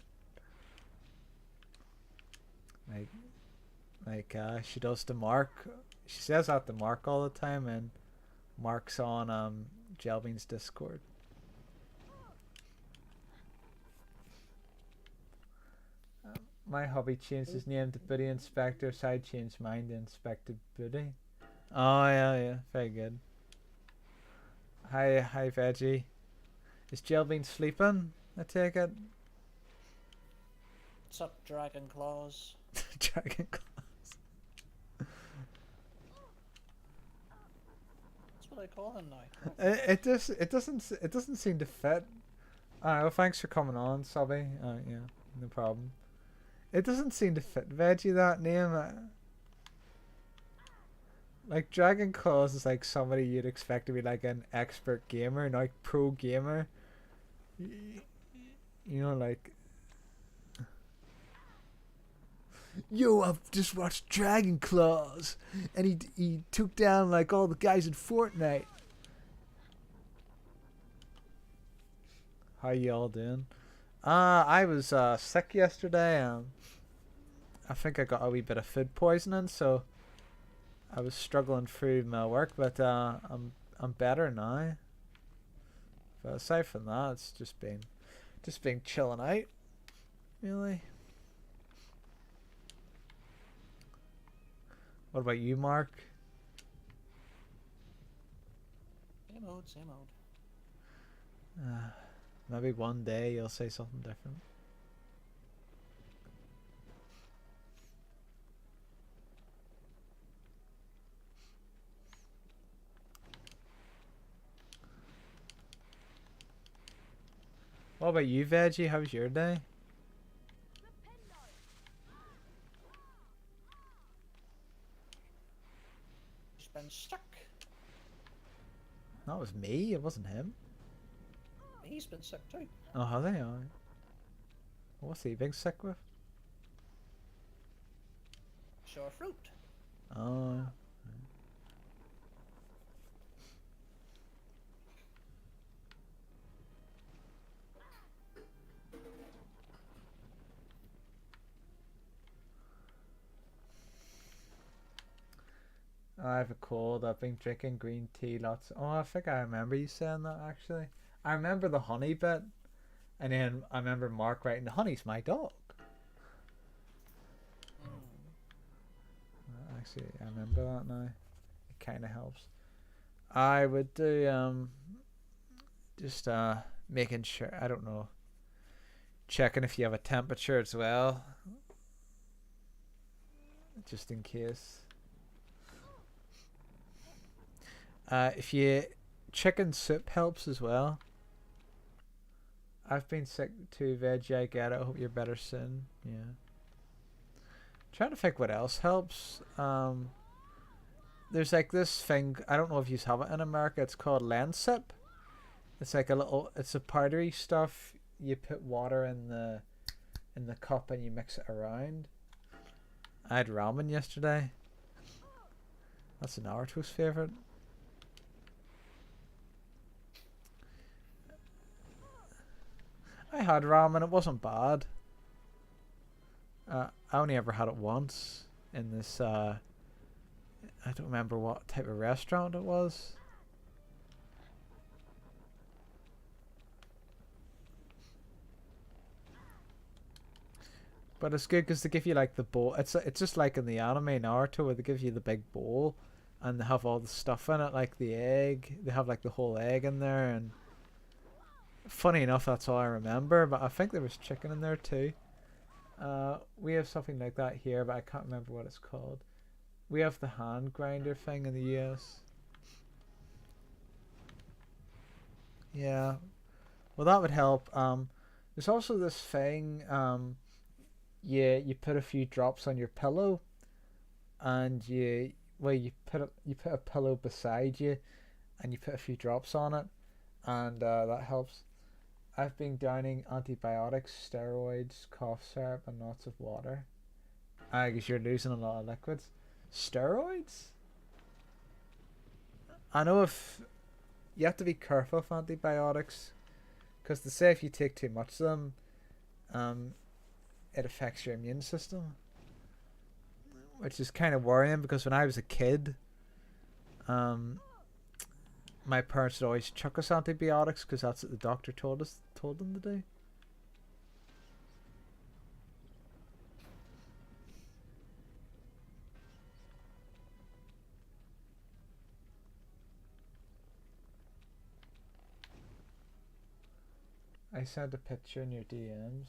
Like she does to Mark. She says that to Mark all the time, and Mark's on Jelbean's Discord. My hubby changed his name to Booty Inspector, so I changed mine to Inspected Booty. Oh yeah, very good. Hi Veggie. Is Jelbean sleeping? I take it. What's up, Dragon Claws? Dragon Claws. what I call him now. It doesn't seem to fit. Alright, well, thanks for coming on, Subby. Yeah, no problem. It doesn't seem to fit Veggie, that name. Like, Dragon Claws is like somebody you'd expect to be like an expert gamer, like pro gamer. You know, like, yo, I've just watched Dragon Claws, and he took down like all the guys in Fortnite. How y'all doing? I was sick yesterday. I think I got a wee bit of food poisoning, so I was struggling through my work, but I'm better now. But aside from that, it's just been chilling out, really. What about you, Mark? Same old, same old. Maybe one day you'll say something different. What about you, Veggie? How was your day? He's been stuck. That was me. It wasn't him. He's been sick too. Oh, have they? Alright. What's he being sick with? Sore fruit. Oh. I have a cold. I've been drinking green tea lots. Oh, I think I remember you saying that actually. I remember the honey bit, and then I remember Mark writing, "The honey's my dog." Actually, I remember that now. It kind of helps. I would do just making sure. I don't know. Checking if you have a temperature as well, just in case. If you chicken soup helps as well. I've been sick too, Veggie. I get it. I hope you're better soon. Yeah. Trying to think what else helps. There's like this thing. I don't know if you have it in America. It's called Lensip. It's like it's a powdery stuff. You put water in the cup and you mix it around. I had ramen yesterday. That's an Naruto's favorite. I had ramen. It wasn't bad. I only ever had it once in this. I don't remember what type of restaurant it was. But it's good because they give you like the bowl. It's just like in the anime Naruto where they give you the big bowl, and they have all the stuff in it, like the egg. They have like the whole egg in there, and funny enough, that's all I remember. But I think there was chicken in there too. We have something like that here, but I can't remember what it's called. We have the hand grinder thing in the US. Yeah, well that would help. There's also this thing. You put a few drops on your pillow, and you put a pillow beside you, and you put a few drops on it, and that helps. I've been downing antibiotics, steroids, cough syrup, and lots of water. Because you're losing a lot of liquids. Steroids? I know if you have to be careful with antibiotics, because they say if you take too much of them, it affects your immune system, which is kind of worrying because when I was a kid, my parents would always chuck us antibiotics because that's what the doctor told them to do. I sent a picture in your DMs.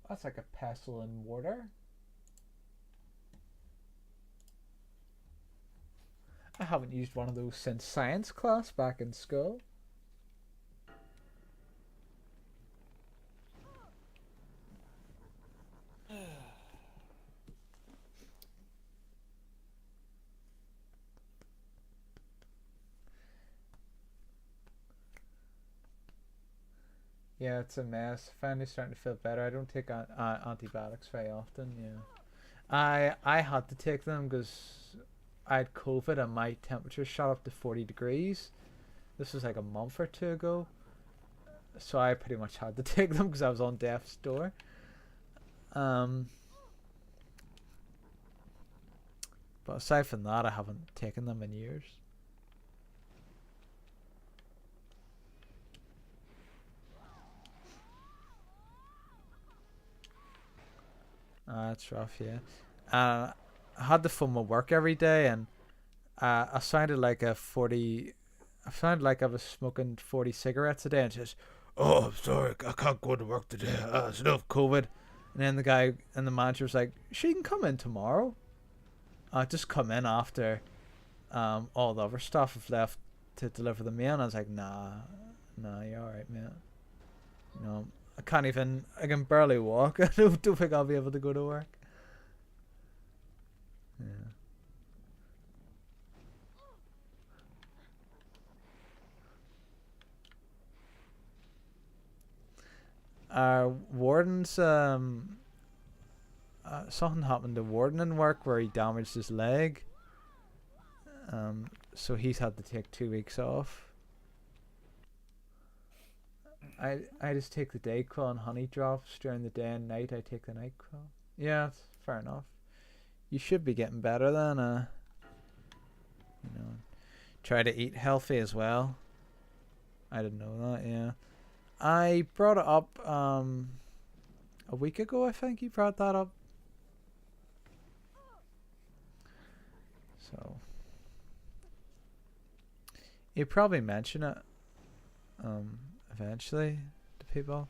That's like a pestle in water. I haven't used one of those since science class back in school. Yeah, it's a mess. Finally starting to feel better. I don't take antibiotics very often. Yeah, I had to take them because I had COVID and my temperature shot up to 40 degrees. This was like a month or two ago, so I pretty much had to take them because I was on death's door. But aside from that, I haven't taken them in years. That's rough, yeah. I had the phone with work every day, and I sounded like a 40. I sounded like I was smoking 40 cigarettes a day, and says, "Oh, I'm sorry, I can't go to work today. It's enough COVID." And then the manager was like, "She can come in tomorrow. Just come in after all the other stuff I've left to deliver the mail." And I was like, "Nah, you're all right, mate. You know, I can barely walk. I don't think I'll be able to go to work." Yeah. Warden's something happened to Warden in work where he damaged his leg. So he's had to take 2 weeks off. I just take the Dayquil and honey drops during the day and night. I take the NyQuil. Yeah, fair enough. You should be getting better then. Try to eat healthy as well. I didn't know that. Yeah, I brought it up a week ago. I think you brought that up. So you probably mention it eventually to people.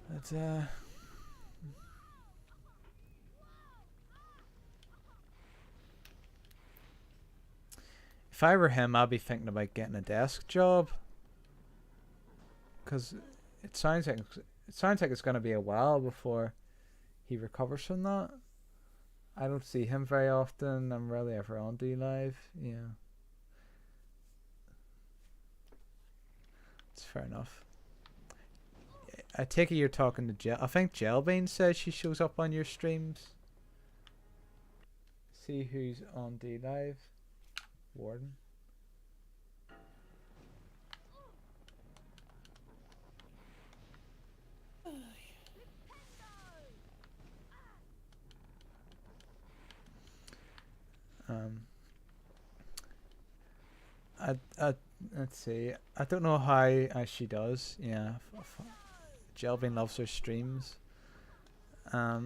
But if I were him, I'd be thinking about getting a desk job, because it sounds like it's gonna be a while before he recovers from that. I don't see him very often. I'm rarely ever on D Live. Yeah, it's fair enough. I take it you're talking to Gel. I think Gelbean says she shows up on your streams. See who's on D Live. Warden. Let's see. I don't know how she does. Yeah, Jelvin loves her streams. I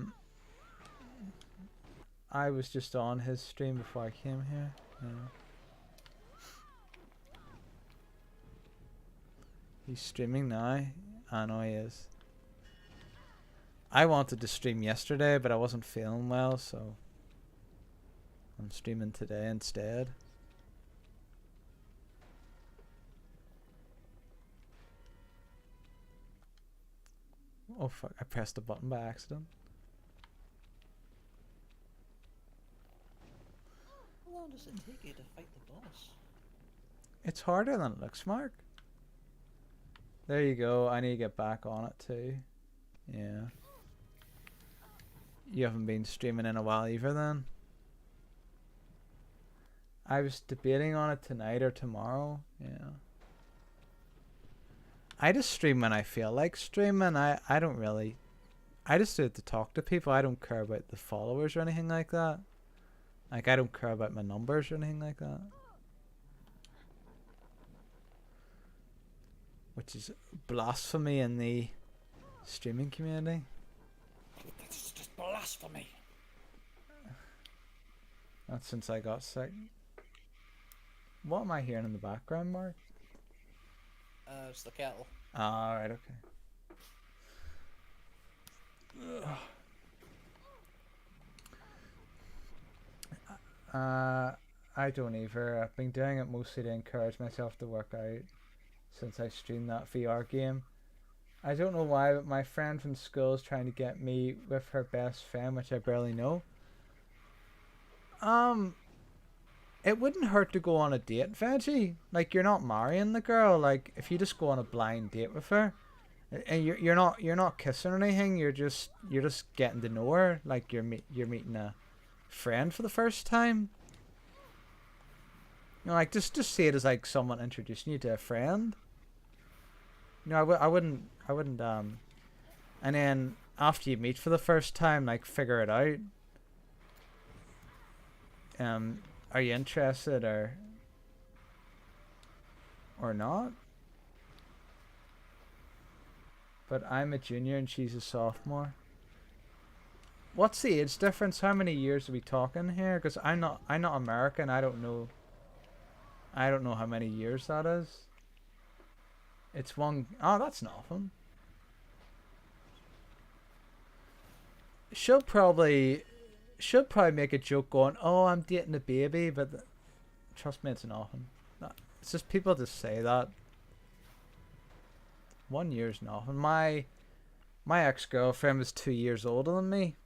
was just on his stream before I came here. Yeah. He's streaming now. I know he is. I wanted to stream yesterday, but I wasn't feeling well, so I'm streaming today instead. Oh fuck, I pressed the button by accident. How long does it take you to fight the boss? It's harder than it looks, Mark. There you go. I need to get back on it too. Yeah. You haven't been streaming in a while either then? I was debating on it tonight or tomorrow. Yeah. I just stream when I feel like streaming. I don't really... I just do it to talk to people. I don't care about the followers or anything like that. Like, I don't care about my numbers or anything like that. Which is blasphemy in the streaming community. That's just blasphemy. That's since I got sick. What am I hearing in the background, Mark? It's the kettle. Alright, okay. I don't either. I've been doing it mostly to encourage myself to work out since I streamed that VR game. I don't know why, but my friend from school is trying to get me with her best friend, which I barely know. It wouldn't hurt to go on a date, Veggie. Like, you're not marrying the girl. Like, if you just go on a blind date with her, and you're not kissing or anything. You're just getting to know her. Like, you're meeting a friend for the first time. You know, like, just see it as like someone introducing you to a friend. You know, I wouldn't and then after you meet for the first time, like, figure it out. Are you interested or not? But I'm a junior and she's a sophomore. What's the age difference? How many years are we talking here? Because I'm not American. I don't know how many years that is. It's one. Oh, that's nothing. She'll probably make a joke going, "Oh, I'm dating a baby," but trust me, it's nothing. It's just people just say that. 1 year's nothing. My ex-girlfriend was 2 years older than me,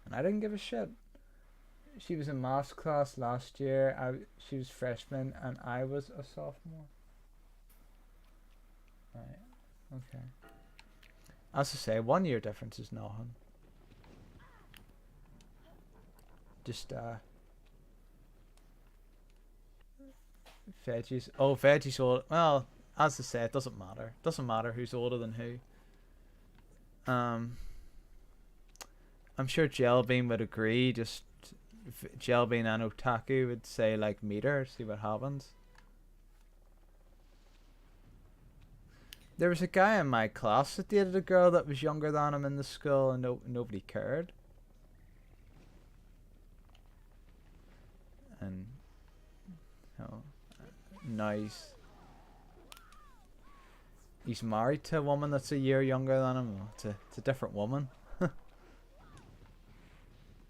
and I didn't give a shit. She was in maths class last year. She was freshman, and I was a sophomore. Right. Okay. As I say, 1 year difference is nothing. Just veggies. Oh, veggies old. Well, as I say, it doesn't matter. It doesn't matter who's older than who. I'm sure Jelbean would agree. Just Jelbean and Otaku would say, like, meet her, see what happens. There was a guy in my class that dated a girl that was younger than him in the school, and nobody cared. And nice. He's married to a woman that's a year younger than him. It's a different woman.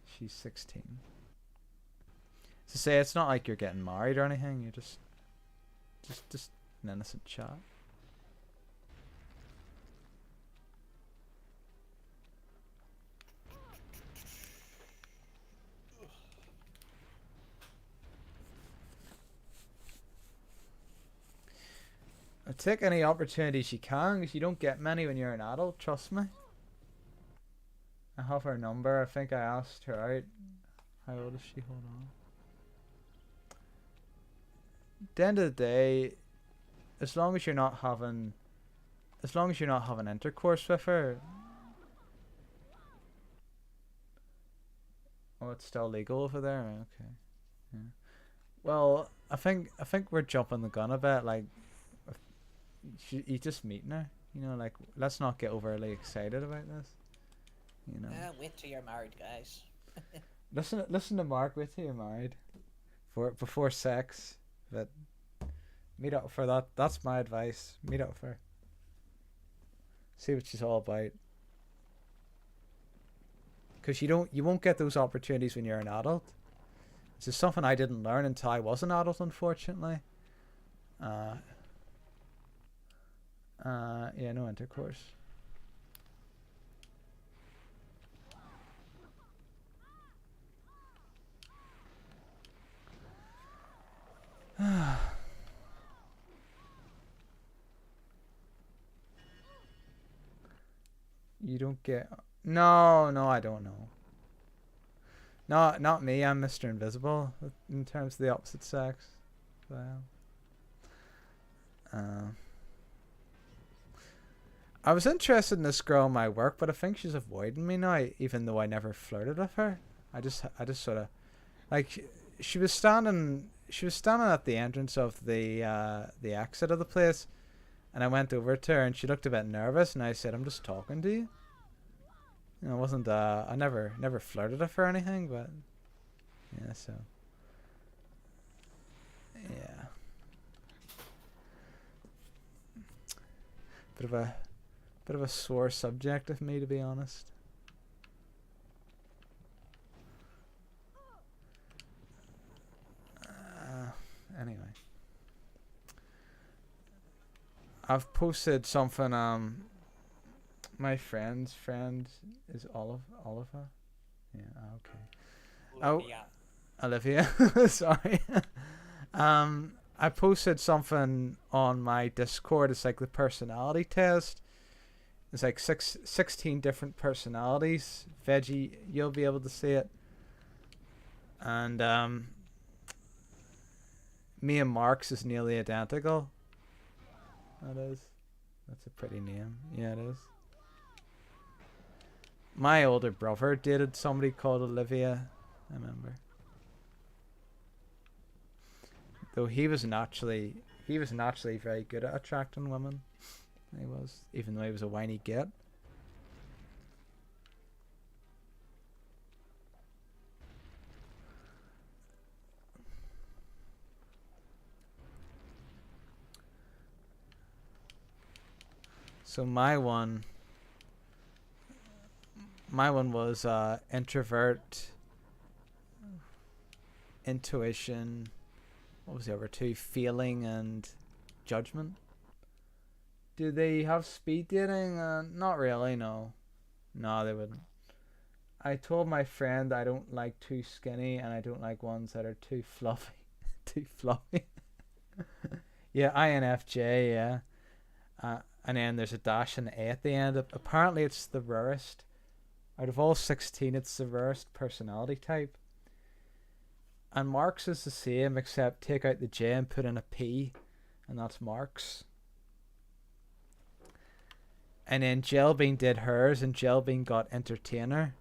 She's 16. To say, it's not like you're getting married or anything. You're just an innocent chat. Take any opportunities you can, because you don't get many when you're an adult, trust me. I have her number. I think I asked her out. How old is she? Hold on. At the end of the day, as long as you're not having intercourse with her. Oh, it's still legal over there? Okay. Yeah. Well, I think we're jumping the gun a bit. Like, you just meeting her, you know, like, let's not get overly excited about this, you know. Wait till you're married, guys. listen to Mark. Wait till you're married, before sex. But meet up for that. That's my advice. Meet up for her. See what she's all about. Because you won't get those opportunities when you're an adult. It's just something I didn't learn until I was an adult, unfortunately. Yeah, no intercourse. You don't get... No, I don't know. No, not me. I'm Mr. Invisible in terms of the opposite sex. Well, I was interested in this girl in my work, but I think she's avoiding me now, even though I never flirted with her. I just sort of, like, she was standing at the entrance of the exit of the place, and I went over to her, and she looked a bit nervous, and I said, "I'm just talking to you." You know, it wasn't I never flirted with her or anything, but yeah, so yeah, bit of a sore subject of me, to be honest. I've posted something. My friend's friend is Oliver. Yeah. Okay. Oh, Yeah. Olivia. Sorry. I posted something on my Discord. It's like the personality test. It's like 16 different personalities. Veggie, you'll be able to see it. And me and Mark's is nearly identical. That is. That's a pretty name. Yeah, it is. My older brother dated somebody called Olivia. I remember. Though he was naturally very good at attracting women. He was, even though he was a whiny git. So my one was introvert, intuition. What was the other two? Feeling and judgment. Do they have speed dating? Not really, no. No, they wouldn't. I told my friend I don't like too skinny and I don't like ones that are too fluffy. Too fluffy. Yeah, INFJ, yeah. And then there's a dash and an A at the end. Apparently it's the rarest. Out of all 16, it's the rarest personality type. And Mark's is the same, except take out the J and put in a P, and that's Mark's. And then Jelbean did hers, and Jelbean got entertainer.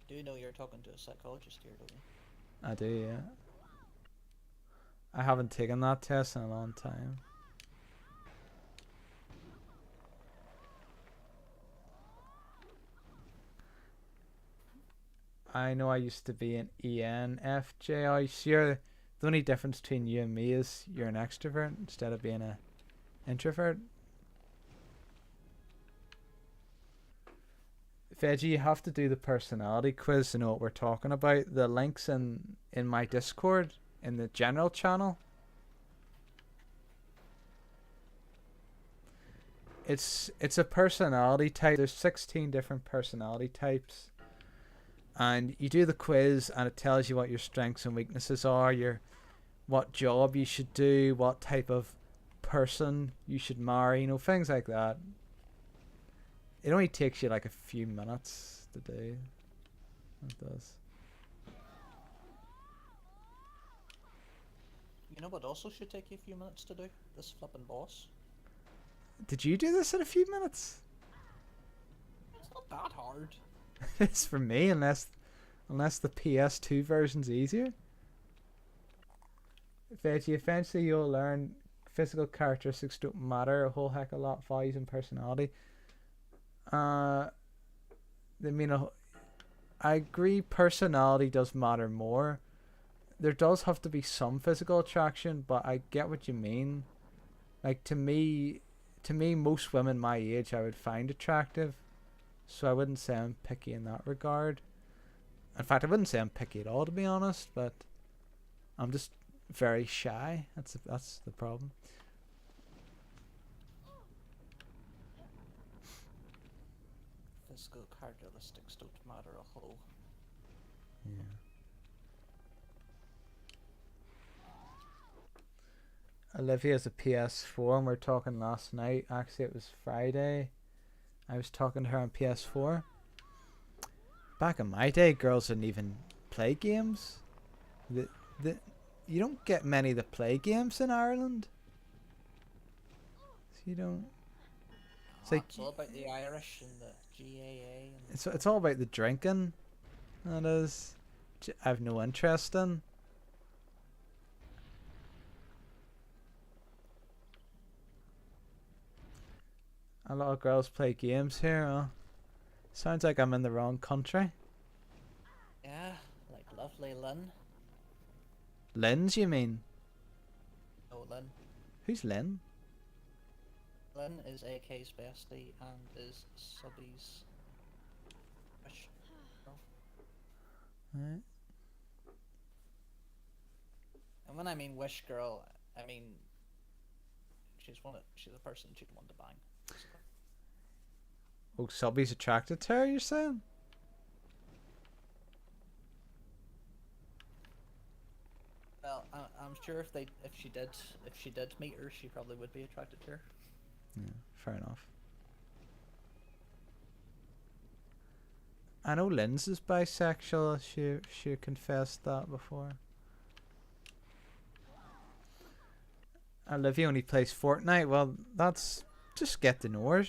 Do you know you're talking to a psychologist here, don't you? I do, yeah. I haven't taken that test in a long time. I know I used to be an ENFJ. Oh, sure. The only difference between you and me is you're an extrovert instead of being an introvert. Veggie, you have to do the personality quiz to know what we're talking about. The link's in my Discord, in the general channel. It's a personality type. There's 16 different personality types. And you do the quiz and it tells you what your strengths and weaknesses are, what job you should do, what type of person you should marry, you know, things like that. It only takes you like a few minutes to do. It does. You know what also should take you a few minutes to do? This flipping boss. Did you do this in a few minutes? It's not that hard. It's for me, unless the PS2 version's easier. Veggie, eventually you'll learn physical characteristics don't matter a whole heck of a lot, values and personality. I agree, personality does matter more. There does have to be some physical attraction, but I get what you mean. Like, to me, most women my age I would find attractive. So I wouldn't say I'm picky in that regard. In fact, I wouldn't say I'm picky at all, to be honest, but I'm just very shy. That's the problem. Physical characteristics don't matter a whole. Yeah. Olivia's a PS4 and we were talking last night. Actually, it was Friday. I was talking to her on PS4. Back in my day, girls didn't even play games. You don't get many that play games in Ireland. So you don't. It's all about the Irish and the GAA. And it's all about the drinking. That is. I have no interest in. A lot of girls play games here. Huh? Sounds like I'm in the wrong country. Yeah, like lovely Lynn. Lynn's, you mean? Oh, Lynn. Who's Lynn? Lynn is AK's bestie and is Subby's fish. Right. And when I mean wish girl, I mean she's a person she'd want to bang. Basically. Oh, Subby's attracted to her, you're saying? Well, I'm sure if she did meet her, she probably would be attracted to her. Yeah, fair enough. I know Lynn's is bisexual. She confessed that before. Olivia only plays Fortnite. Well, that's just get to know her.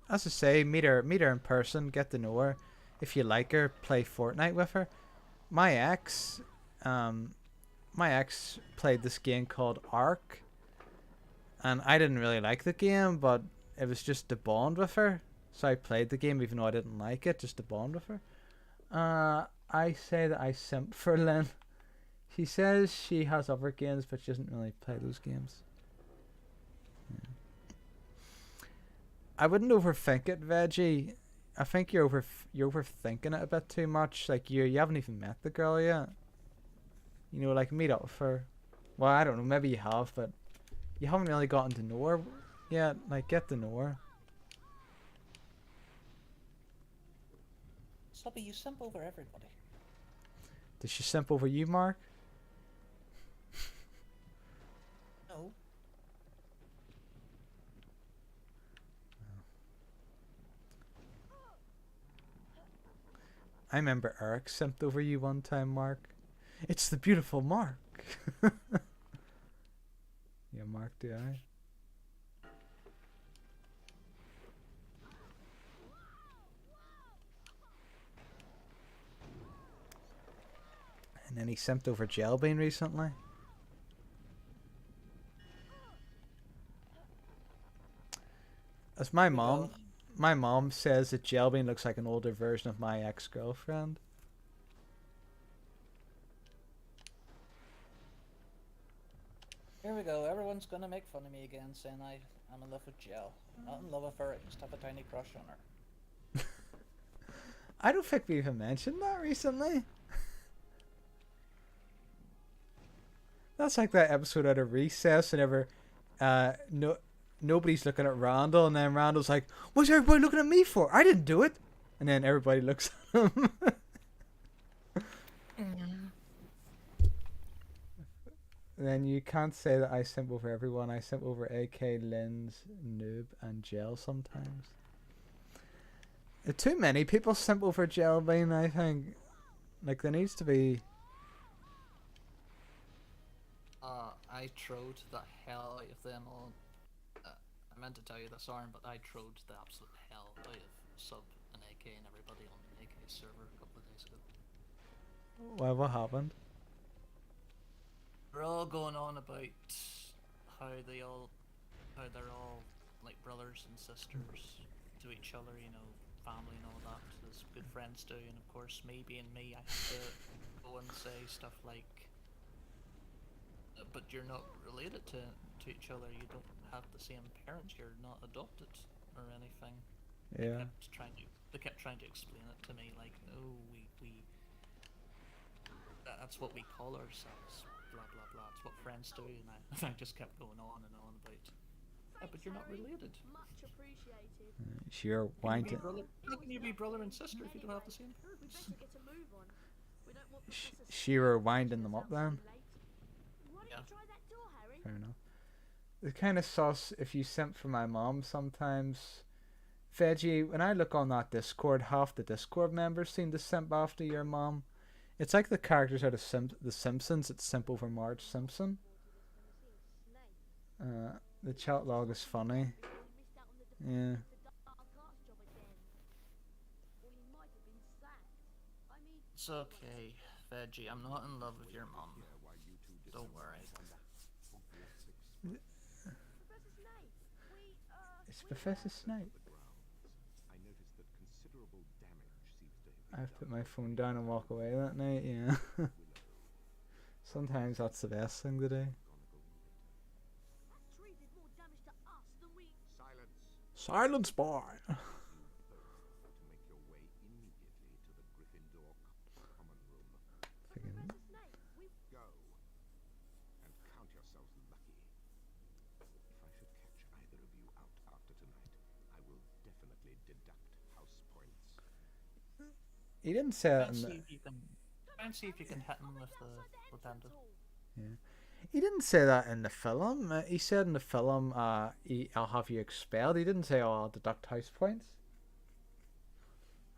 As I say, meet her in person, get to know her. If you like her, play Fortnite with her. My ex played this game called Ark, and I didn't really like the game, but it was just to bond with her. So I played the game even though I didn't like it, just to bond with her. I say that I simp for Lynn. She says she has other games, but she doesn't really play those games. Yeah. I wouldn't overthink it, Veggie. I think you're overthinking it a bit too much. Like you haven't even met the girl yet. You know, like meet up with her. Well, I don't know. Maybe you have, but you haven't really gotten to know her yet. Like get to know her. Subby, you simp over everybody. Does she simp over you, Mark? No. I remember Eric simped over you one time, Mark. It's the beautiful Mark. Yeah, Mark, do I? And then he simped over Jelbean recently. As my mom says that Jelbean looks like an older version of my ex-girlfriend. Here we go. Everyone's gonna make fun of me again, saying I'm in love with Jill. I'm not in love with her. I just have a tiny crush on her. I don't think we even mentioned that recently. That's like that episode out of Recess whenever nobody's looking at Randall, and then Randall's like, "What's everybody looking at me for? I didn't do it." And then everybody looks at him. Then you can't say that I simp over everyone. I simp over AK, Lynn's, Noob, and Gel sometimes. Too many people simp over Jelbean, I think. Like, there needs to be... I trode the hell out of them all. I meant to tell you this, Aaron, but I trode the absolute hell out of Sub and AK and everybody on the AK server a couple of days ago. Well, what happened? We're all going on about how they're all like brothers and sisters to each other, you know, family and all that, as good friends do. And of course, me being me, I have to go and say stuff like, but you're not related to each other, you don't have the same parents, you're not adopted or anything. Yeah. They kept trying to explain it to me, like, no, we that's what we call ourselves, blah blah blah, it's what friends do. And I just kept going on and on about, but you're not related. Much appreciated. Sure, winding. How can you be brother and sister if you don't have the same We parents? better get a move on. We don't want Shearer winding them up then. Why don't you try that door, Harry? Fair enough. It's kind of sus if you simp for my mom sometimes. Veggie, when I look on that Discord, half the Discord members seem to simp after your mom. It's like the characters out of The Simpsons. It's simp over Marge Simpson. The chat log is funny. Yeah. It's okay, Veggie, I'm not in love with your mom. Don't worry. It's Professor Snape. I've put my phone down and walk away that night, yeah. Sometimes that's the best thing to do. Silence, boy! He didn't say Try that and in see the. if you can. Try and see if you can hit him with the pendant. Yeah. He didn't say that in the film. He said in the film, I'll have you expelled. He didn't say, oh, I'll deduct house points.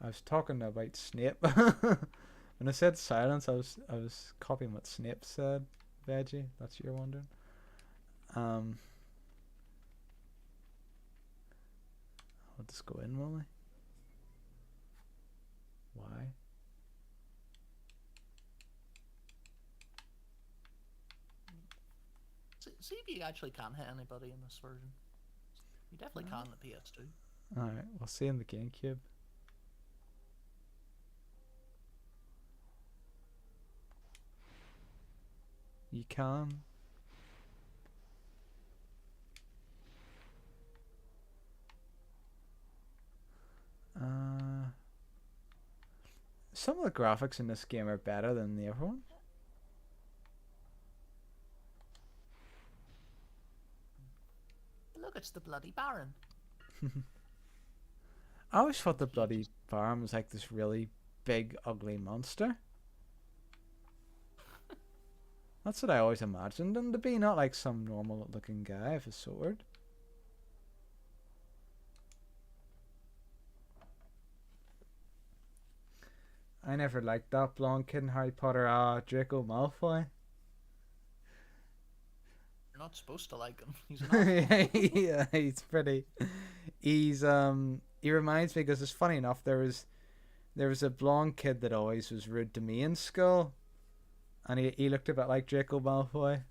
I was talking about Snape. When I said silence, I was copying what Snape said. Veggie, that's what you're wondering. I'll just go in, will I? Why? See if you actually can hit anybody in this version. You definitely can in the PS2. Alright, we'll see in the Gamecube. You can. Some of the graphics in this game are better than the other ones. Look, it's the bloody Baron. I always thought the bloody Baron was like this really big, ugly monster. That's what I always imagined him to be, not like some normal looking guy with a sword. I never liked that blonde kid in Harry Potter, Draco Malfoy. You're not supposed to like him. He's not. Yeah, he's pretty. He's he reminds me, because it's funny enough, there was a blonde kid that always was rude to me in school, and he looked a bit like Draco Malfoy.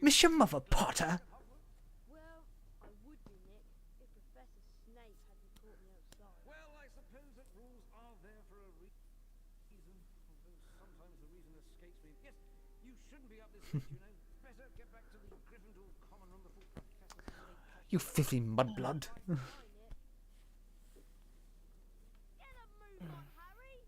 Mr. Mother Potter. Well, I would be, Nick, if Professor Snape hadn't caught me outside. Well, I suppose that rules are there for a reason. Although sometimes the reason escapes me. Yes, you shouldn't be up this late, you know. Better get back to the Gryffindor common room before Professor Snape. You filthy mudblood. Get a move on, Harry!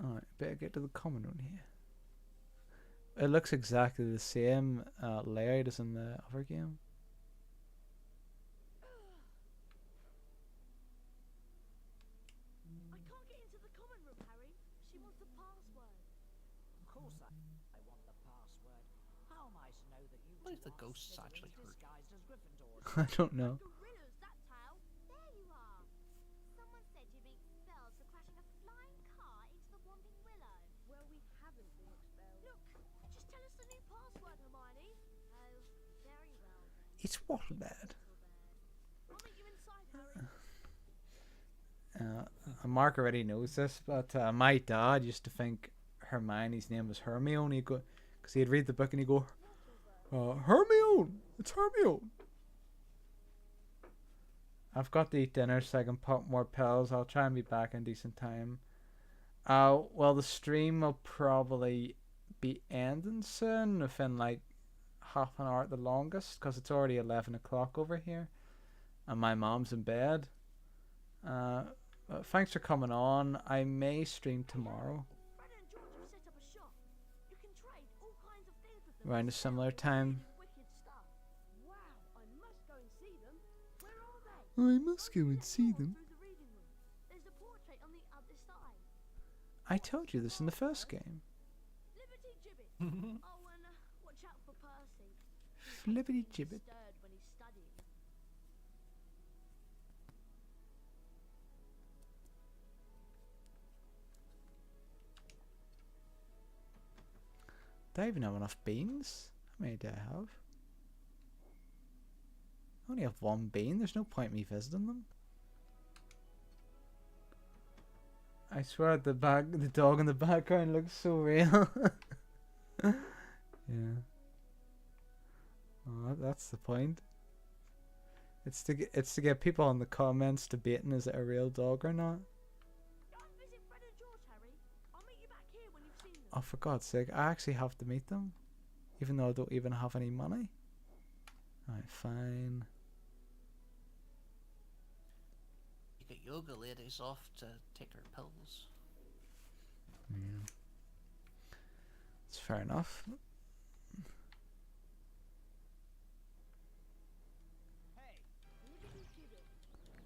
Alright, better get to the common room here. It looks exactly the same layout as in the other game. I can't get into the common room, Harry. She wants the password. Of course I want the password. How am I to know that you What if two the are ghosts actually Slytherins hurt? disguised as Gryffindors? I don't know. Gorillas, that tale. There you are. Someone said you'd been expelled for crashing a flying car into the Whomping Willow. Well, we haven't been expelled. Look, Just tell us the new password, Hermione. oh, very well then. It's Waterbed. I'll meet you inside, Harry. Mark already knows this, but my dad used to think Hermione's name was Hermione, because he'd read the book and he'd go, Hermione! It's Hermione! I've got to eat dinner so I can pop more pills. I'll try and be back in decent time. Well, the stream will probably be ending soon, within like half an hour at the longest, because it's already 11 o'clock over here, and my mom's in bed. Thanks for coming on. I may stream tomorrow Fred and George have set up a shop. You can trade all kinds of things with them. around a similar time. Wicked stuff. Wow, I must go and see them. Where are they? I must go and see them. Through the reading room. There's a portrait on the other side. I told you this in the first game. Liberty Gibbet. Oh, and watch out for Percy. Flippity gibbet. Stirred when he's studying. Do I even have enough beans? How many do I have? I only have one bean. There's no point me visiting them. I swear the dog in the background looks so real. Yeah. Oh, that's the point. It's to get people in the comments debating, is it a real dog or not? Go and visit Fred and George, Harry. I'll meet you back here when you've seen them. Oh, for God's sake, I actually have to meet them, even though I don't even have any money. Alright, fine. You get yoga ladies off to take their pills. Yeah. It's fair enough.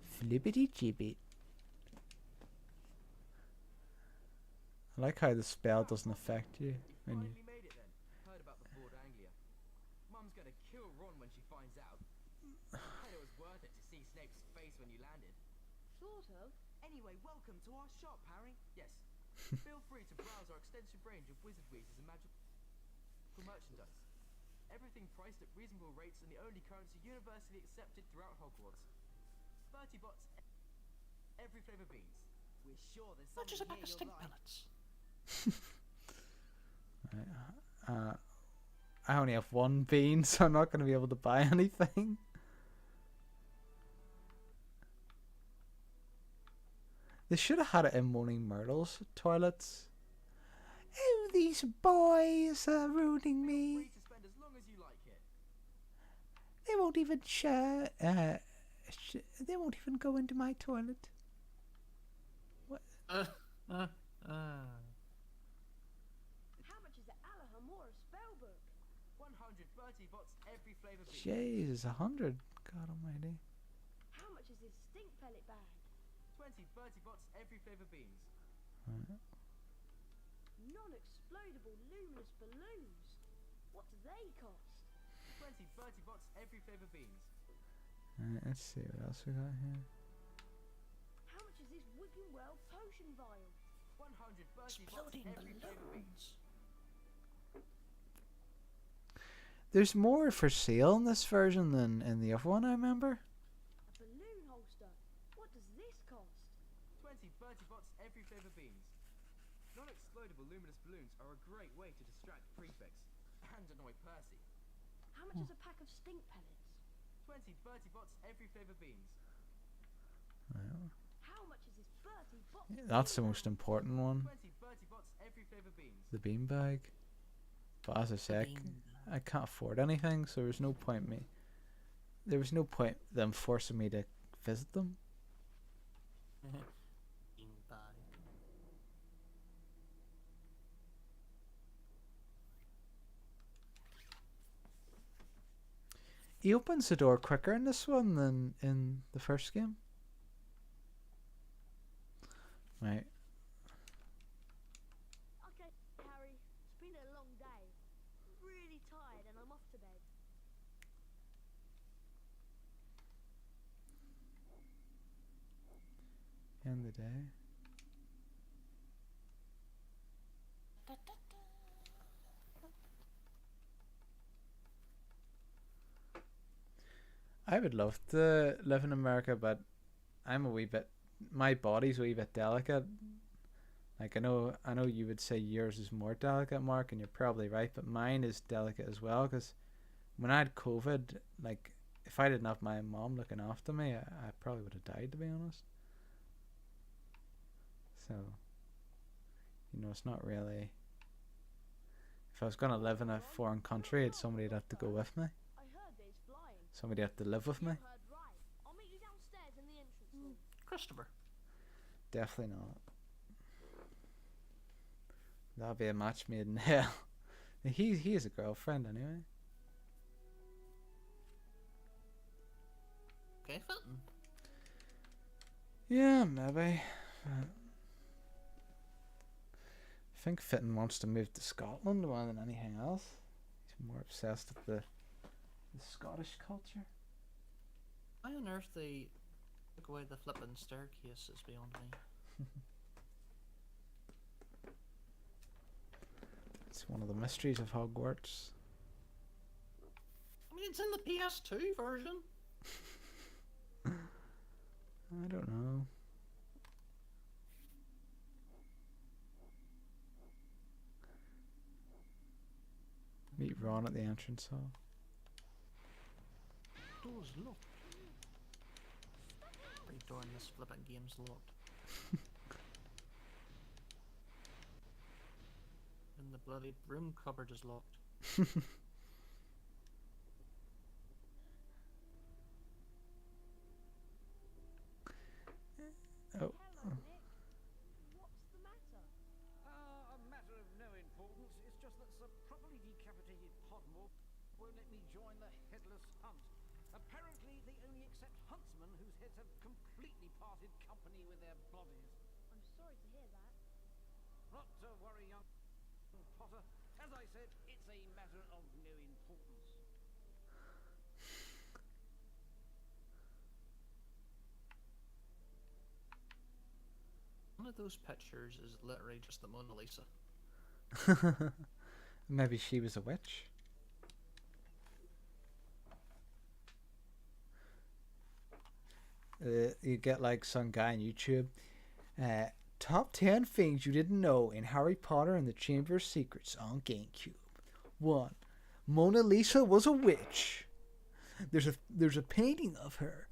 Flippity jibbit. I like how the spell doesn't affect you when you. Made it then. Heard about the Ford Anglia. Mum's gonna kill Ron when she finds out. And it was worth it to see Snape's face when you landed. Sort of. Anyway, welcome to our shop, Harry. Yes. Feel free to browse our extensive range of wizard weezes and magical merchandise. Everything priced at reasonable rates and the only currency universally accepted throughout Hogwarts. 30 bots, every flavour beans. We're sure there's Not just a something pack of here stink you'll like. pellets. I only have one bean, so I'm not going to be able to buy anything. They should have had it in Moaning Myrtle's toilets. Oh, these boys are ruining me. Free to spend as long as you like here. They won't even they won't even go into my toilet. What? How much is it, Alaham or a spell book? 130 bots, every flavour bean. Jeez, 100. God almighty. How much is this stink pellet bag? 20, 30 bots, every flavour beans. Right. Non-explodable luminous balloons. What do they cost? 20, 30 bots, every flavour beans. Let's see what else we got here. How much is this Wigan Well potion vial? 130 bots, Exploding every flavour beans. balloons. There's more for sale in this version than in the other one, I remember. A balloon holster. What does this cost? 20, 30 bots, every flavour beans. Non-explodable luminous balloons are a great way to distract prefects and annoy Percy. How much is a pack of stink pellets? 20, 30 bots, every flavour beans. Well, How much is this 30 box? that's the most important one. 20, 30 bots, every flavour beans. The beanbag. But as I say, I can't afford anything, so there's no point there was no point them forcing me to visit them. He opens the door quicker in this one than in the first game. Right. Okay, Harry. It's been a long day. I'm really tired and I'm off to bed. End the day. I would love to live in America, but I'm a wee bit. My body's a wee bit delicate. Like I know you would say yours is more delicate, Mark, and you're probably right. But mine is delicate as well, because when I had COVID, like if I didn't have my mom looking after me, I probably would have died, to be honest. So, it's not really. If I was gonna live in a foreign country, somebody'd have to go with me. I heard there's flying. Somebody had to live with You me. heard right. I'll meet you downstairs in the entrance hall. Christopher. Definitely not. That'd be a match made in hell. He has a girlfriend anyway. Okay, Fenton. Yeah, maybe. I think Fitton wants to move to Scotland more than anything else. He's more obsessed with the Scottish culture. Why on earth they took away the flippin' staircase is beyond me. It's one of the mysteries of Hogwarts. I mean, it's in the PS2 version. I don't know. Meet Ron at the entrance hall. Door's locked. Every door in this flippin' game's locked. And the bloody broom cupboard is locked. Oh. Hello, Nick. What's the matter? A matter of no importance. It's just that some won't let me join the headless hunt. Apparently, they only accept huntsmen whose heads have completely parted company with their bodies. I'm sorry to hear that. Not to worry, young Potter. As I said, it's a matter of no importance. One of those pictures is literally just the Mona Lisa. Maybe she was a witch. You get like some guy on YouTube. Top 10 things you didn't know in Harry Potter and the Chamber of Secrets on Gamecube. 1. Mona Lisa was a witch. There's a painting of her,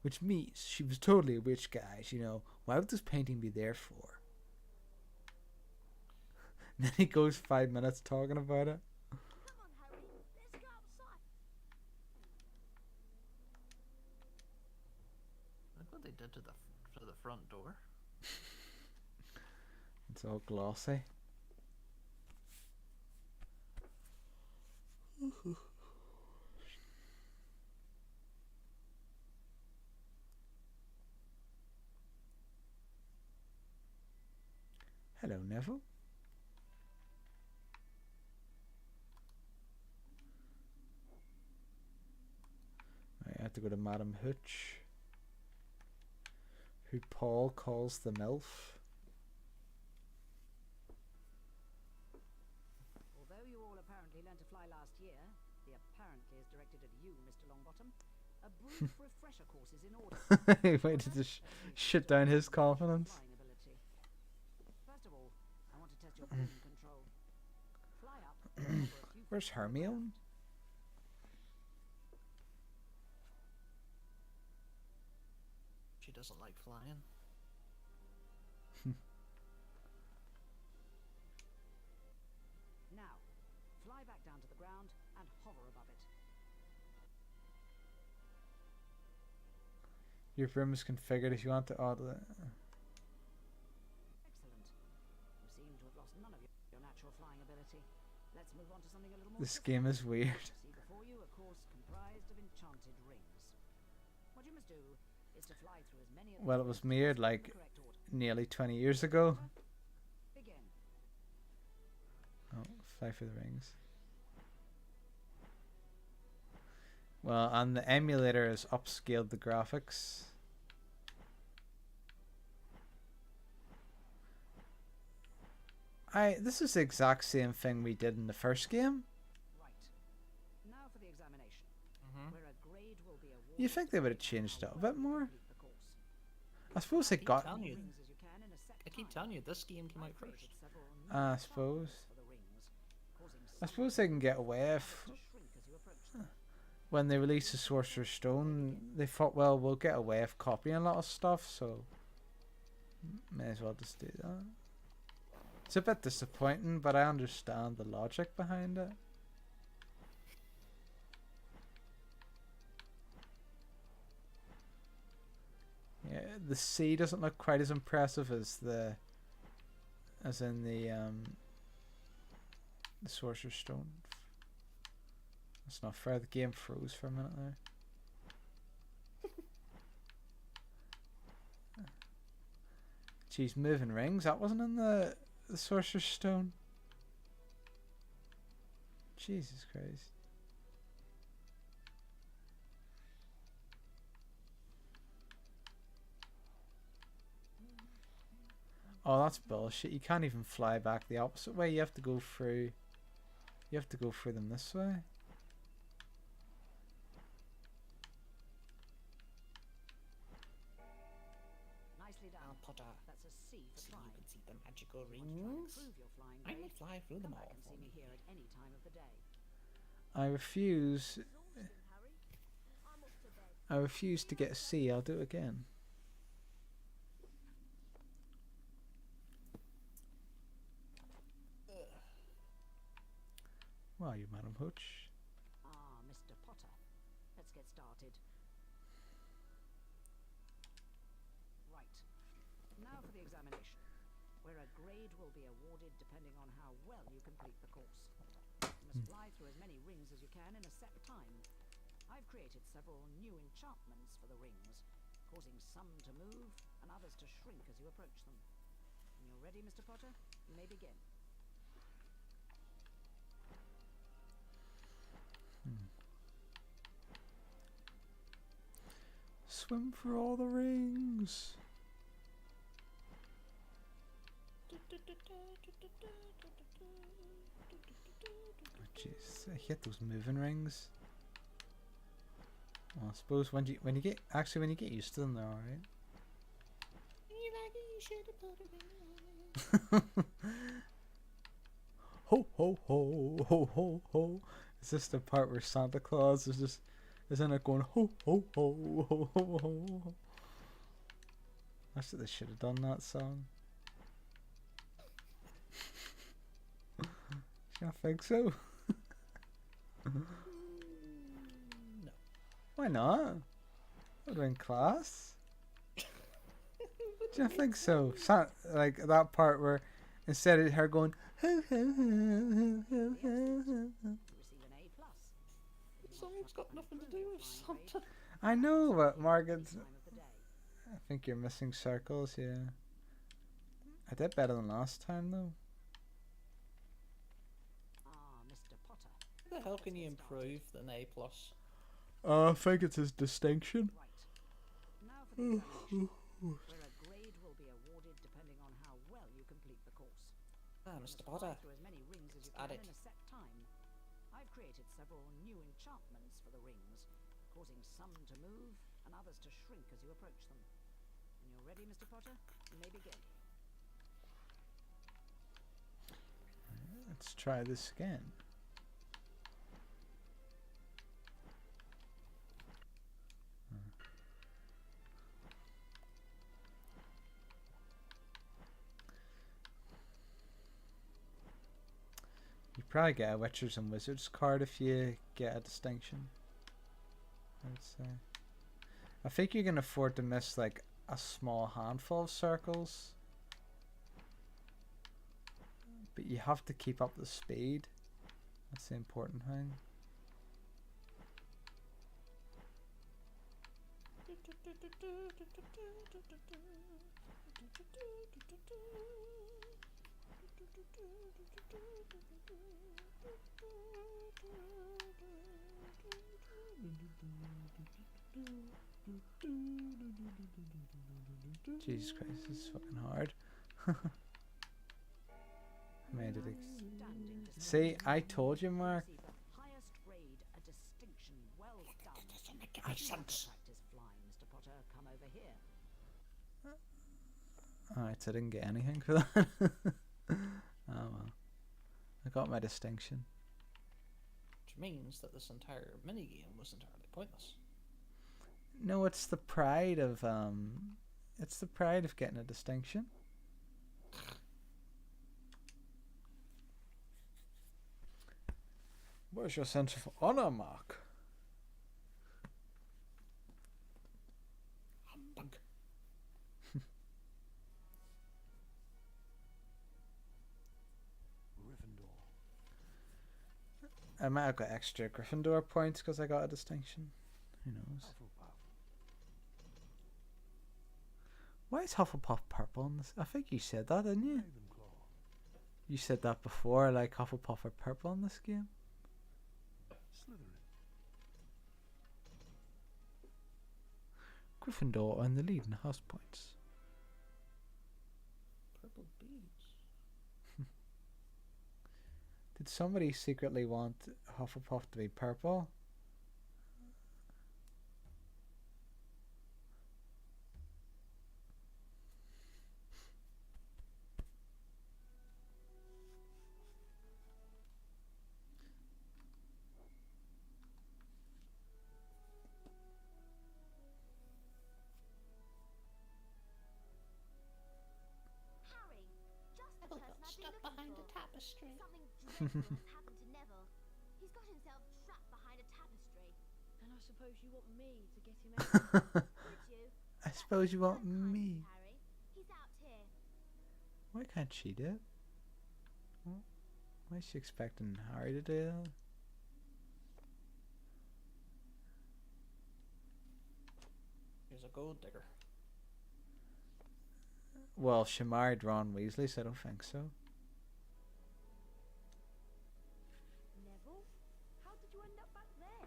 which means she was totally a witch, guys. You know, why would this painting be there for? And then he goes 5 minutes talking about it. Come on, Harry. Let's go outside. Look what they did to the front door. It's all glossy. Hello, Neville. I have to go to Madam Hooch, who Paul calls the MILF. Although you all apparently learned to fly last year, the apparently is directed at you, Mr. Longbottom. A brief refresher course is in order. He waited to shit down his confidence. Flying ability. First of all, I want to test your vision control. Fly up. Where's Hermione? She doesn't like flying. Now, fly back down to the ground and hover above it. Your room is configured if you want to auto it. Excellent. You seem to have lost none of your natural flying ability. Let's move on to something a little more. This game is weird. See before you a course comprised of enchanted rings. What you must do is to fly through as many of Well, it was made like the correct order. nearly 20 years ago. Begin. Oh, fly for the rings. Well, and the emulator has upscaled the graphics. This is the exact same thing we did in the first game. Right. Now for the examination. Where a grade will be awarded. You think they would have changed it a bit more? I suppose they got. I keep telling you, this game came out first. I suppose. I suppose they can get away if when they released the Sorcerer's Stone, they thought, well, we'll get away with copying a lot of stuff, so may as well just do that. It's a bit disappointing, but I understand the logic behind it. Yeah, the sea doesn't look quite as impressive as in the Sorcerer's Stone. That's not fair. The game froze for a minute there. Geez, moving rings. That wasn't in the Sorcerer's Stone. Jesus Christ. Oh, that's bullshit. You can't even fly back the opposite way. You have to go through. You have to go through them this way. Nicely done. Potter, That's a C for so flying. you can see the magical Want to try and rings. improve your flying I grade? will fly through them Come back all and for see me me. here at any time of the day. I refuse. Exhausting, Harry. I'm off to bed. I refuse to get a C. I'll do it again. Wow, you Madam Hooch. Ah, Mr. Potter. Let's get started. Right. Now for the examination, where a grade will be awarded depending on how well you complete the course. You must fly through as many rings as you can in a set time. I've created several new enchantments for the rings, causing some to move and others to shrink as you approach them. When you're ready, Mr. Potter, you may begin. Swim for all the rings. Oh, jeez, I hate those moving rings. Well, I suppose when you get used to them, they're alright. Ho ho ho ho ho ho. Is this the part where Santa Claus isn't it going ho ho ho ho ho ho? That's what they should have done that song. I think so. No. Why not? That would have been class. Do you think so? Like that part where instead of her going ho ho ho ho ho ho. The song's got nothing to do with Santa. I know, but Margaret, I think you're missing circles. Yeah, I did better than last time though. How the hell can you improve than A+? I think it's his distinction. Now for the examination, where a grade will be awarded depending on how well you complete the course. Mr. Potter. Through as many rings as you Add can it. in a set time. I've created several new enchantments for the rings, causing some to move and others to shrink as you approach them. When you're ready, Mr. Potter, you may begin. Let's try this again. You probably get a Witchers and Wizards card if you get a distinction, I would say. I think you can afford to miss like a small handful of circles, but you have to keep up the speed. That's the important thing. Jesus Christ, this is fucking hard. Made it. See, I told you, Mark. Highest grade, a distinction. Well done. Makes sense. Practice flying, Mr. Potter. Come over here. Alright, so I didn't get anything for that. Oh well. I got my distinction. Which means that this entire minigame was entirely pointless. No, it's the pride of getting a distinction. Where's your sense of honor, Mark? Humbug. I might have got extra Gryffindor points because I got a distinction. Who knows? Why is Hufflepuff purple in this? I think you said that, didn't you? You said that before, like Hufflepuff are purple in this game. Gryffindor are in the lead in house points. Purple beads. Did somebody secretly want Hufflepuff to be purple? Harry, just the person I've been looking behind for. a tapestry. Something dreadful has happened to Neville. He's got himself trapped behind a tapestry. And I suppose you want me to get him out. Would you? I suppose you want me. Harry, he's out here. Why can't she do it? Why is she expecting Harry to do that? He's a gold digger. Well, she married Ron Weasley, so I don't think so. Neville? How did you end up back there?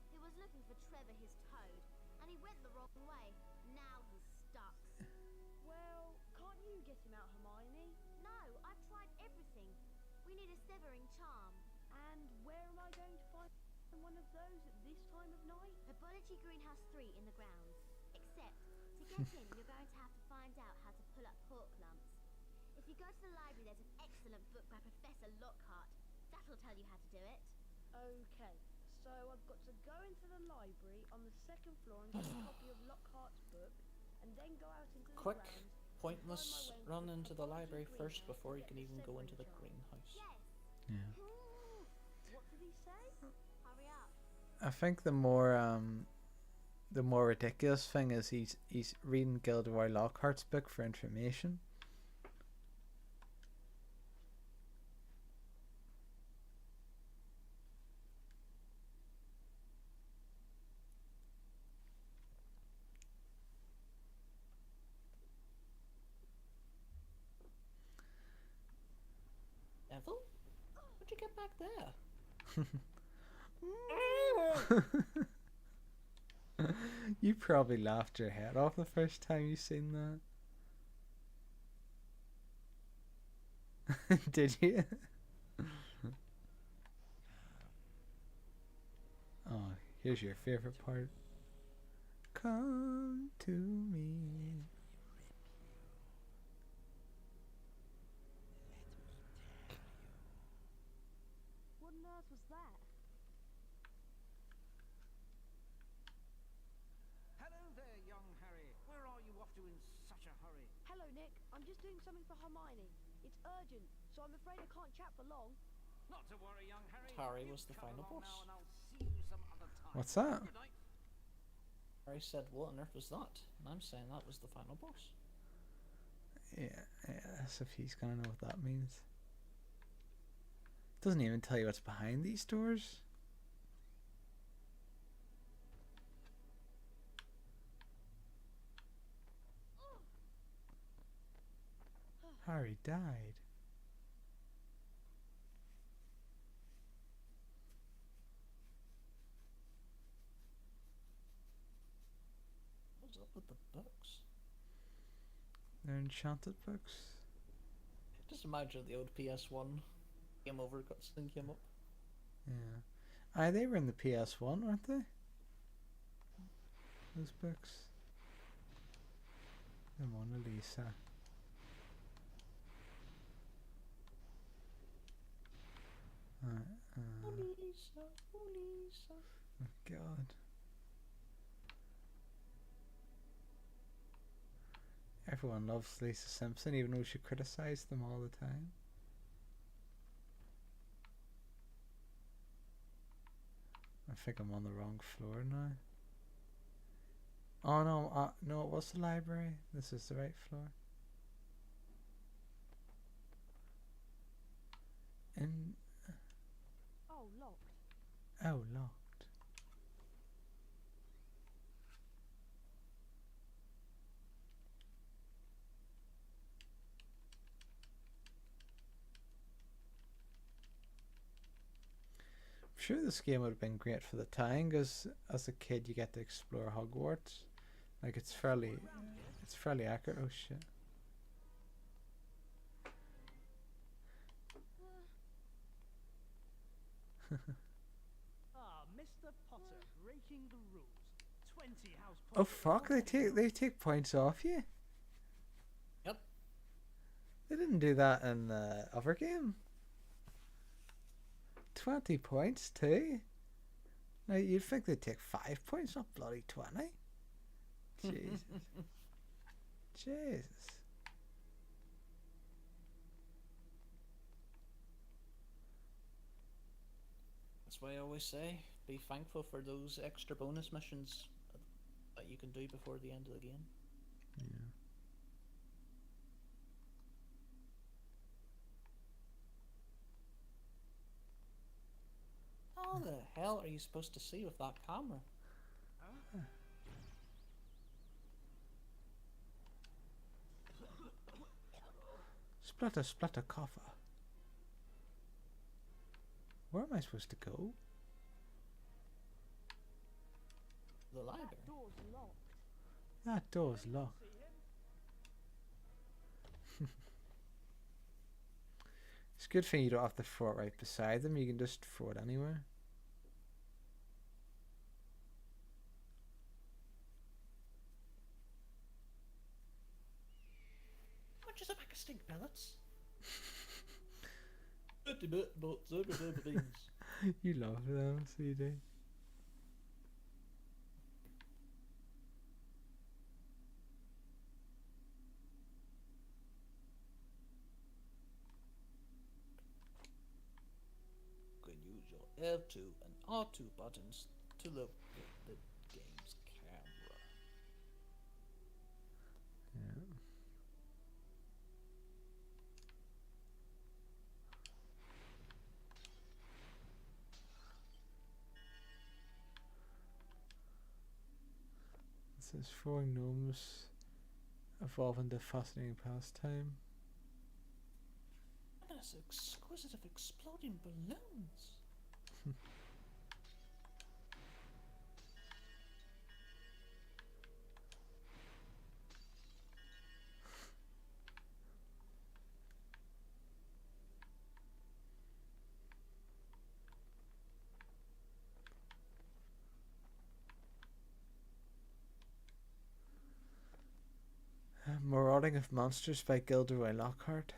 He was looking for Trevor, his toad, and he went the wrong way. Now he's stuck. Well, can't you get him out, Hermione? No, I've tried everything. We need a severing charm. And where am I going to find one of those at this time of night? Herbology Greenhouse 3 in the grounds. Except, to get in, you're going to have to find out how to pull up pork lumps. If you go to the library, there's an excellent book by Professor Lockhart. That'll tell you how to do it. Okay, so I've got to go into the library on the second floor and get a copy of Lockhart's book, and then go out into the Quick, grounds. pointless run into the library first before you can even go into the greenhouse. Yeah. What did he say? Hurry up. I think the more ridiculous thing is he's reading Gilderoy Lockhart's book for information. Neville? How'd you get back there? You probably laughed your head off the first time you seen that. Did you? Oh, here's your favorite part. Come to me. What on earth was that? Hello there, young Harry. Where are you off to in such a hurry? Hello, Nick. I'm just doing something for Hermione. It's urgent, so I'm afraid I can't chat for long. Not to worry, young Harry. Harry You was the come final along boss. now and I'll see you some other time. What's that? Good night. Harry said, what on earth was that? And I'm saying that was the final boss. Yeah, as if he's gonna know what that means. Doesn't even tell you what's behind these doors. Harry died. What's up with the books? They're enchanted books. Just imagine the old PS1 Game Over cutscene came up. Yeah. Aye, they were in the PS1, weren't they? Those books. The Mona Lisa. Lisa, Lisa. Oh God. Everyone loves Lisa Simpson, even though she criticized them all the time. I think I'm on the wrong floor now. Oh no, no, it was the library. This is the right floor. And Oh, locked. oh, locked. I'm sure this game would have been great for the time, because as a kid you get to explore Hogwarts. Like it's fairly accurate. Oh shit. Ah, Mr. Potter, breaking the rules. 20 house Oh fuck! They take points off you. Yep. They didn't do that in the other game. 20 points too. Now you'd think they'd take 5 points, not bloody 20. Jesus. Jesus. That's why I always say, be thankful for those extra bonus missions that you can do before the end of the game. Yeah. How the hell are you supposed to see with that camera? Splutter, splutter, coffer. Where am I supposed to go? The library. Door's locked. That door's locked. It's a good thing you don't have to throw it right beside them. You can just throw it anywhere. How much is a pack of stink pellets? You love them, CD. You can use your L2 and R2 buttons to look at the game's camera. Yeah. It says throwing gnomes evolve into fascinating pastime. Look at this exquisite of exploding balloons. Marauding of Monsters by Gilderoy Lockhart.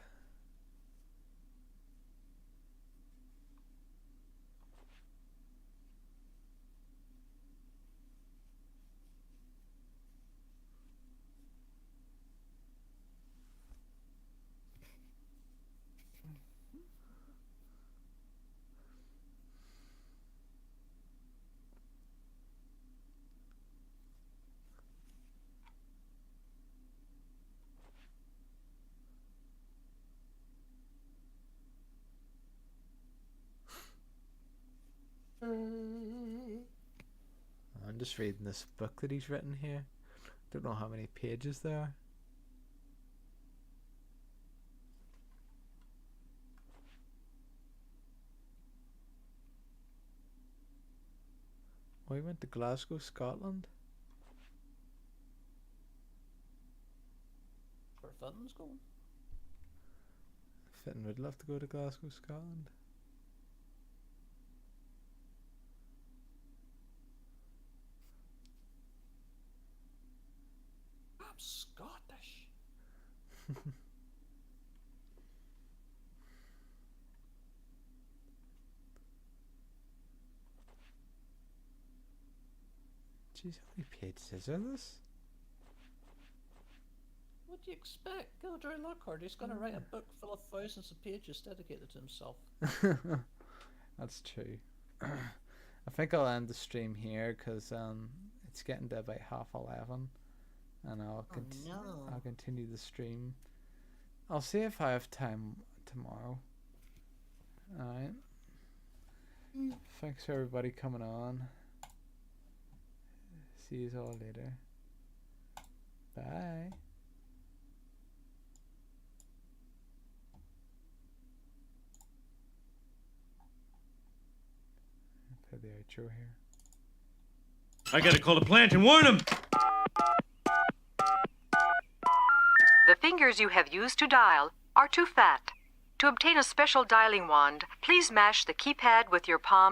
I'm just reading this book that he's written here. Don't know how many pages there are. Oh, he went to Glasgow, Scotland. Where Fenton's going? Fenton would love to go to Glasgow, Scotland. I'm Scottish. Jeez, how many pages are this? What do you expect? Gilderoy Lockhart, he's going to write a book full of thousands of pages dedicated to himself. That's true. I think I'll end the stream here because it's getting to about 11:30, and I'll continue the stream. I'll see if I have time tomorrow. Alright. Thanks for everybody coming on. See you all later. Bye. Play the outro here. I gotta call the plant and warn them! The fingers you have used to dial are too fat. To obtain a special dialing wand, please mash the keypad with your palm